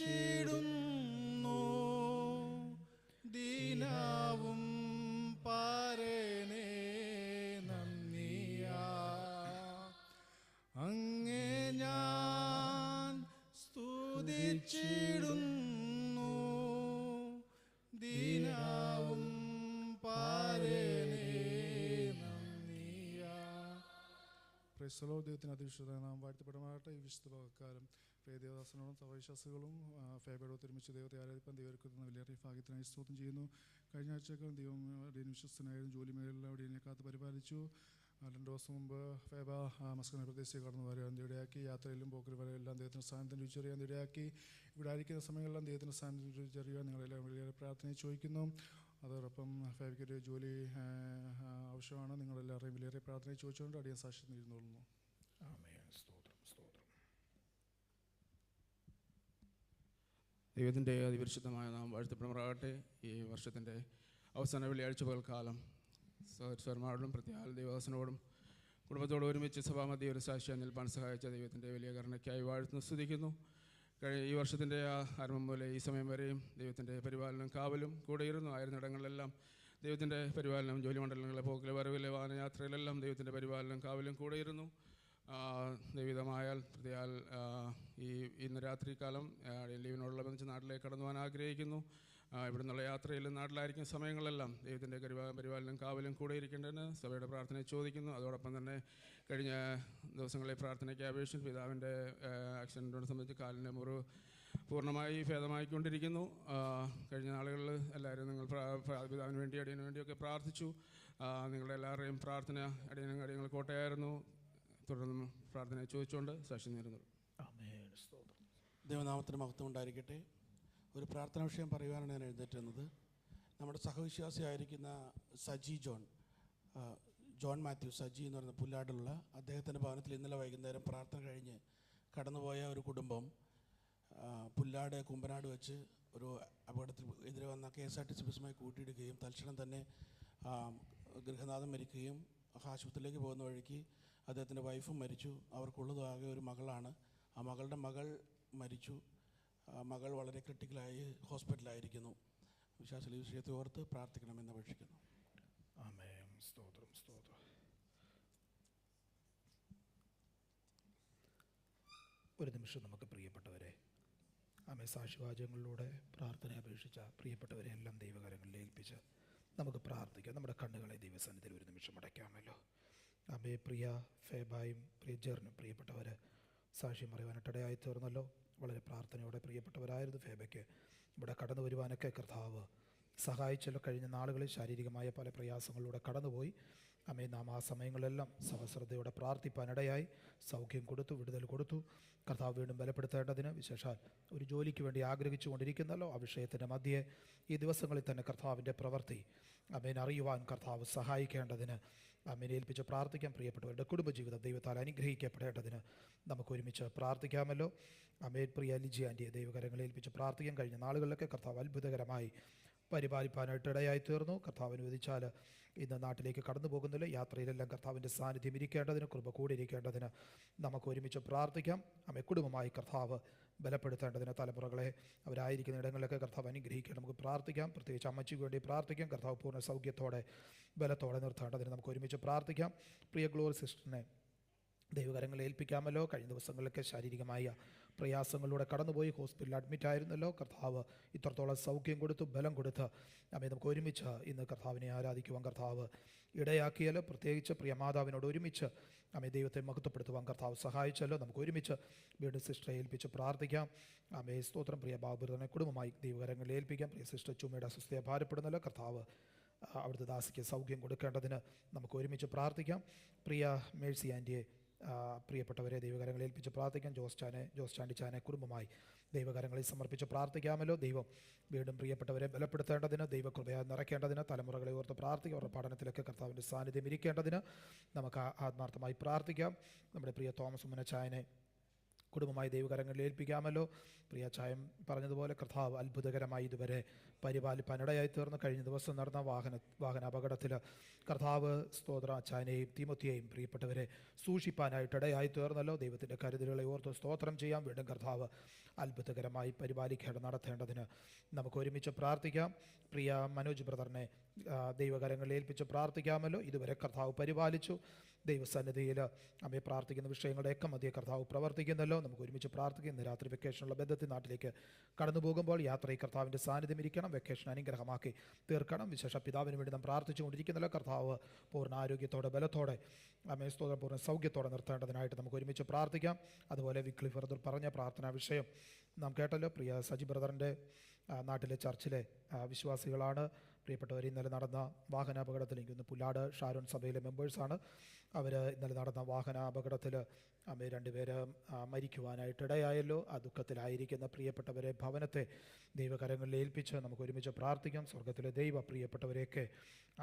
ദിനവും പരനേ നന്ദിയാ, അങ്ങേ ഞാൻ സ്തുതിച്ചിടുന്നു ദിനവും പരനേ നന്ദിയാ. പ്രൈസ്തലോ, ദൈവത്തിന് അധീക്ഷിത നാം വാഴ്ത്തപ്പെടുമാകട്ടെ. ഈ വിശുദ്ധ പകൽക്കാലം പ്രിയ ദേവദാസനോടും സഭവിശ്വാസികളും ഫേബയോടും ഒരുമിച്ച് ദൈവത്തെ ആരാധിപ്പാൻ ദൈവം വലിയ ഭാഗ്യത്തിനായി സ്തോത്രം ചെയ്യുന്നു. കഴിഞ്ഞ ആഴ്ചക്കാലം ദൈവം അവിടെയും വിശ്വസ്തനായിരുന്നു, ജോലി മേഖലയിൽ അവിടെയെ കാത്ത് പരിപാലിച്ചു. 2 ദിവസം മുമ്പ് ഫേബ മസ്കന പ്രദേശത്തേക്ക് കടന്നു വരാൻ ഇടയാക്കി. യാത്രയിലും പോക്കൽ വരെയെല്ലാം ദൈവത്തിൻ്റെ സ്ഥാനത്തിന് രുചിച്ചറിയാൻ ഇടയാക്കി. ഇവിടെ ആയിരിക്കുന്ന സമയങ്ങളെല്ലാം ദൈവത്തിൻ്റെ സ്ഥാനത്തിന് രുചിച്ചറിയാൻ നിങ്ങളെല്ലാം വലിയ പ്രാർത്ഥനയെ ചോദിക്കുന്നു. അതോടൊപ്പം ഫേബയ്ക്കൊരു ജോലി ആവശ്യമാണ്. നിങ്ങളെല്ലാവരെയും വലിയ പ്രാർത്ഥനയെ ചോദിച്ചുകൊണ്ട് അടിയൻ സാക്ഷ്യം ഇരുന്നുകൊള്ളുന്നു. ദൈവത്തിൻ്റെ അതിപരിശുദ്ധമായ നാം വാഴ്ത്തപ്പെടുമാറാകട്ടെ. ഈ വർഷത്തിൻ്റെ അവസാന വെള്ളിയാഴ്ച പകൽക്കാലം സഹോദരന്മാരോടും പ്രത്യേക ദേവദാസനോടും കുടുംബത്തോടും ഒരുമിച്ച് സഭാമധ്യ ഒരു സാക്ഷ്യം നിൽപ്പാൻ സഹായിച്ച ദൈവത്തിൻ്റെ വലിയ കരുണയ്ക്കായി വാഴ്ത്തുന്നു, സ്തുതിക്കുന്നു. ഈ വർഷത്തിൻ്റെ ആരംഭം മുതലേ ഈ സമയം വരെയും ദൈവത്തിൻ്റെ പരിപാലനം കാവലും കൂടെയിരുന്നു. ആയിരുന്നിടങ്ങളിലെല്ലാം ദൈവത്തിൻ്റെ പരിപാലനം, ജോലി മണ്ഡലങ്ങളിലെ പോക്കിലെ വരവിലെ വാഹനയാത്രയിലെല്ലാം ദൈവത്തിൻ്റെ പരിപാലനം കാവലും കൂടെയിരുന്നു. ദൈവികമായാൽ പ്രത്യേക ഇന്ന് രാത്രികാലം ലീവിനോടുള്ള ബന്ധിച്ച് നാട്ടിലേക്ക് കടന്നു പോകാൻ ആഗ്രഹിക്കുന്നു. ഇവിടെ നിന്നുള്ള യാത്രയിലും നാട്ടിലായിരിക്കുന്ന സമയങ്ങളെല്ലാം ദൈവത്തിൻ്റെ പരിപാലനം കാവലും കൂടെ ഇരിക്കേണ്ടതിന് സഭയുടെ പ്രാർത്ഥനയെ ചോദിക്കുന്നു. അതോടൊപ്പം തന്നെ കഴിഞ്ഞ ദിവസങ്ങളിലെ പ്രാർത്ഥനയ്ക്ക് അപേക്ഷിച്ച് പിതാവിൻ്റെ ആക്സിഡൻറ്റിനെ സംബന്ധിച്ച് കാലിൻ്റെ മുറിവ് പൂർണ്ണമായി ഭേദമായിക്കൊണ്ടിരിക്കുന്നു. കഴിഞ്ഞ നാളുകളിൽ എല്ലാവരും നിങ്ങൾ പിതാവിന് വേണ്ടി അടിയന് വേണ്ടിയൊക്കെ പ്രാർത്ഥിച്ചു. നിങ്ങളുടെ എല്ലാവരുടെയും പ്രാർത്ഥന അടിയങ്ങൾ കോട്ടയായിരുന്നു. തുടർന്നും പ്രാർത്ഥനയെ ചോദിച്ചുകൊണ്ട് സാക്ഷ്യം നേരുന്നു. ദൈവനാമത്തിന് മഹത്വം ഉണ്ടായിരിക്കട്ടെ. ഒരു പ്രാർത്ഥനാ വിഷയം പറയുവാനാണ് ഞാൻ എഴുന്നേറ്റുന്നത്. നമ്മുടെ സഹവിശ്വാസിയായിരിക്കുന്ന സജി ജോൺ മാത്യു സജി എന്ന് പറയുന്ന പുല്ലാടിലുള്ള അദ്ദേഹത്തിൻ്റെ ഭവനത്തിൽ ഇന്നലെ വൈകുന്നേരം പ്രാർത്ഥന കഴിഞ്ഞ് കടന്നുപോയ ഒരു കുടുംബം പുല്ലാട് കുമ്പനാട് വെച്ച് ഒരു അപകടത്തിൽ എതിരെ വന്ന KSRTC ബസ്സുമായി കൂട്ടിയിടുകയും തൽക്ഷണം തന്നെ ഗൃഹനാഥൻ മരിക്കുകയും ആശുപത്രിയിലേക്ക് പോകുന്ന വഴിക്ക് അദ്ദേഹത്തിൻ്റെ വൈഫും മരിച്ചു. അവർക്കുള്ളത് ആകെ ഒരു മകളാണ്. ആ മകളുടെ മകൾ മരിച്ചു. മകൾ വളരെ ക്രിട്ടിക്കലായി ഹോസ്പിറ്റലായിരിക്കുന്നു. വിശ്വാസികൾ ഈ വിഷയത്തെ ഓർത്ത് പ്രാർത്ഥിക്കണമെന്ന് അപേക്ഷിക്കുന്നു. ആമേൻ. സ്തോത്രം, സ്തോത്രം. ഒരു നിമിഷം നമുക്ക് പ്രിയപ്പെട്ടവരെ, ആമേ, സാക്ഷ്യവാചകങ്ങളിലൂടെ പ്രാർത്ഥന അപേക്ഷിച്ച പ്രിയപ്പെട്ടവരെ എല്ലാം ദൈവകരങ്ങളിൽ ഏൽപ്പിച്ച് നമുക്ക് പ്രാർത്ഥിക്കാം. നമ്മുടെ കണ്ണുകളെ ദൈവസന്നിധിയിൽ ഒരു നിമിഷം അടയ്ക്കാമല്ലോ. ആമേ, പ്രിയ ഫേബായും പ്രിയ ജെറിനും പ്രിയപ്പെട്ടവർ സാക്ഷ്യം അറിയാനായിട്ടിടയായി തീർന്നല്ലോ. വളരെ പ്രാർത്ഥനയോടെ പ്രിയപ്പെട്ടവരായിരുന്നു. ഫേബയ്ക്ക് ഇവിടെ കടന്നു വരുവാനൊക്കെ കർത്താവ് സഹായിച്ചല്ലോ. കഴിഞ്ഞ നാളുകളിൽ ശാരീരികമായ പല പ്രയാസങ്ങളിലൂടെ കടന്നുപോയി. അമ്മേ, നാം ആ സമയങ്ങളെല്ലാം സഹസ്രതയോടെ പ്രാർത്ഥിപ്പാനിടയായി. സൗഖ്യം കൊടുത്തു, വിടുതൽ കൊടുത്തു. കർത്താവ് വീണ്ടും ബലപ്പെടുത്തേണ്ടതിന്, വിശേഷാൽ ഒരു ജോലിക്ക് വേണ്ടി ആഗ്രഹിച്ചു കൊണ്ടിരിക്കുന്നല്ലോ. ആ വിഷയത്തിൻ്റെ മധ്യേ ഈ ദിവസങ്ങളിൽ തന്നെ കർത്താവിൻ്റെ പ്രവൃത്തി അമ്മേനെ അറിയുവാൻ കർത്താവ് സഹായിക്കേണ്ടതിന് അമ്മേനെ ഏൽപ്പിച്ച് പ്രാർത്ഥിക്കാം. പ്രിയപ്പെട്ടവരുടെ കുടുംബജീവിതം ദൈവത്താൽ അനുഗ്രഹിക്കപ്പെടേണ്ടതിന് നമുക്ക് ഒരുമിച്ച് പ്രാർത്ഥിക്കാമല്ലോ. അമ്മേ, പ്രിയ ലിജി ആൻറ്റിയെ ദൈവകരങ്ങളെ ഏൽപ്പിച്ച് പ്രാർത്ഥിക്കാം. കഴിഞ്ഞ നാളുകളിലൊക്കെ കർത്താവ് അത്ഭുതകരമായി പരിപാലിപ്പാനായിട്ട് ഇടയായി തീർന്നു. കർത്താവ് അനുവദിച്ചാൽ ഇന്ന് നാട്ടിലേക്ക് കടന്നു പോകുന്നില്ല. യാത്രയിലെല്ലാം കർത്താവിൻ്റെ സാന്നിധ്യം ഇരിക്കേണ്ടതിന്, കൃപ കൂടി ഇരിക്കേണ്ടതിന് നമുക്ക് ഒരുമിച്ച് പ്രാർത്ഥിക്കാം. അമ്മ, കുടുംബമായി കർത്താവ് ബലപ്പെടുത്തേണ്ടതിന്, തലമുറകളെ അവരായിരിക്കുന്ന ഇടങ്ങളിലൊക്കെ കർത്താവ് അനുഗ്രഹിക്കാൻ നമുക്ക് പ്രാർത്ഥിക്കാം. പ്രത്യേകിച്ച് അമ്മച്ചിക്ക് വേണ്ടി പ്രാർത്ഥിക്കാം. കർത്താവ് പൂർണ്ണ സൗഖ്യത്തോടെ ബലത്തോടെ നിർത്തേണ്ടതിന് നമുക്ക് ഒരുമിച്ച് പ്രാർത്ഥിക്കാം. പ്രിയ ഗ്ലോറി സിസ്റ്ററിനെ ദൈവകരങ്ങളെ ഏൽപ്പിക്കാമല്ലോ. കഴിഞ്ഞ ദിവസങ്ങളിലൊക്കെ ശാരീരികമായ പ്രയാസങ്ങളിലൂടെ കടന്നുപോയി ഹോസ്പിറ്റലിൽ അഡ്മിറ്റ് ആയിരുന്നല്ലോ. കർത്താവ് ഇത്രത്തോളം സൗഖ്യം കൊടുത്തു, ബലം കൊടുത്ത് അമ്മേ നമുക്ക് ഒരുമിച്ച് ഇന്ന് കർത്താവിനെ ആരാധിക്കുവാൻ കർത്താവ് ഇടയാക്കിയല്ലോ. പ്രത്യേകിച്ച് പ്രിയ മാതാവിനോട് ഒരുമിച്ച് അമ്മേ ദൈവത്തെ മഹത്വപ്പെടുത്തുവാൻ കർത്താവ് സഹായിച്ചല്ലോ. നമുക്ക് ഒരുമിച്ച് വീണ്ടും സിസ്റ്ററെ ഏൽപ്പിച്ച് പ്രാർത്ഥിക്കാം. അമ്മേ, സ്തോത്രം. പ്രിയ ബാബുറിനെ കുടുംബമായി ദൈവകരങ്ങളിൽ ഏൽപ്പിക്കാം. പ്രിയ സിസ്റ്റർ ചുമയുടെ അസ്വസ്ഥയെ ഭാരപ്പെടുന്നല്ലോ. കർത്താവ് അവിടുത്തെ ദാസിക്ക് സൗഖ്യം കൊടുക്കേണ്ടതിന് നമുക്ക് ഒരുമിച്ച് പ്രാർത്ഥിക്കാം. പ്രിയ മേഴ്സി ആൻറ്റിയെ പ്രിയപ്പെട്ടവരെ ദൈവകരങ്ങളിൽ ഏൽപ്പിച്ച് പ്രാർത്ഥിക്കാം. ജോസ് ചാണ്ടിച്ചാനെ കുടുംബമായി ദൈവകരങ്ങളിൽ സമർപ്പിച്ച് പ്രാർത്ഥിക്കാമല്ലോ. ദൈവം വീണ്ടും പ്രിയപ്പെട്ടവരെ ബലപ്പെടുത്തേണ്ടതിന്, ദൈവകൃപയാൽ നിറയ്ക്കേണ്ടതിന്, തലമുറകളെ ഓർത്ത് പ്രാർത്ഥിക്കുക. അവരുടെ പഠനത്തിലൊക്കെ കർത്താവിൻ്റെ സാന്നിധ്യം ഇരിക്കേണ്ടതിന് നമുക്ക് ആത്മാർത്ഥമായി പ്രാർത്ഥിക്കാം. നമ്മുടെ പ്രിയ തോമസ് മുനച്ചായനെ കുടുംബമായി ദൈവകരങ്ങളിൽ ഏൽപ്പിക്കാമല്ലോ. പ്രിയ ചായം പറഞ്ഞതുപോലെ കർത്താവ് അത്ഭുതകരമായി ഇതുവരെ പരിപാലിപ്പാനിടയായി തീർന്നു. കഴിഞ്ഞ ദിവസം നടന്ന വാഹന അപകടത്തിൽ കർത്താവ് സ്തോത്ര ചായനെയും തീമോത്തിയെയും പ്രിയപ്പെട്ടവരെ സൂക്ഷിപ്പാനായിട്ടിടയായി തീർന്നല്ലോ. ദൈവത്തിൻ്റെ കരുതലുകളെ ഓർത്ത് സ്തോത്രം ചെയ്യാം. വീണ്ടും കർത്താവ് അത്ഭുതകരമായി നടത്തേണ്ടതിന് നമുക്ക് ഒരുമിച്ച് പ്രാർത്ഥിക്കാം. പ്രിയ മനോജ് ബ്രദറിനെ ദൈവകരങ്ങളിൽ ഏൽപ്പിച്ച് പ്രാർത്ഥിക്കാമല്ലോ. ഇതുവരെ കർത്താവ് പരിപാലിച്ചു. ദൈവസന്നിധിയിൽ അമ്മയെ പ്രാർത്ഥിക്കുന്ന വിഷയങ്ങളുടെയൊക്കെ മധ്യേ കർത്താവ് പ്രവർത്തിക്കുന്നല്ലോ. നമുക്ക് ഒരുമിച്ച് പ്രാർത്ഥിക്കാം. ഇന്ന് രാത്രി വെക്കേഷനുള്ള ബന്ധത്തിൽ നാട്ടിലേക്ക് കടന്നു പോകുമ്പോൾ യാത്രയിൽ കർത്താവിൻ്റെ സാന്നിധ്യം ഇരിക്കണം. വെക്കേഷൻ അനുഗ്രഹമാക്കി തീർക്കണം. വിശേഷ പിതാവിന് വേണ്ടി നാം പ്രാർത്ഥിച്ചുകൊണ്ടിരിക്കുന്നല്ലോ. കർത്താവ് പൂർണ്ണ ആരോഗ്യത്തോടെ, ബലത്തോടെ, അമ്മയെ സ്തോത്രം പൂർണ്ണ സൗഖ്യത്തോടെ നിർത്തേണ്ടതിനായിട്ട് നമുക്ക് ഒരുമിച്ച് പ്രാർത്ഥിക്കാം. അതുപോലെ വിക്ലിഫ് ബ്രദർ പറഞ്ഞ പ്രാർത്ഥനാ വിഷയം നാം കേട്ടല്ലോ. പ്രിയ സജി ബ്രദറിൻ്റെ നാട്ടിലെ ചർച്ചിലെ വിശ്വാസികളാണ്. പ്രിയപ്പെട്ടവർ, ഇന്നലെ നടന്ന വാഹനാപകടത്തിൽ എനിക്കൊന്ന് പുല്ലാട് ഷാരോൺ സഭയിലെ മെമ്പേഴ്സാണ്. അവർ ഇന്നലെ നടന്ന വാഹനാപകടത്തിൽ അമ്മ രണ്ടുപേര് മരിക്കുവാനായിട്ടിടയായല്ലോ. ആ ദുഃഖത്തിലായിരിക്കുന്ന പ്രിയപ്പെട്ടവരെ ഭവനത്തെ ദൈവകരങ്ങളിൽ ഏൽപ്പിച്ച് നമുക്ക് ഒരുമിച്ച് പ്രാർത്ഥിക്കാം. സ്വർഗത്തിലെ ദൈവ പ്രിയപ്പെട്ടവരെയൊക്കെ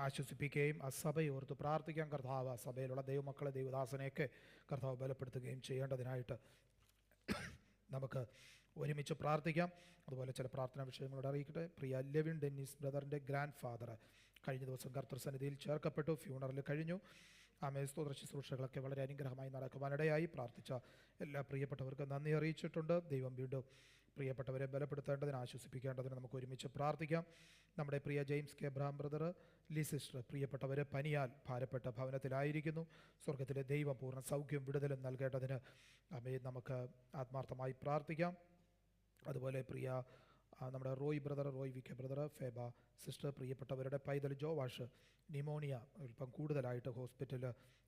ആശ്വസിപ്പിക്കുകയും ആ സഭയെ ഓർത്ത് പ്രാർത്ഥിക്കാം. കർത്താവ് ആ സഭയിലുള്ള ദൈവമക്കളെ, ദൈവദാസനെയൊക്കെ കർത്താവ് ബലപ്പെടുത്തുകയും ചെയ്യേണ്ടതിനായിട്ട് നമുക്ക് ഒരുമിച്ച് പ്രാർത്ഥിക്കാം. അതുപോലെ ചില പ്രാർത്ഥനാ വിഷയങ്ങളോട് അറിയിക്കട്ടെ. പ്രിയ ലെവിൻ ഡെന്നിസ് ബ്രദറിൻ്റെ ഗ്രാൻഡ് ഫാദർ കഴിഞ്ഞ ദിവസം കർത്തൃസന്നിധിയിൽ ചേർക്കപ്പെട്ടു. ഫ്യൂണറൽ കഴിഞ്ഞു. ആമേ, സ്തോത്ര ശുശ്രൂഷകളൊക്കെ വളരെ അനുഗ്രഹമായി നടക്കുവാനിടയായി. പ്രാർത്ഥിച്ച എല്ലാ പ്രിയപ്പെട്ടവർക്കും നന്ദി അറിയിച്ചിട്ടുണ്ട്. ദൈവം വീണ്ടും പ്രിയപ്പെട്ടവരെ ബലപ്പെടുത്തേണ്ടതിന്, ആശ്വസിപ്പിക്കേണ്ടതിന് നമുക്ക് ഒരുമിച്ച് പ്രാർത്ഥിക്കാം. നമ്മുടെ പ്രിയ James K Bram brother, Lee sister പ്രിയപ്പെട്ടവരെ പനിയാൽ ഭാരപ്പെട്ട ഭവനത്തിലായിരിക്കുന്നു. സ്വർഗത്തിലെ ദൈവം പൂർണ്ണ സൗഖ്യം, വിടുതലും നൽകേണ്ടതിന് ആമേ നമുക്ക് ആത്മാർത്ഥമായി പ്രാർത്ഥിക്കാം. അതുപോലെ പ്രിയ നമ്മുടെ Roy V K brother, Feba sister പ്രിയപ്പെട്ടവരുടെ പൈതൽ ജോവാഷ് ന്യൂമോണിയ അല്പം കൂടുതലായിട്ട് ഹോസ്പിറ്റലിൽ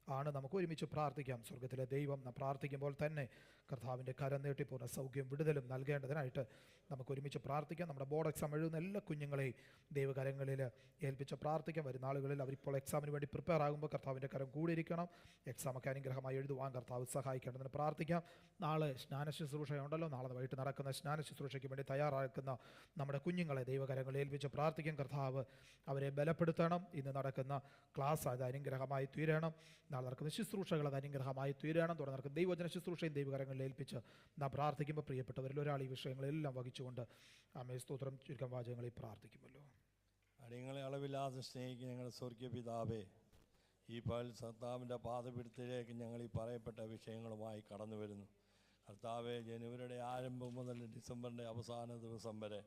ആണ്. നമുക്ക് ഒരുമിച്ച് പ്രാർത്ഥിക്കാം. സ്വർഗത്തിലെ ദൈവം നാം പ്രാർത്ഥിക്കുമ്പോൾ തന്നെ കർത്താവിൻ്റെ കരം നീട്ടി പൂർണ്ണ സൗഖ്യം, വിടുതലും നൽകേണ്ടതിനായിട്ട് നമുക്ക് ഒരുമിച്ച് പ്രാർത്ഥിക്കാം. നമ്മുടെ ബോർഡ് എക്സാം എഴുതുന്ന എല്ലാ കുഞ്ഞുങ്ങളെയും ദൈവകരങ്ങളിൽ ഏൽപ്പിച്ച് പ്രാർത്ഥിക്കാം. വരുന്ന ആളുകളിൽ അവരിപ്പോൾ എക്സാമിന് വേണ്ടി പ്രിപ്പയർ ആകുമ്പോൾ കർത്താവിൻ്റെ കരം കൂടിയിരിക്കണം. എക്സാമൊക്കെ അനുഗ്രഹമായി എഴുതുവാൻ കർത്താവ് സഹായിക്കേണ്ടതിന് പ്രാർത്ഥിക്കാം. നാളെ സ്നാന ശുശ്രൂഷയുണ്ടല്ലോ. നാളെ വൈകിട്ട് നടക്കുന്ന സ്നാന ശുശ്രൂഷയ്ക്ക് വേണ്ടി തയ്യാറാക്കുന്ന നമ്മുടെ കുഞ്ഞുങ്ങളെ ദൈവകരങ്ങളിൽ ഏൽപ്പിച്ച് പ്രാർത്ഥിക്കാം. കർത്താവ് അവരെ ബലപ്പെടുത്തണം. ഇന്ന് നടക്കുന്ന ക്ലാസ് അത് അനുഗ്രഹമായി തീരണം. നാളെ നടക്കുന്ന ശുശ്രൂഷകൾ അത് അനുഗ്രഹമായി തീരണം. തുടർന്ന് നടക്കുന്ന ദൈവവചന ശുശ്രൂഷയും ദൈവകരങ്ങളിൽ ഏൽപ്പിച്ച് നാം പ്രാർത്ഥിക്കുമ്പോൾ പ്രിയപ്പെട്ടവരിൽ ഒരാൾ ഈ വിഷയങ്ങളെല്ലാം വഹിച്ചുകൊണ്ട് ആമേ സ്തോത്രം ചുരുക്കം വാചകങ്ങളിൽ പ്രാർത്ഥിക്കുമല്ലോ. അടിയങ്ങളെ അളവില്ലാതെ സ്നേഹിക്കുന്ന ഞങ്ങളുടെ സ്വർഗീയ പിതാവേ, ഈ പകൽ കർത്താവിൻ്റെ പാദപീഠത്തിലേക്ക് ഞങ്ങൾ ഈ പറയപ്പെട്ട വിഷയങ്ങളുമായി കടന്നു വരുന്നു. കർത്താവെ, ജനുവരിയുടെ ആരംഭം മുതൽ ഡിസംബറിൻ്റെ അവസാന ദിവസം വരെ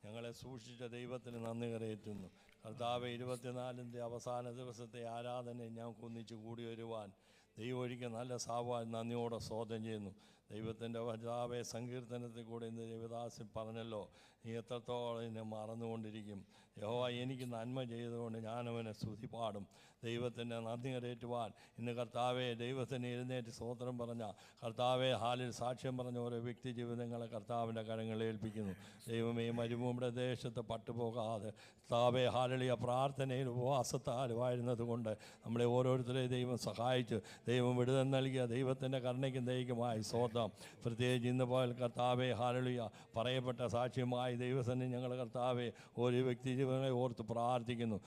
ഞങ്ങളെ സൂക്ഷിച്ച ദൈവത്തിന് നന്ദി കരയേറ്റുന്നു. കർത്താവെ, 24-ൻ്റെ അവസാന ദിവസത്തെ ആരാധനയെ ഞങ്ങൾക്ക് ഒന്നിച്ച് കൂടി വരുവാൻ ദൈവം ഒരിക്കൽ നല്ല സാവാൻ നന്ദിയോടെ സ്തോത്രം ചെയ്യുന്നു. ദൈവത്തിൻ്റെ കർത്താവെ, സങ്കീർത്തനത്തിൽ കൂടെ ഇന്ന് ദേവദാസൻ പറഞ്ഞല്ലോ, നീ എത്രത്തോളം എന്നെ മറന്നുകൊണ്ടിരിക്കും. യഹോവ എനിക്ക് നന്മ ചെയ്തുകൊണ്ട് ഞാനവനെ സ്തുതി പാടും. ദൈവത്തിൻ്റെ നന്ദി കരയേറ്റുവാൻ ഇന്ന് കർത്താവെ, ദൈവത്തിന് എഴുന്നേറ്റ് സ്തോത്രം പറഞ്ഞ കർത്താവെ, ഹാലിൽ സാക്ഷ്യം പറഞ്ഞ ഓരോ വ്യക്തി ജീവിതങ്ങളെ കർത്താവിൻ്റെ കരങ്ങളിൽ ഏൽപ്പിക്കുന്നു. ദൈവമേ, മരുഭൂമിയുടെ ദേശത്ത് പട്ടുപോകാതെ കർത്താവെ, ഹാലളിയ പ്രാർത്ഥനയിൽ ഉപവാസത്താലുമായിരുന്നത് കൊണ്ട് നമ്മളെ ഓരോരുത്തരെയും ദൈവം സഹായിച്ചു. ദൈവം വിടുതൽ നൽകിയ ദൈവത്തിൻ്റെ കരുണയ്ക്കും ദൈവമായി സ്തോത്രം. പ്രത്യേകിച്ച് ഇന്ന് പോയാൽ കർത്താവെ, ഹാലളിയ പറയപ്പെട്ട സാക്ഷ്യമായി ദൈവസന്നെ ഞങ്ങൾ കർത്താവെ ഓരോ വ്യക്തി ജീവനെ ഓർത്ത് പ്രാർത്ഥിക്കുന്നു.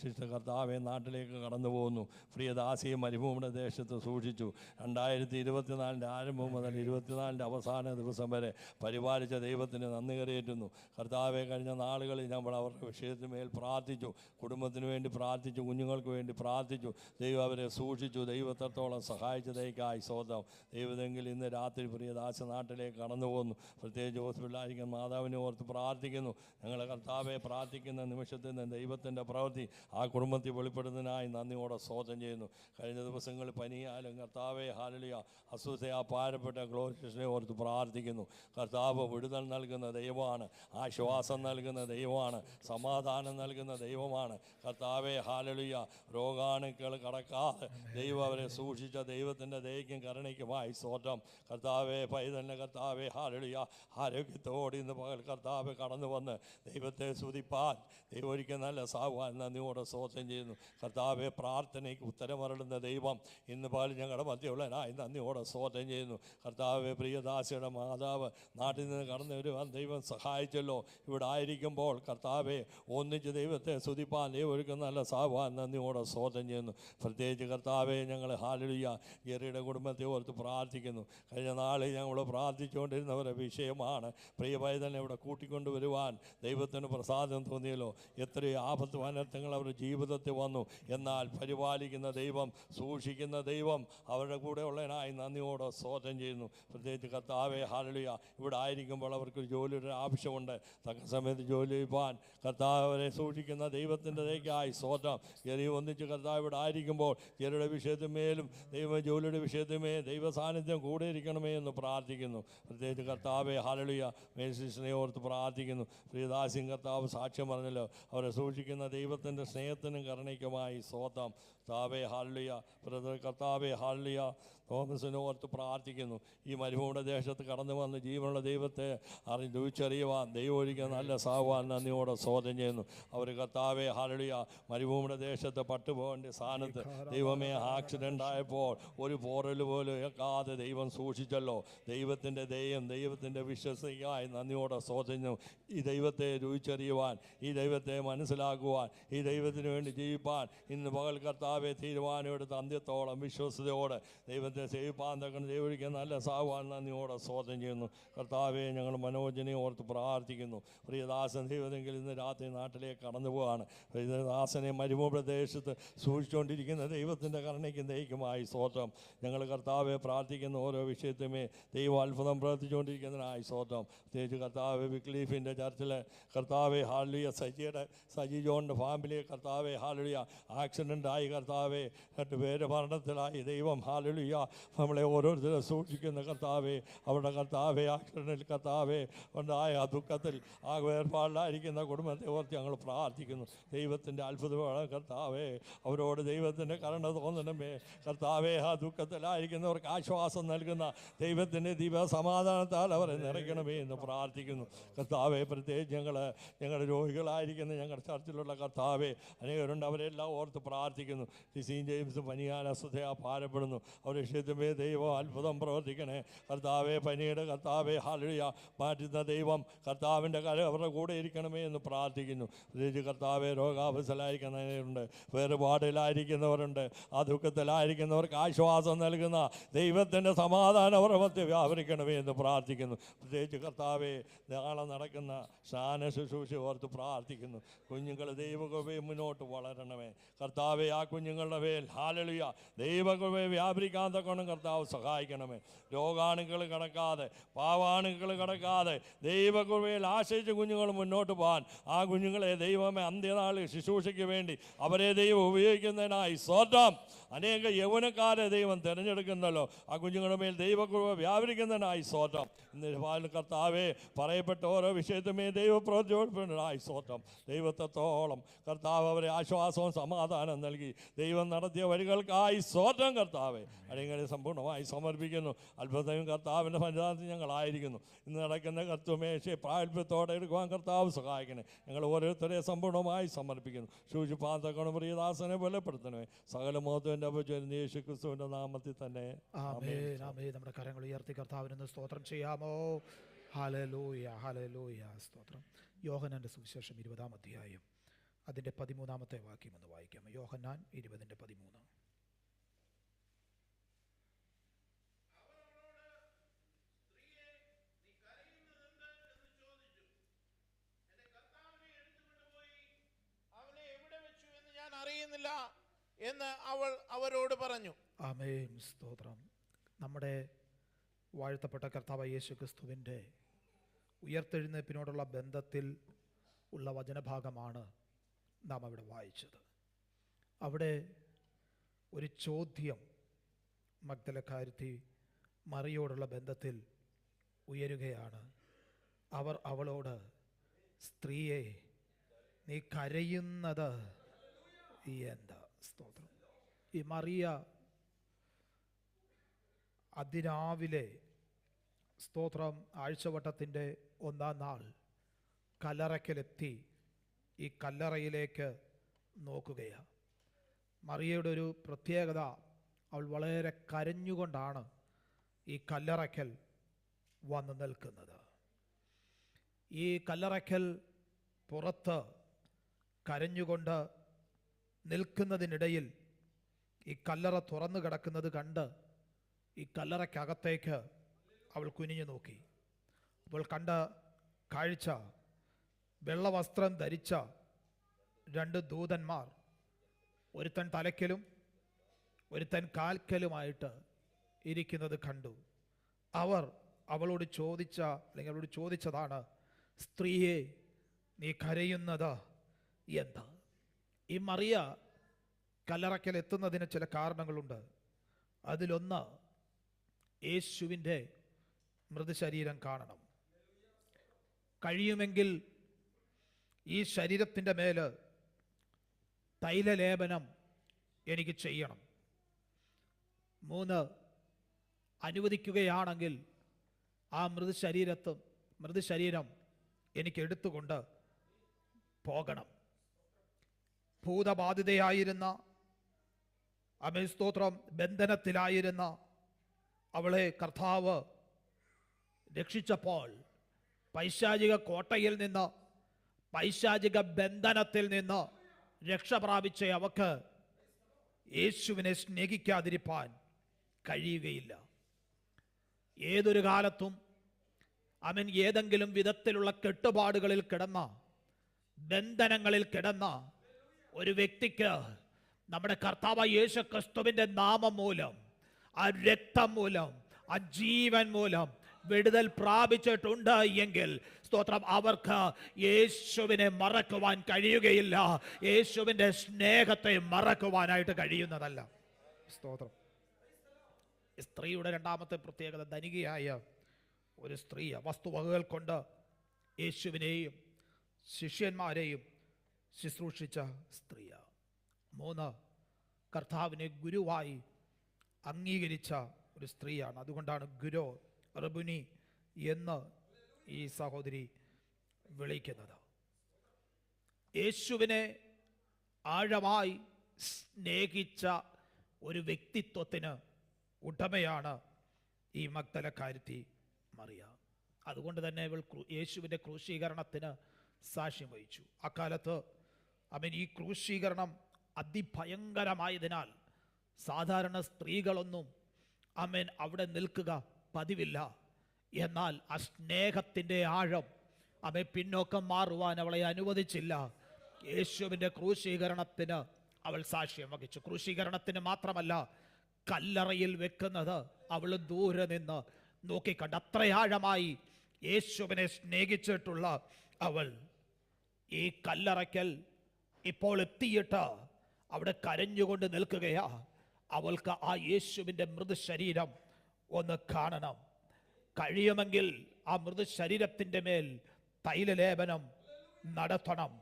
ശിഷ്ട കർത്താവെ നാട്ടിലേക്ക് കടന്നു പോകുന്നു. പ്രിയദാസിയെ മരുഭൂമിയുടെ ദേശത്ത് സൂക്ഷിച്ചു. 2024-ൻ്റെ ആരംഭം മുതൽ 24-ൻ്റെ അവസാന ദിവസം വരെ പരിപാലിച്ച ദൈവത്തിന് നന്ദി കരയേറ്റുന്നു. കർത്താവെ, കഴിഞ്ഞ നാളുകളിൽ നമ്മൾ അവരുടെ വിഷയത്തിന് മേൽ പ്രാർത്ഥിച്ചു, കുടുംബത്തിന് വേണ്ടി പ്രാർത്ഥിച്ചു, കുഞ്ഞുങ്ങൾക്ക് വേണ്ടി പ്രാർത്ഥിച്ചു. ദൈവം അവരെ സൂക്ഷിച്ചു. ദൈവത്തോളം സഹായിച്ചതേക്കായി സ്തോത്രം. ദൈവമെങ്കിൽ ഇന്ന് രാത്രി പ്രിയദാസ നാട്ടിലേക്ക് കടന്നു പോകുന്നു. പ്രത്യേകിച്ച് ഹോസ്പിറ്റലായിരിക്കുന്ന മാതാവിനെ ഓർത്ത് പ്രാർത്ഥിക്കുന്നു. ഞങ്ങളെ കർത്താവെ പ്രാർത്ഥിക്കുന്ന നിമിഷത്തിൽ നിന്ന് ദൈവത്തിൻ്റെ പ്രവൃത്തി ആ കുടുംബത്തിൽ വെളിപ്പെടുന്നതിനായി നന്ദിയോടെ സ്തോത്രം ചെയ്യുന്നു. കഴിഞ്ഞ ദിവസങ്ങളിൽ പനിയാലും കർത്താവെ, ഹാലളിയ അസ്വസ്ഥയാ പാരപ്പെട്ട ഗ്ലോറിയസിനെ ഓർത്ത് പ്രാർത്ഥിക്കുന്നു. കർത്താവ് വിടുതൽ നൽകുന്ന ദൈവമാണ്, ആശ്വാസം നൽകുന്ന ദൈവമാണ്, സമാധാനം നൽകുന്ന ദൈവമാണ്. കർത്താവെ, ഹാലളിയ രോഗാണുക്കൾ കടക്കാതെ ദൈവം അവരെ സൂക്ഷിച്ച ദൈവത്തിൻ്റെ ദയയ്ക്കും കരുണയ്ക്കുമായി സ്തോത്രം. കർത്താവെ, പൈതലിനെ കർത്താവെ, ഹാലളിയ ആരോഗ്യത്തോടെ ഇന്ന് പകൽ കർത്താവ് കടന്നു വന്ന് ദൈവത്തെ സ്തുതിപ്പാൻ ദൈവം ഒരിക്കൽ നല്ല സാവാൻ നന്ദിയോടെ സ്തോത്രം ചെയ്യുന്നു. കർത്താവെ, പ്രാർത്ഥനയ്ക്ക് ഉത്തരമരുളുന്ന ദൈവം ഇന്ന് പകൽ ഞങ്ങളുടെ മധ്യമുള്ളതിനായി നന്ദിയോടെ സ്തോത്രം ചെയ്യുന്നു. കർത്താവെ, പ്രിയദാസിയുടെ മാതാവ് നാട്ടിൽ നിന്ന് കടന്നു വരുവാൻ ദൈവം സഹായിച്ചല്ലോ. ഇവിടെ ആയിരിക്കുമ്പോൾ കർത്താവെ ഒന്നിച്ച് ദൈവത്തെ സ്തുതിപ്പാൻ ദൈവം ഒരിക്കൽ നല്ല സാവാൻ നന്ദിയോടെ സ്തോത്രം ചെയ്യുന്നു. പ്രത്യേകിച്ച് കർത്താവെ, ഞങ്ങൾ ഹാലളിയ ജെറിയുടെ കുടുംബത്തെ ഓർത്ത് പ്രാർത്ഥിക്കുന്നു. കഴിഞ്ഞ നാളിൽ ഞങ്ങൾ പ്രാർത്ഥിച്ചുകൊണ്ടിരുന്നവരുടെ വിഷയമാണ് പ്രിയ പൈതലിനെ ഇവിടെ കൂട്ടിക്കൊണ്ടുവരുവാൻ ദൈവത്തിന് പ്രസാദം തോന്നിയല്ലോ. എത്രയോ ആപത്ത് അനർത്ഥങ്ങൾ അവരുടെ ജീവിതത്തിൽ വന്നു. എന്നാൽ പരിപാലിക്കുന്ന ദൈവം, സൂക്ഷിക്കുന്ന ദൈവം അവരുടെ കൂടെ ഉള്ളതിനായി നന്ദിയോടെ സ്തോത്രം ചെയ്യുന്നു. പ്രത്യേകിച്ച് കർത്താവെ, ഹാലളിയ ഇവിടെ ആയിരിക്കുമ്പോൾ അവർക്കൊരു ജോലിയുടെ ആവശ്യമുണ്ട്. തക്ക സമയത്ത് ജോലി ചെയ്യുവാൻ കർത്താവരെ സൂക്ഷിക്കുന്ന ദൈവത്തിൻ്റെ ദയക്കായി സ്തോത്രം. ജെറി ഒന്നിച്ച് കർത്താവ് ഇവിടെ ആയിരിക്കുമ്പോൾ ജെറിയുടെ വിഷയത്തിന്മേലും ദൈവ ജോലിയുടെ വിഷയത്തിന്മേ ദൈവ സാന്നിധ്യം കൂടെ ഇരിക്കണമേ എന്ന് പ്രാർത്ഥിക്കുന്നു. പ്രത്യേകിച്ച് കർത്താവെ, ഹാലളിയ മേശിനെ ഓർത്ത് പ്രാർത്ഥിക്കുന്നു. പ്രിയദാസിയും കർത്താവ് സാക്ഷ്യം പറഞ്ഞല്ലോ, അവരെ സൂക്ഷിക്കുന്ന ദൈവത്തിൻ്റെ സ്നേഹത്തിനും കരുണയ്ക്കുമായി സ്തോത്രം. കർത്താവെ, ഹാലളിയ കർത്താവെ, ഹാലളിയ തോമസിനെ ഓർത്ത് പ്രാർത്ഥിക്കുന്നു. ഈ മരുഭൂമിയുടെ ദേശത്ത് കടന്നു വന്ന് ജീവനുള്ള ദൈവത്തെ രുചിച്ചറിയുവാൻ ദൈവം ഒരിക്കൽ നല്ല സാവാൻ നന്ദിയോടെ സ്തോത്രം ചെയ്യുന്നു. അവർ കർത്താവെ, ഹാലളിയ മരുഭൂമിയുടെ ദേശത്ത് പട്ടുപോകേണ്ട സ്ഥാനത്ത് ദൈവമേ ആക്സിഡൻ്റ് ആയപ്പോൾ ഒരു പോറൽ പോലും ഏൽക്കാതെ ദൈവം സൂക്ഷിച്ചല്ലോ. ദൈവത്തിൻ്റെ ദയം, ദൈവത്തിൻ്റെ വിശ്വസിക്കായി നന്ദിയോടെ സ്തോത്രം ചെയ്യുന്നു. ഈ ദൈവത്തെ രുചിച്ചറിയുവാൻ, ഈ ദൈവത്തെ മനസ്സിലാക്കുവാൻ, ഈ ദൈവത്തിന് വേണ്ടി ജീവിപ്പാൻ ഇന്ന് പകൽ കർത്താവെ തീരുമാനമെടുത്ത് അന്ത്യത്തോളം വിശ്വസതയോടെ ദൈവത്തെ സേവിപ്പാൻ തക്കണം ദൈവം നല്ല സാവാൻ നന്ദിയോടെ സ്തോത്രം ചെയ്യുന്നു. കർത്താവെ, ഞങ്ങൾ മനോജനെ ഓർത്ത് പ്രാർത്ഥിക്കുന്നു. പ്രിയദാസൻ ദൈവമെങ്കിൽ ഇന്ന് രാത്രി നാട്ടിലേക്ക് കടന്നു പോവുകയാണ്. പ്രിയദാസനെ മരുഭൂമി പ്രദേശത്ത് സൂക്ഷിച്ചുകൊണ്ടിരിക്കുന്ന ദൈവത്തിൻ്റെ കരുണയ്ക്കും ദയക്കുമായി സ്തോത്രം. ഞങ്ങൾ കർത്താവെ പ്രാർത്ഥിക്കുന്ന ഓരോ വിഷയത്തുമേ ദൈവം അത്ഭുതം പ്രവർത്തിച്ചുകൊണ്ടിരിക്കുന്നതിനായി സ്തോത്രം. പ്രത്യേകിച്ച് കർത്താവ് വിക്ലീഫിൻ്റെ ചർച്ചിലെ കർത്താവെ, ഹാലളിയ സജി ജോണിൻ്റെ ഫാമിലി കർത്താവെ, ഹാലളിയ ആക്സിഡൻ്റായി കർത്താവെ 8 പേര് മരണത്തിലായി. ദൈവം ഹാലളിയ നമ്മളെ ഓരോരുത്തരും സൂക്ഷിക്കുന്ന കർത്താവെ, അവരുടെ കർത്താവെ ആക്സിഡൻറ്റിൽ കർത്താവെ ഉണ്ടായ ആ ദുഃഖത്തിൽ ആ വേർപാടിലായിരിക്കുന്ന കുടുംബത്തെ ഓർത്ത് ഞങ്ങൾ പ്രാർത്ഥിക്കുന്നു. ദൈവത്തിൻ്റെ അത്ഭുതമാണ് കർത്താവെ, അവരോട് ദൈവത്തിൻ്റെ കരുണ തോന്നണമേ. കർത്താവെ, ആ ദുഃഖത്തിലായിരിക്കുന്നവർക്ക് ആശ്വാസം നൽകുന്ന ദൈവത്തിൻ്റെ ദിവ്യ സമാധാനത്താൽ അവരെ നിറയ്ക്കണമേ എന്ന് പ്രാർത്ഥിക്കുന്നു. കർത്താവെ, പ്രത്യേകിച്ച് ഞങ്ങളുടെ രോഗികളായിരിക്കുന്ന ഞങ്ങളുടെ ചർച്ചിലുള്ള കർത്താവെ അനേകരുണ്ട്, അവരെല്ലാം ഓർത്ത് പ്രാർത്ഥിക്കുന്നു. ലിസീൻ ജെയിംസ് പനിയാൽ അസ്വസ്ഥയാ ഭാരപ്പെടുന്നു. അവരുടെ വിഷയത്തിന്മേ ദൈവം അത്ഭുതം പ്രവർത്തിക്കണേ കർത്താവെ. പനിയുടെ കർത്താവെ ഹല്ലേലൂയ മാറ്റുന്ന ദൈവം കർത്താവിൻ്റെ കര അവരുടെ കൂടെ ഇരിക്കണമേ എന്ന് പ്രാർത്ഥിക്കുന്നു. പ്രത്യേകിച്ച് കർത്താവെ രോഗാവസ്ഥയിലായിരിക്കുന്നവരുണ്ട്, വേറുപാടിലായിരിക്കുന്നവരുണ്ട്, ആ ദുഃഖത്തിലായിരിക്കുന്നവർക്ക് ആശ്വാസം നൽകുന്ന ദൈവത്തിൻ്റെ സമാധാനം അവരുടെ മധ്യ വ്യാപരിക്കണമേ എന്ന് പ്രാർത്ഥിക്കുന്നു. പ്രത്യേകിച്ച് കർത്താവെ നാളെ നടക്കുന്ന സ്നാന ശുശ്രൂഷ ഓർത്ത് പ്രാർത്ഥിക്കുന്നു. കുഞ്ഞുങ്ങൾ ദൈവകൃപയെ മുന്നോട്ട് വളരണമേ കർത്താവെ. ആ കുഞ്ഞുങ്ങളുടെ മേൽ ഹല്ലേലൂയ ദൈവകൃപയെ വ്യാപരിക്കാൻ തക്കവണ്ണം കർത്താവ് സഹായിക്കണമേ. രോഗാണുക്കൾ കടക്കാതെ, പാവാണുക്കൾ കടക്കാതെ ദൈവകൃപയിൽ ആശ്രയിച്ച് കുഞ്ഞുങ്ങൾ മുന്നോട്ട് പോകാൻ, ആ കുഞ്ഞുങ്ങളെ ദൈവമേ അന്ത്യനാളിൽ ശുശ്രൂഷയ്ക്ക് വേണ്ടി അവരെ ദൈവം ഉപയോഗിക്കുന്നതിനായി സ്വന്തം അനേക യൗവനക്കാരെ ദൈവം തിരഞ്ഞെടുക്കുന്നല്ലോ. ആ കുഞ്ഞുങ്ങളുടെ മേൽ ദൈവകൃപ വ്യാപരിക്കുന്നതിനായി സ്വന്തം. ഇന്ന് കർത്താവെ പറയപ്പെട്ട ഓരോ വിഷയത്തുമേ ദൈവപ്രചോദനായി സ്വന്തം. ദൈവത്തോളം കർത്താവ് അവരെ ആശ്വാസവും സമാധാനം നൽകി ദൈവം നടത്തിയ വഴികൾക്കായി സ്വന്തം കർത്താവെ അടിയങ്ങളെ സമ്പൂർണ്ണമായി സമർപ്പിക്കുന്നു. അത്ഭുതവും കർത്താവിൻ്റെ സന്നിധാനത്തിൽ ഞങ്ങളായിരിക്കുന്നു. ഇന്ന് നടക്കുന്ന കർത്തുമേശയെ പ്രാഗൽഭ്യത്തോടെ എടുക്കുവാൻ കർത്താവ് സഹായിക്കണേ. ഞങ്ങൾ ഓരോരുത്തരെ സമ്പൂർണ്ണമായി സമർപ്പിക്കുന്നു. സൂക്ഷിപ്പാൻ തക്കവണ്ണം പ്രിയദാസനെ ബലപ്പെടുത്തണമേ. സകല മോഹത്തിൻ്റെ അപചരിച്ച യേശു ക്രിസ്തുവിൻ്റെ നാമത്തിൽ തന്നെ ആമേൻ. ആമേൻ. നമ്മുടെ കരങ്ങൾ ഉയർത്തി കർത്താവിനൊന്ന് സ്തോത്രം ചെയ്യാമോ? ഹല്ലേലൂയ, ഹല്ലേലൂയ, സ്തോത്രം. യോഹന്നാന്റെ സുവിശേഷം 20-ാം അധ്യായം അതിൻ്റെ 13-ാമത്തെ വാക്യം ഒന്ന് വായിക്കാം. യോഹന്നാൻ 20:13. അറിയുന്നില്ല എന്ന് അവൾ അവരോട് പറഞ്ഞു. ആമേൻ, സ്തോത്രം. നമ്മുടെ വാഴ്ത്തപ്പെട്ട കർത്താവ് യേശു ക്രിസ്തുവിൻ്റെ ഉയർത്തെഴുന്നേൽപ്പിനോടുള്ള ബന്ധത്തിൽ ഉള്ള വചനഭാഗമാണ് നാം അവിടെ വായിച്ചത്. അവിടെ ഒരു ചോദ്യം മഗ്ദലക്കാരത്തി മറിയോടുള്ള ബന്ധത്തിൽ ഉയരുകയാണ്. അവർ അവളോട്, സ്ത്രീയെ നീ കരയുന്നത് എന്താ? സ്തോത്രം. ഈ മറിയ അതിരാവിലെ സ്തോത്രം ആഴ്ചവട്ടത്തിൻ്റെ 1-ാം നാൾ കല്ലറയ്ക്കലെത്തി ഈ കല്ലറയിലേക്ക് നോക്കുകയാണ്. മറിയയുടെ ഒരു പ്രത്യേകത, അവൾ വളരെ കരഞ്ഞുകൊണ്ടാണ് ഈ കല്ലറയ്ക്കൽ വന്ന് നിൽക്കുന്നത്. ഈ കല്ലറയ്ക്കൽ പുറത്ത് കരഞ്ഞുകൊണ്ട് നിൽക്കുന്നതിനിടയിൽ ഈ കല്ലറ തുറന്നു കിടക്കുന്നത് കണ്ട് ഈ കല്ലറയ്ക്കകത്തേക്ക് അവൾ കുനിഞ്ഞു നോക്കി. അപ്പോൾ കണ്ട കാഴ്ച, വെള്ളവസ്ത്രം ധരിച്ച 2 ദൂതന്മാർ, ഒരുത്തൻ തലയ്ക്കലും ഒരുത്തൻ കാൽക്കലുമായിട്ട് ഇരിക്കുന്നത് കണ്ടു. അവർ അവളോട് ചോദിച്ചതാണ്, സ്ത്രീയെ നീ കരയുന്നത് എന്താ? ഈ മറിയ കല്ലറയ്ക്കൽ എത്തുന്നതിന് ചില കാരണങ്ങളുണ്ട്. അതിലൊന്ന്, യേശുവിൻ്റെ മൃതശരീരം കാണണം. കഴിയുമെങ്കിൽ ഈ ശരീരത്തിൻ്റെ മേൽ തൈലലേപനം എനിക്ക് ചെയ്യണം. 3, അനുവദിക്കുകയാണെങ്കിൽ ആ മൃതശരീരം എനിക്ക് എടുത്തുകൊണ്ട് പോകണം. ഭൂതബാധിതയായിരുന്ന, സ്തോത്രം, ബന്ധനത്തിലായിരുന്ന അവളെ കർത്താവ് രക്ഷിച്ചപ്പോൾ പൈശാചിക കോട്ടയിൽ നിന്ന്, പൈശാചിക ബന്ധനത്തിൽ നിന്ന് രക്ഷ പ്രാപിച്ച അവക്ക് യേശുവിനെ സ്നേഹിക്കാതിരിപ്പാൻ കഴിയുകയില്ല. ഏതൊരു കാലത്തും ഏതെങ്കിലും വിധത്തിലുള്ള കെട്ടുപാടുകളിൽ കിടന്ന, ബന്ധനങ്ങളിൽ കിടന്ന ഒരു വ്യക്തിക്ക് നമ്മുടെ കർത്താവ് യേശു ക്രിസ്തുവിൻ്റെ നാമം മൂലം, ആ രക്തം മൂലം, ആ ജീവൻ മൂലം വിടുതൽ പ്രാപിച്ചിട്ടുണ്ട് എങ്കിൽ സ്തോത്രം, അവർക്ക് യേശുവിനെ മറക്കുവാൻ കഴിയുകയില്ല. യേശുവിൻ്റെ സ്നേഹത്തെ മറക്കുവാനായിട്ട് കഴിയുന്നതല്ല. സ്തോത്രം. സ്ത്രീയുടെ 2-ാമത്തെ പ്രത്യേകത, ധനികയായ ഒരു സ്ത്രീ വസ്തുവകകൾ കൊണ്ട് യേശുവിനെയും ശിഷ്യന്മാരെയും ശുശ്രൂഷിച്ച സ്ത്രീയാണ്. 3, കർത്താവിനെ ഗുരുവായി അംഗീകരിച്ച ഒരു സ്ത്രീയാണ്. അതുകൊണ്ടാണ് ഗുരു റബുനി എന്ന് ഈ സഹോദരി വിളിക്കുന്നത്. യേശുവിനെ ആഴമായി സ്നേഹിച്ച ഒരു വ്യക്തിത്വത്തിന് ഉടമയാണ് ഈ മഗ്ദലക്കാരത്തി മറിയ. അതുകൊണ്ട് തന്നെ ഇവൾ യേശുവിൻ്റെ ക്രൂശീകരണത്തിന് സാക്ഷ്യം വഹിച്ചു. അക്കാലത്ത് ഈ ക്രൂശീകരണം അതിഭയങ്കരമായതിനാൽ സാധാരണ സ്ത്രീകളൊന്നും അവിടെ നിൽക്കുക പതിവില്ല. എന്നാൽ ആ സ്നേഹത്തിൻ്റെ ആഴം പിന്നോക്കം മാറുവാൻ അവളെ അനുവദിച്ചില്ല. യേശുവിൻ്റെ ക്രൂശീകരണത്തിന് അവൾ സാക്ഷ്യം വഹിച്ചു. ക്രൂശീകരണത്തിന് മാത്രമല്ല, കല്ലറയിൽ വെക്കുന്നത് അവൾ ദൂരെ നിന്ന് നോക്കിക്കണ്ട്. അത്രയാഴമായി യേശുവിനെ സ്നേഹിച്ചിട്ടുള്ള അവൾ ഈ കല്ലറയ്ക്കൽ ഇപ്പോൾ എത്തിയിട്ട് അവിടെ കരഞ്ഞുകൊണ്ട് നിൽക്കുകയാ. അവൾക്ക് ആ യേശുവിൻ്റെ മൃതശരീരം ഒന്ന് കാണണം. കഴിയുമെങ്കിൽ ആ മൃതശരീരത്തിൻ്റെ മേൽ തൈലലേപനം നടത്തണം.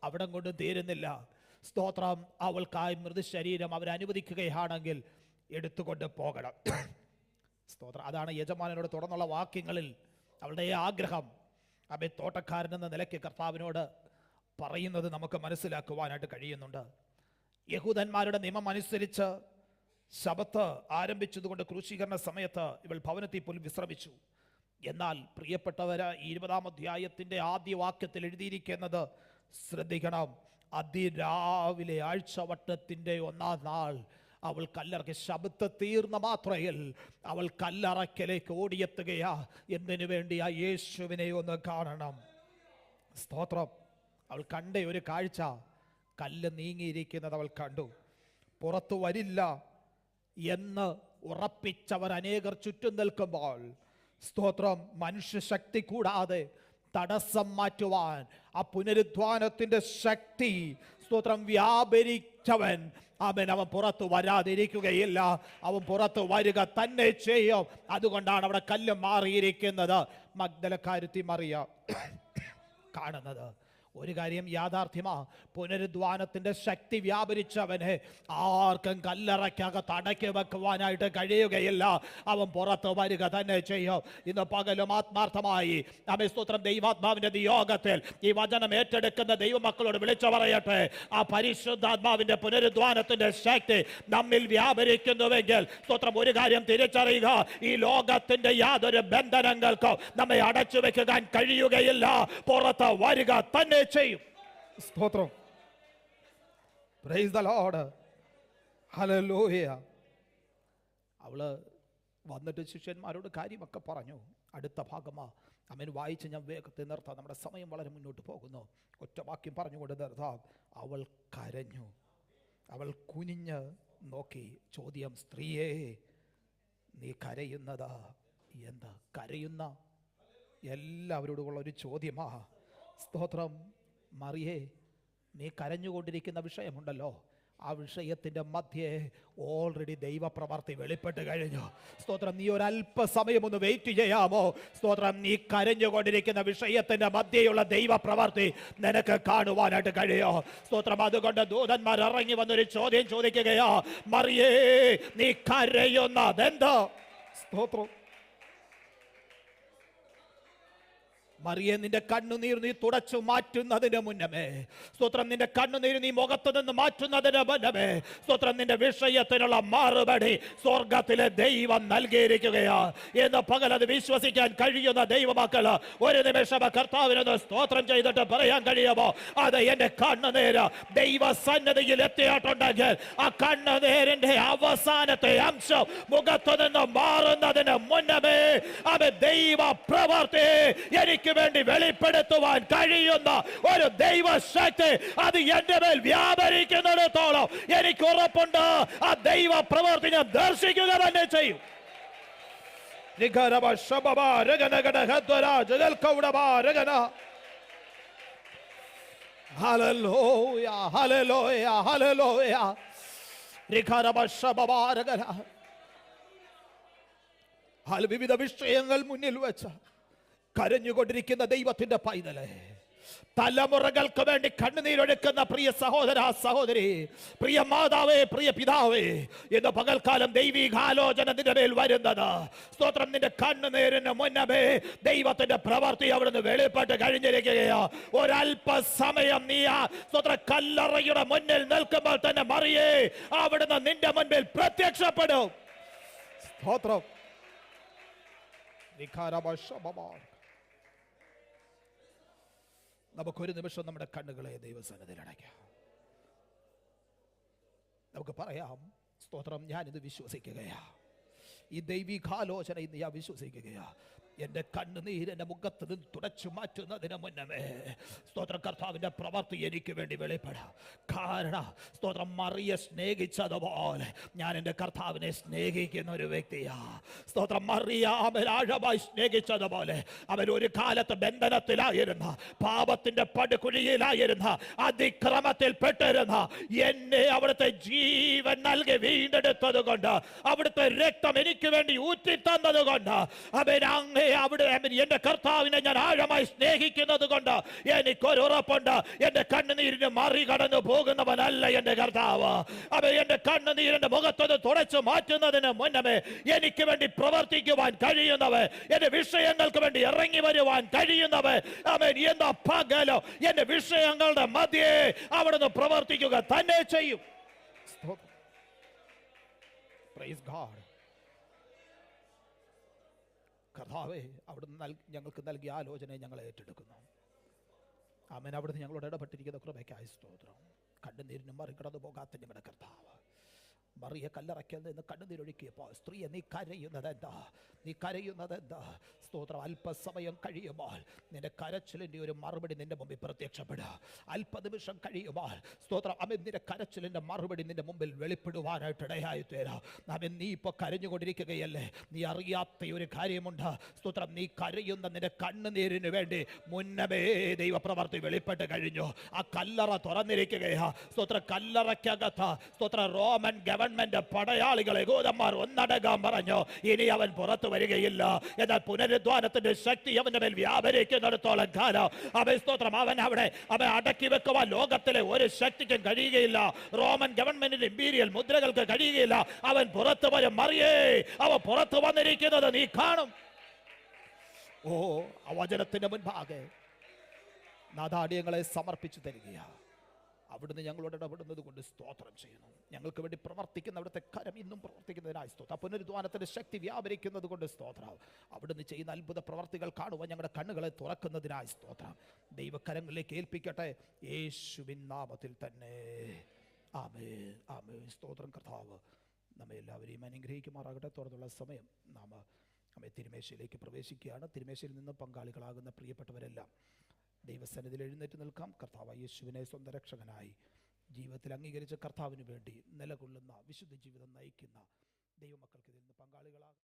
അവിടെ കൊണ്ട് തീരുന്നില്ല. സ്തോത്രം. അവൾക്ക് ആ മൃതശരീരം അവരനുവദിക്കുകയാണെങ്കിൽ എടുത്തുകൊണ്ട് പോകണം. സ്തോത്രം. അതാണ് യജമാനനോട് തുടർന്നുള്ള വാക്യങ്ങളിൽ അവളുടെ ആഗ്രഹം തോട്ടക്കാരനെന്ന നിലയ്ക്ക് കർത്താവിനോട് പറയുന്നത് നമുക്ക് മനസ്സിലാക്കുവാനായിട്ട് കഴിയുന്നുണ്ട്. യഹൂദന്മാരുടെ നിയമം അനുസരിച്ച് ശബത്ത് ആരംഭിച്ചതുകൊണ്ട് ക്രൂശീകരണ സമയത്ത് ഇവൾ ഭവനത്തിൽ പോലും വിശ്രമിച്ചു. എന്നാൽ പ്രിയപ്പെട്ടവര്, 20-ാം അധ്യായത്തിൻ്റെ ആദ്യ വാക്യത്തിൽ എഴുതിയിരിക്കുന്നത് ശ്രദ്ധിക്കണം. അതിരാവിലെ ആഴ്ചവട്ടത്തിൻ്റെ 1-ാം നാൾ അവൾ കല്ലറയ്ക്ക് ശബത്ത് തീർന്ന മാത്രയിൽ അവൾ കല്ലറയ്ക്കലേക്ക് ഓടിയെത്തുകയാ. എന്തിനു വേണ്ടി? ആ യേശുവിനെ ഒന്ന് കാണണം. സ്തോത്രം. അവൾ കണ്ട ഒരു കാഴ്ച, കല്ല് നീങ്ങിയിരിക്കുന്നത് അവൾ കണ്ടു. പുറത്തു വരില്ല എന്ന് ഉറപ്പിച്ചവർ അനേകർ ചുറ്റും നിൽക്കുമ്പോൾ, സ്തോത്രം, മനുഷ്യശക്തി കൂടാതെ തടസ്സം മാറ്റുവാൻ ആ പുനരുദ്ധാനത്തിന്റെ ശക്തി, സ്തോത്രം, വ്യാപരിച്ചവൻ അവൻ പുറത്തു വരാതിരിക്കുകയില്ല. അവൻ പുറത്തു വരിക തന്നെ ചെയ്യും. അതുകൊണ്ടാണ് അവിടെ കല്ല് മാറിയിരിക്കുന്നത്. മഗ്ദലക്കാരത്തി മറിയ കാണുന്നത് ഒരു കാര്യം യാഥാർത്ഥ്യമാ. പുനരുദ്ധാനത്തിന്റെ ശക്തി വ്യാപരിച്ചവനെ ആർക്കും കല്ലറയ്ക്കകത്ത് അടക്കി വെക്കുവാനായിട്ട് കഴിയുകയില്ല. അവൻ പുറത്ത് വരിക തന്നെ ചെയ്യും. ഇന്ന് പകലും ആത്മാർത്ഥമായി സ്തോത്രം ദൈവാത്മാവിന്റെ നിയോഗത്തിൽ ഈ വചനം ഏറ്റെടുക്കുന്ന ദൈവമക്കളോട് വിളിച്ചു പറയട്ടെ, ആ പരിശുദ്ധാത്മാവിന്റെ പുനരുദ്ധാനത്തിന്റെ ശക്തി നമ്മിൽ വ്യാപരിക്കുന്നുവെങ്കിൽ, സ്തോത്രം, ഒരു കാര്യം തിരിച്ചറിയുക, ഈ ലോകത്തിന്റെ യാതൊരു ബന്ധനങ്ങൾക്കും നമ്മെ അടച്ചു വെക്കാൻ കഴിയുകയില്ല. പുറത്ത് വരിക തന്നെ ചെയ്യും. സ്തോത്രം. Praise the Lord. ഹല്ലേലൂയ. അവള് വന്നിട്ട് ശിഷ്യന്മാരോട് കാര്യമൊക്കെ പറഞ്ഞു. അടുത്ത ഭാഗമാ വായിച്ച് ഞാൻ വേഗത്തിൽ നിർത്താം. നമ്മുടെ സമയം വളരെ മുന്നോട്ട് പോകുന്നു. ഒറ്റ വാക്യം പറഞ്ഞുകൊണ്ട് നിർത്താം. അവൾ കരഞ്ഞു. അവൾ കുനിഞ്ഞ് നോക്കി. ചോദ്യം, സ്ത്രീയെ, നീ കരയുന്നതാ എന്താ? കരയുന്ന എല്ലാവരോടുമുള്ള ഒരു ചോദ്യമാ. സ്തോത്രം. മറിയേ, നീ കരഞ്ഞുകൊണ്ടിരിക്കുന്ന വിഷയമുണ്ടല്ലോ, ആ വിഷയത്തിൻ്റെ മധ്യേ ഓൾറെഡി ദൈവപ്രവർത്തി വെളിപ്പെട്ട് കഴിഞ്ഞു. സ്തോത്രം. നീ ഒരല്പസമയം ഒന്ന് വെയിറ്റ് ചെയ്യാമോ? സ്തോത്രം. നീ കരഞ്ഞുകൊണ്ടിരിക്കുന്ന വിഷയത്തിന്റെ മധ്യയുള്ള ദൈവപ്രവർത്തി നിനക്ക് കാണുവാനായിട്ട് കഴിയോ? സ്തോത്രം. അതുകൊണ്ട് ദൂതന്മാർ ഇറങ്ങി വന്നൊരു ചോദ്യം ചോദിക്കുകയോ, മറിയേ, നീ കരയുന്നതെന്തോ? സ്തോത്രം. മറിയേ, നിന്റെ കണ്ണുനീർ നീ തുടച്ചു മാറ്റുന്നതിന് മുന്നമേ, സ്തോത്രം, നിന്റെ കണ്ണുനീർ നീ മുഖത്തു നിന്ന് മാറ്റുന്നതിന് മുന്നമേ, സ്തോത്രം, നിന്റെ വിഷയത്തിനുള്ള മറുപടി സ്വർഗത്തിലെ ദൈവം നൽകിയിരിക്കുകയാ എന്ന് പകലത് വിശ്വസിക്കാൻ കഴിയുന്ന ദൈവമക്കൾ ഒരു നിമിഷം കർത്താവിനൊന്ന് സ്തോത്രം ചെയ്തിട്ട് പറയാൻ കഴിയുമോ? അത് എന്റെ കണ്ണുനീര് ദൈവസന്നിധിയിൽ എത്തിയിട്ടുണ്ടെങ്കിൽ ആ കണ്ണുനീരിന്റെ അവസാനത്തെ അംശം മുഖത്തു നിന്ന് മാറുന്നതിന് മുന്നമേ അത് ദൈവ പ്രവർത്തി എനിക്ക് വേണ്ടി വെളിപ്പെടുത്തുവാൻ കഴിയുന്ന ഒരു ദൈവശക്തി അത് എന്റെ മേൽ വ്യാപരിക്കുന്നിടത്തോളം എനിക്ക് ഉറപ്പുണ്ട് ആ ദൈവ പ്രവർത്തി ഞാൻ ദർശിക്കുക തന്നെ ചെയ്യും. വിവിധ വിഷയങ്ങൾ മുന്നിൽ വെച്ച കരഞ്ഞുകൊണ്ടിരിക്കുന്ന ദൈവത്തിന്റെ പൈതലേ, തലമുറകൾക്ക് വേണ്ടി കണ്ണുനീരൊഴുക്കുന്ന പ്രിയ സഹോദര സഹോദരി, പ്രിയ മാതാവേ, പ്രിയ പിതാവേ, ഇന്ന് പകൽക്കാലം ദൈവികാലോചന നിന്റെ മേൽ വരുന്നത്. സ്തോത്രം. നിന്റെ കണ്ണുനീരിന് മുന്നമേ ദൈവത്തിന്റെ പ്രവൃത്തി അവിടുന്ന് വെളിപ്പെട്ട് കഴിഞ്ഞിരിക്കുകയാ. ഒരല്പസമയം നീ ആ സ്തോത്ര കല്ലറയുടെ മുന്നിൽ നിൽക്കുമ്പോൾ തന്നെ മറിയേ അവിടുന്ന് നിന്റെ മുൻപിൽ പ്രത്യക്ഷപ്പെടും. സ്തോത്രം. നമുക്കൊരു നിമിഷം നമ്മുടെ കണ്ണുകളെ ദൈവസന്നിധിയിൽ അടയ്ക്കാം. നമുക്ക് പറയാം, സ്തോത്രം, ഞാനിത് വിശ്വസിക്കുകയാ. ഈ ദൈവികാലോചന ഇന്ന് ഞാൻ വിശ്വസിക്കുകയാ. എൻ്റെ കണ്ണുനീര് എൻ്റെ മുഖത്ത് നിന്ന് തുടച്ചു മാറ്റുന്നതിന് മുന്നമേ സ്തോത്രം കർത്താവിൻ്റെ പ്രവൃത്തി എനിക്ക് വേണ്ടി വെളിപ്പെടാം. കാരണം സ്തോത്രം, മറിയെ സ്നേഹിച്ചതുപോലെ ഞാൻ എൻ്റെ കർത്താവിനെ സ്നേഹിക്കുന്ന ഒരു വ്യക്തിയാ. സ്തോത്രം. മറിയ അവൻ ആഴമായി സ്നേഹിച്ചതുപോലെ അവൻ ഒരു കാലത്ത് ബന്ധനത്തിലായിരുന്ന, പാപത്തിൻ്റെ പടുകുഴിയിലായിരുന്ന, അതിക്രമത്തിൽ പെട്ടിരുന്ന എന്നെ അവിടുത്തെ ജീവൻ നൽകി വീണ്ടെടുത്തത് കൊണ്ട്, അവിടുത്തെ രക്തം എനിക്ക് വേണ്ടി ഊറ്റി തന്നത് കൊണ്ട്, അവൻ അങ്ങ് അവിടെ എന്റെ കർത്താവിനെ ഞാൻ ആഴമായി സ്നേഹിക്കുന്നത് കൊണ്ട് എനിക്കൊരു ഉറപ്പുണ്ട്, എന്റെ കണ്ണുനീരിന് മറികടന്നു പോകുന്നവനല്ല എന്റെ കർത്താവ്. അവൻ എന്റെ കണ്ണുനീരിന്റെ മുഖത്തത് തുടച്ചു മാറ്റുന്നതിന് മുന്നമേ എനിക്ക് വേണ്ടി പ്രവർത്തിക്കുവാൻ കഴിയുന്നവൻ, എന്റെ വിഷയങ്ങൾക്ക് വേണ്ടി ഇറങ്ങി വരുവാൻ കഴിയുന്നവൻ, അവൻ എന്താ പകലോ എന്റെ വിഷയങ്ങളുടെ മധ്യേ അവിടുന്ന് പ്രവർത്തിക്കുക തന്നെ ചെയ്യും. Praise God. കർത്താവേ, അവിടുന്ന് ഞങ്ങൾക്ക് നൽകിയ ആലോചനയെ ഞങ്ങൾ ഏറ്റെടുക്കുന്നു. ആമേൻ. അവിടുന്ന് ഞങ്ങളോട് ഇടപെട്ടിരിക്കുന്ന കൃപയ്ക്കായി സ്തോത്രം. കണ്ണുനീരിന് മറികടന്നു പോകാത്ത ഞങ്ങളുടെ കർത്താവ്, മറിയ കല്ലറയ്ക്കൽ നിന്ന് കണ്ണുനീരൊഴുക്കിയപ്പോൾ സ്ത്രീയെ നീ കരയുന്നത് എന്താ? നീ കരയുന്നത് എന്താ? സ്തോത്രം. അല്പസമയം കഴിയുമ്പോൾ നിന്റെ കരച്ചിലിൻ്റെ ഒരു മറുപടി നിന്റെ മുമ്പിൽ പ്രത്യക്ഷപ്പെടുക. അല്പനിമിഷം കഴിയുമ്പോൾ സ്തോത്രം അവൻ നിന്റെ കരച്ചിലിൻ്റെ മറുപടി നിന്റെ മുമ്പിൽ വെളിപ്പെടുവാനായിട്ട് ഇടയായി തീരാം. അവൻ നീ ഇപ്പോൾ കരഞ്ഞുകൊണ്ടിരിക്കുകയല്ലേ? നീ അറിയാത്ത ഒരു കാര്യമുണ്ട്. സ്തോത്രം. നീ കരയുന്ന നിന്റെ കണ്ണുനീരിന് വേണ്ടി മുന്നമേ ദൈവപ്രവർത്തി വെളിപ്പെട്ട് കഴിഞ്ഞു. ആ കല്ലറ തുറന്നിരിക്കുകയാ. സ്തോത്ര. കല്ലറയ്ക്കകത്ത് സ്തോത്ര റോമൻ ഗവൺമെന്റ് പടയാളികളെ യഹൂദന്മാർ ഒന്നടങ്കം പറഞ്ഞു, ഇനി അവൻ പുറത്തു വരികയില്ല. എന്നാൽ പുനരുദ്ധാനത്തിന്റെ ശക്തി അവന്റെ മേൽ വ്യാപരിക്കുന്നിടത്തോളം കാലം അവൻ സ്തോത്രം അവൻ അടക്കി വെക്കുവാൻ ലോകത്തിലെ ഒരു ശക്തിക്കും കഴിയുകയില്ല. റോമൻ ഗവൺമെന്റിന്റെ ഇമ്പീരിയൽ മുദ്രകൾക്ക് കഴിയുകയില്ല. അവൻ പുറത്തു വരും. മറിയേ, അവൻ പുറത്തു വന്നിരിക്കുന്നത് നീ കാണും. ഓ, ആ വചനത്തിന്റെ മുൻപാകെ നാദാടിയങ്ങളെ സമർപ്പിച്ചു തരികയാ. അവിടുന്ന് ഞങ്ങളോട് ഇടപെടുന്നത് കൊണ്ട് സ്തോത്രം ചെയ്യുന്നു. ഞങ്ങൾക്ക് വേണ്ടി പ്രവർത്തിക്കുന്ന അവിടുത്തെ കരം ഇന്നും പ്രവർത്തിക്കുന്നതിനായി സ്തോത്രം. പുനരുദ്ധാനത്തിന്റെ ശക്തി വ്യാപരിക്കുന്നത് കൊണ്ട് സ്തോത്രം. അവിടുന്ന് ചെയ്യുന്ന അത്ഭുത പ്രവർത്തികൾ കാണുവാൻ ഞങ്ങളുടെ കണ്ണുകളെ തുറക്കുന്നതിനായി സ്തോത്രം. ദൈവകരങ്ങളിലേക്ക് ഏൽപ്പിക്കട്ടെ, യേശുവിൻ നാമത്തിൽ തന്നെ. ആമേൻ, ആമേൻ. സ്തോത്രം. കർത്താവ് നമ്മെ എല്ലാവരെയും അനുഗ്രഹിക്കുമാറാകട്ടെ. തുടർന്നുള്ള സമയം നാം തിരുമേശയിലേക്ക് പ്രവേശിക്കുകയാണ്. തിരുമേശയിൽ നിന്ന് പങ്കാളികളാകുന്ന പ്രിയപ്പെട്ടവരെല്ലാം ദൈവസന്നിധിയിൽ എഴുന്നേറ്റ് നിൽക്കാം. കർത്താവ് യേശുവിനെ സ്വന്തം രക്ഷകനായി ജീവിതത്തിൽ അംഗീകരിച്ച കർത്താവിന് വേണ്ടി നിലകൊള്ളുന്ന വിശുദ്ധ ജീവിതം നയിക്കുന്ന ദൈവമക്കൾക്ക് ഇതിൽ നിന്ന് പങ്കാളികളാകും.